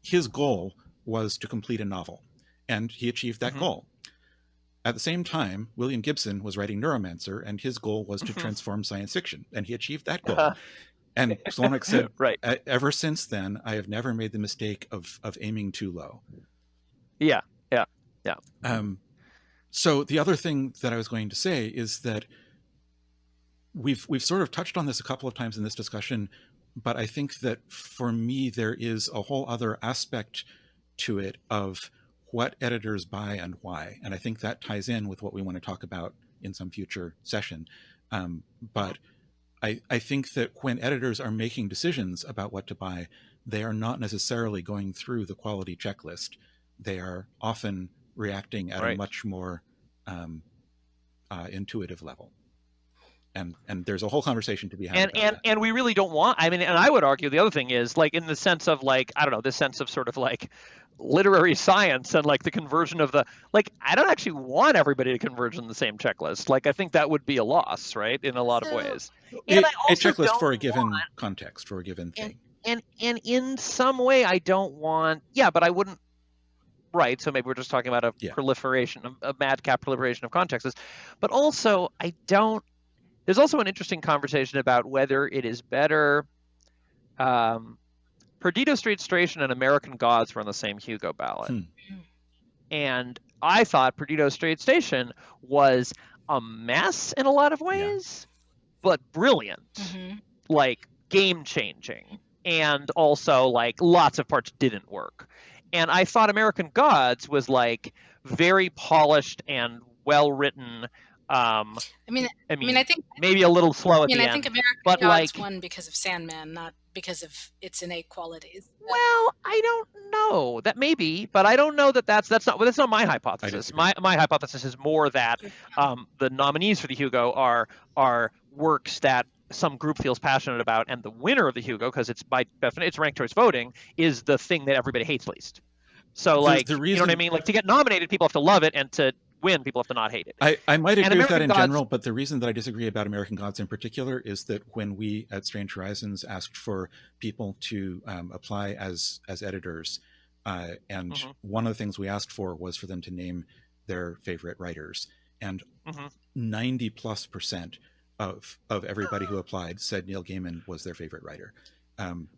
his goal was to complete a novel, and he achieved that goal. At the same time, William Gibson was writing Neuromancer, and his goal was to transform science fiction, and he achieved that goal. And Swanwick said, right. Ever since then, I have never made the mistake of aiming too low. Yeah. So the other thing that I was going to say is that we've sort of touched on this a couple of times in this discussion, but I think that for me, there is a whole other aspect to it of what editors buy and why. And I think that ties in with what we want to talk about in some future session. But I think that when editors are making decisions about what to buy, they are not necessarily going through the quality checklist. They are often reacting at a much more intuitive level. And there's a whole conversation to be had. And we really don't want, and I would argue the other thing is, like, in the sense of, like, I don't know, this sense of sort of like literary science and like the conversion of I don't actually want everybody to converge on the same checklist. Like, I think that would be a loss, right, in a lot of ways. And a checklist for a given context, for a given thing. And in some way I don't want, but I wouldn't, right, so maybe we're just talking about a proliferation, a madcap proliferation of contexts. But also, there's also an interesting conversation about whether it is better. Perdido Street Station and American Gods were on the same Hugo ballot. And I thought Perdido Street Station was a mess in a lot of ways, but brilliant, like game-changing. And also, like, lots of parts didn't work. And I thought American Gods was, like, very polished and well-written. I think maybe a little slow at the end. I think American Gods won because of Sandman, not because of its innate qualities. Well, I don't know. That may be, but I don't know that's not my hypothesis. My hypothesis is more that the nominees for the Hugo are works that some group feels passionate about, and the winner of the Hugo, because it's by definition it's ranked choice voting, is the thing that everybody hates least. So, like, the reason, you know what I mean? Like, to get nominated, people have to love it, and to win, people have to not hate it. I might agree with that in general, but the reason that I disagree about American Gods in particular is that when we at Strange Horizons asked for people to apply as editors, and one of the things we asked for was for them to name their favorite writers, and 90+% of everybody who applied said Neil Gaiman was their favorite writer.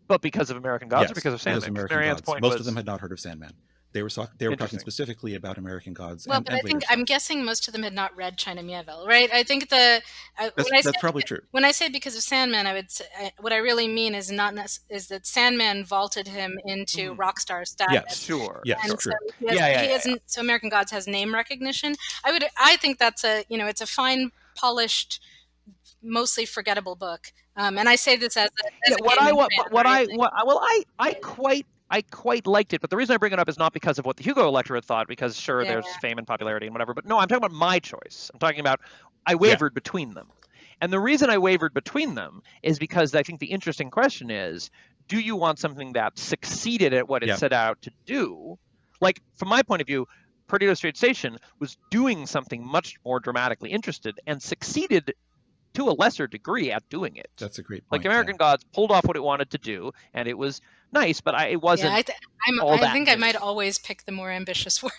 But because of American Gods, or because of Sandman? Because Marianne's point most of them had not heard of Sandman. They were talking specifically about American Gods. Well, but I'm guessing most of them had not read China Miéville, right? I think that's probably true. When I say because of Sandman, I would say, what I really mean is is that Sandman vaulted him into rock star status. Yes, sure. Yes, and true. So so American Gods has name recognition. I think that's it's a fine, polished, mostly forgettable book. And I say this as I quite liked it, but the reason I bring it up is not because of what the Hugo electorate thought, because there's fame and popularity and whatever, but no, I'm talking about my choice. I'm talking about I wavered between them. And the reason I wavered between them is because I think the interesting question is, do you want something that succeeded at what it set out to do? Like, from my point of view, Perdido Street Station was doing something much more dramatically interested and succeeded to a lesser degree at doing it. That's a great point. Like, American Gods pulled off what it wanted to do, and it was nice, but it wasn't. I think I might always pick the more ambitious work.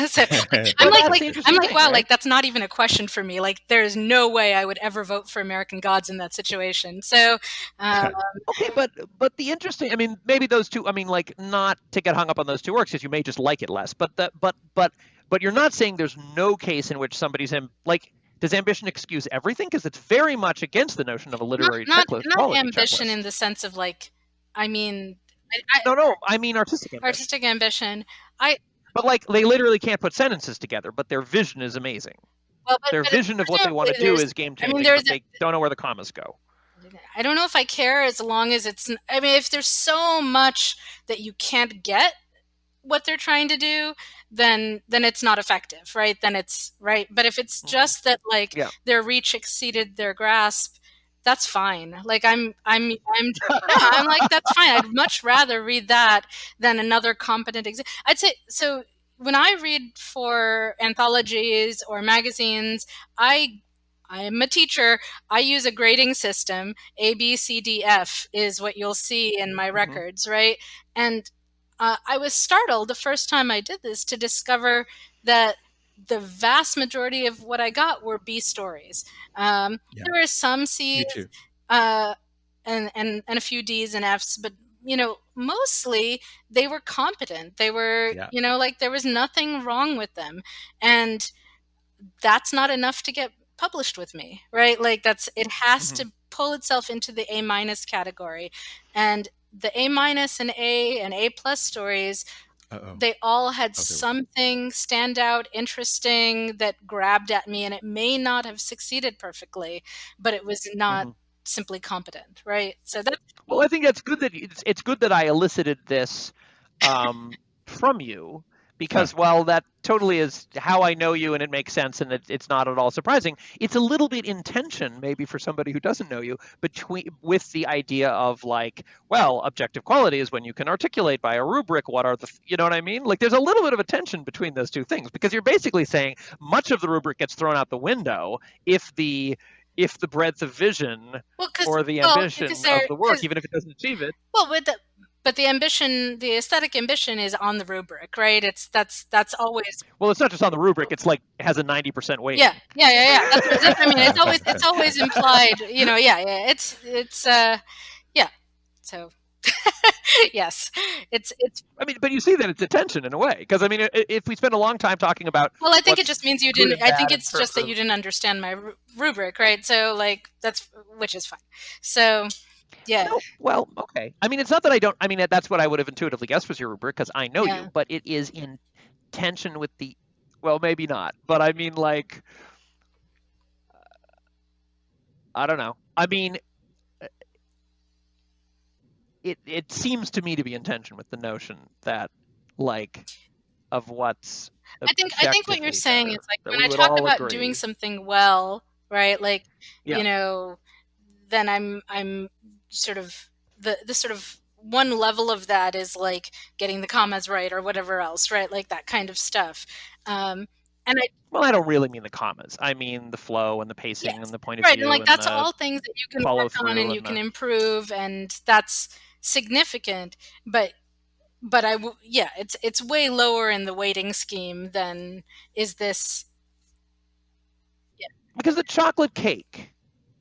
So, I'm like, wow, like, that's not even a question for me. Like, there is no way I would ever vote for American Gods in that situation. So, okay, but the interesting, maybe those two. Like, not to get hung up on those two works, because you may just like it less. But you're not saying there's no case in which somebody's like. Does ambition excuse everything? Because it's very much against the notion of a literary checklist. Not ambition in the sense of, like, I mean artistic ambition. Artistic ambition. But, like, they literally can't put sentences together, but their vision is amazing. Well, their vision of what they want to do is game-changing, but they don't know where the commas go. I don't know if I care, as long as it's... if there's so much that you can't get what they're trying to do, then it's not effective, right? Then it's right. But if it's just that, like, their reach exceeded their grasp, that's fine. Like I'm like, that's fine. I'd much rather read that than another competent exam. I'd say, so when I read for anthologies or magazines, I'm a teacher. I use a grading system. A, B, C, D, F is what you'll see in my records, right? And I was startled the first time I did this to discover that the vast majority of what I got were B stories. There were some C's and a few D's and F's, but mostly they were competent. They were, like there was nothing wrong with them, and that's not enough to get published with me, right? Like it has to pull itself into the A- category, and the A- and A+ stories. They all had something stand out, interesting, that grabbed at me, and it may not have succeeded perfectly, but it was not simply competent, right? So that. Well, I think that's good that it's good that I elicited this from you, because while that totally is how I know you and it makes sense and it's not at all surprising, it's a little bit in tension maybe for somebody who doesn't know you with the idea of like, well, objective quality is when you can articulate by a rubric what are the, you know what I mean? Like there's a little bit of a tension between those two things, because you're basically saying much of the rubric gets thrown out the window if the breadth of vision or the ambition of the work, even if it doesn't achieve it. Well, but the ambition, the aesthetic ambition is on the rubric, right? That's always. Well, it's not just on the rubric. It's like it has a 90% weight. Yeah. I mean, it's always implied. It's yeah. So yes, it's. I mean, but you see that it's a tension in a way, because I mean, if we spend a long time talking about. Well, I think it just means you didn't. I think it's just that you didn't understand my rubric, right? So like which is fine. So. Yeah. No, well, okay. I mean, it's not that I don't. I mean, that's what I would have intuitively guessed was your rubric, because I know you. But it is in tension with the. Well, maybe not. But I mean, like, I don't know. I mean, it seems to me to be in tension with the notion that, like, of what's. I think what you're saying is like when I talk about doing something well, right? Like, then I'm sort of the sort of one level of that is like getting the commas right or whatever else, right? Like that kind of stuff. Well, I don't really mean the commas. I mean the flow and the pacing and the point of view. Right, and like that's all things that you can work on and you can improve, and that's significant. But it's way lower in the weighting scheme than is this. Yeah. Because the chocolate cake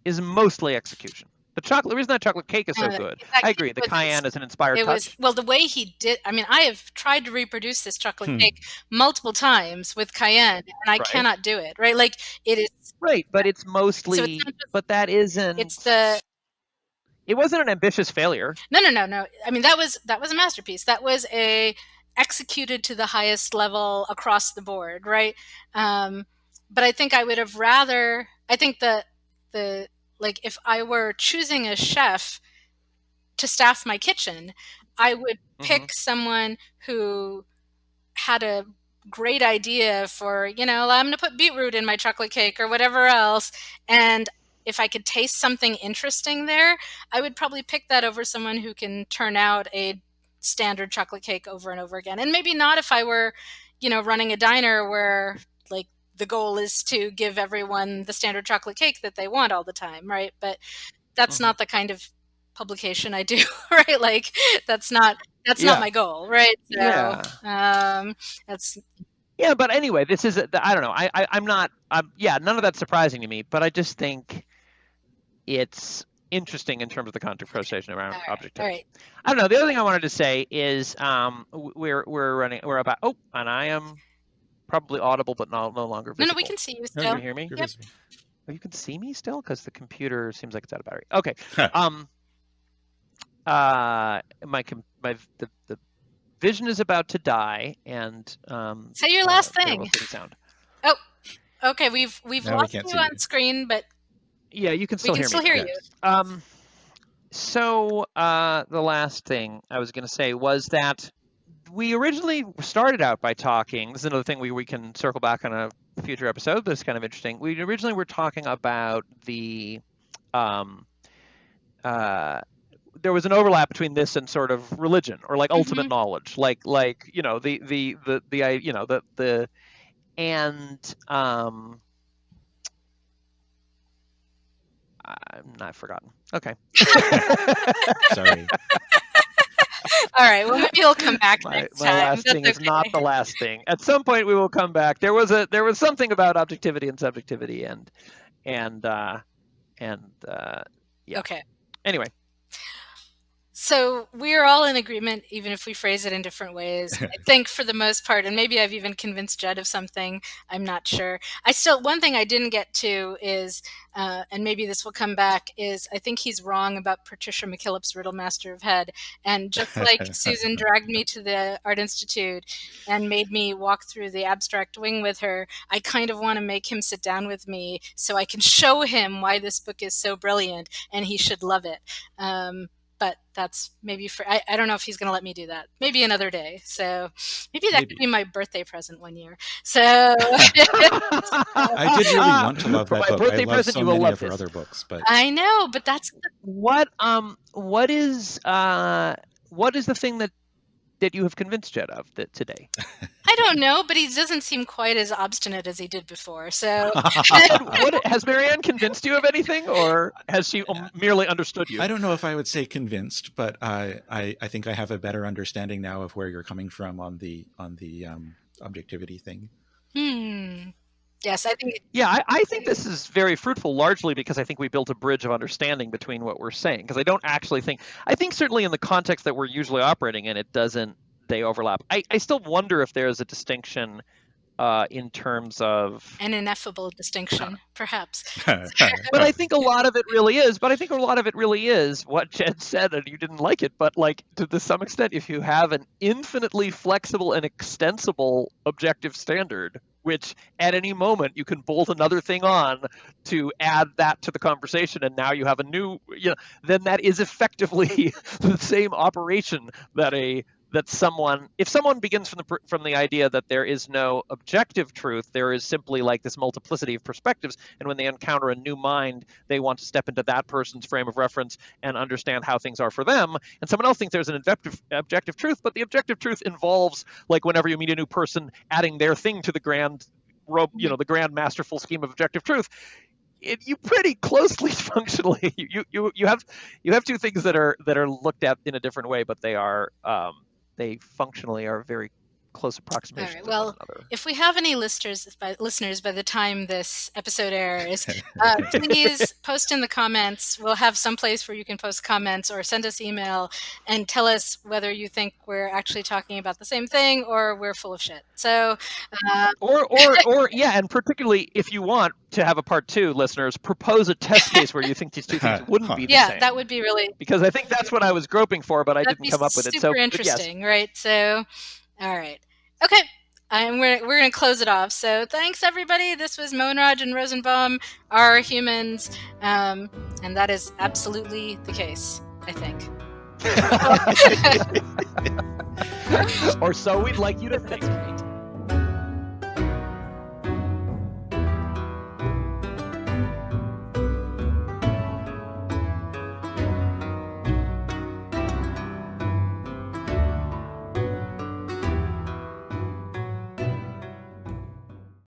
is mostly execution. The reason that chocolate cake is so good, I agree. The cayenne is an inspired touch. Well, the way he did. I mean, I have tried to reproduce this chocolate cake multiple times with cayenne, and I cannot do it. Right, like it is. Right, but it's mostly. So it's but that isn't. It's the. It wasn't an ambitious failure. No. I mean, that was a masterpiece. That was executed to the highest level across the board, right? But I think I would have rather. I think the like if I were choosing a chef to staff my kitchen, I would pick someone who had a great idea for, I'm going to put beetroot in my chocolate cake or whatever else. And if I could taste something interesting there, I would probably pick that over someone who can turn out a standard chocolate cake over and over again. And maybe not if I were, running a diner where like the goal is to give everyone the standard chocolate cake that they want all the time, right? But that's not the kind of publication I do, right? Like that's not my goal, right? So, that's. Yeah, but anyway, this is I don't know. I'm not. None of that's surprising to me, but I just think it's interesting in terms of the conversation around objectivity. Right. I don't know. The other thing I wanted to say is we're about. Oh, and I am probably audible, but no longer visible. No, we can see you still. Can you hear me? Yep. Oh, you can see me still, because the computer seems like it's out of battery. Okay. The vision is about to die, and say your last thing. Sound. Oh, okay. We've lost you on screen, but yeah, you can still hear me. We can still hear you. So the last thing I was going to say was that we originally started out by talking. This is another thing we can circle back on a future episode, but it's kind of interesting. We originally were talking about the there was an overlap between this and sort of religion or like ultimate knowledge, like you know I've forgotten. Okay. Sorry. All right. Well, maybe you'll come back next time. My last thing is not the last thing. At some point, we will come back. There was something about objectivity and subjectivity, and yeah. Okay. Anyway. So we're all in agreement, even if we phrase it in different ways. I think for the most part, and maybe I've even convinced Judd of something, I'm not sure. One thing I didn't get to is, and maybe this will come back, is I think he's wrong about Patricia McKillop's Riddle Master of Head. And just like Susan dragged me to the Art Institute and made me walk through the abstract wing with her, I kind of want to make him sit down with me so I can show him why this book is so brilliant and he should love it. But that's maybe I don't know if he's going to let me do that. Maybe another day. So maybe that could be my birthday present one year. So I did really want to love that book. I love so many of her other books, but I know. But that's what is the thing that you have convinced Jed of today? I don't know, but he doesn't seem quite as obstinate as he did before. So, has Marianne convinced you of anything, or has she merely understood you? I don't know if I would say convinced, but I think I have a better understanding now of where you're coming from on the objectivity thing. Yes, I think. Yeah, I think this is very fruitful, largely because I think we built a bridge of understanding between what we're saying. Because I don't actually think. I think certainly in the context that we're usually operating in, they overlap. I still wonder if there is a distinction in terms of an ineffable distinction, perhaps. But I think a lot of it really is. What Jed said, and you didn't like it, but like to some extent, if you have an infinitely flexible and extensible objective standard, which at any moment you can bolt another thing on to add that to the conversation, and now you have a new, then that is effectively the same operation that if someone begins from the idea that there is no objective truth, there is simply like this multiplicity of perspectives, and when they encounter a new mind, they want to step into that person's frame of reference and understand how things are for them, and someone else thinks there's an objective truth, but the objective truth involves, like whenever you meet a new person, adding their thing to the grand masterful scheme of objective truth. You pretty closely functionally you have two things that are looked at in a different way, but they functionally are very close approximations. All right. Well, if we have any listeners by the time this episode airs, please post in the comments. We'll have some place where you can post comments or send us email and tell us whether you think we're actually talking about the same thing or we're full of shit. So, and particularly if you want to have a part 2, listeners, propose a test case where you think these two things wouldn't be the same. Yeah, that would be really, because I think that's what I was groping for, but I didn't come up with it. Super interesting, right? So. All right. Okay. We're going to close it off. So thanks, everybody. This was Monraj and Rosenbaum, Are Humans. And that is absolutely the case, I think. Or so we'd like you to think.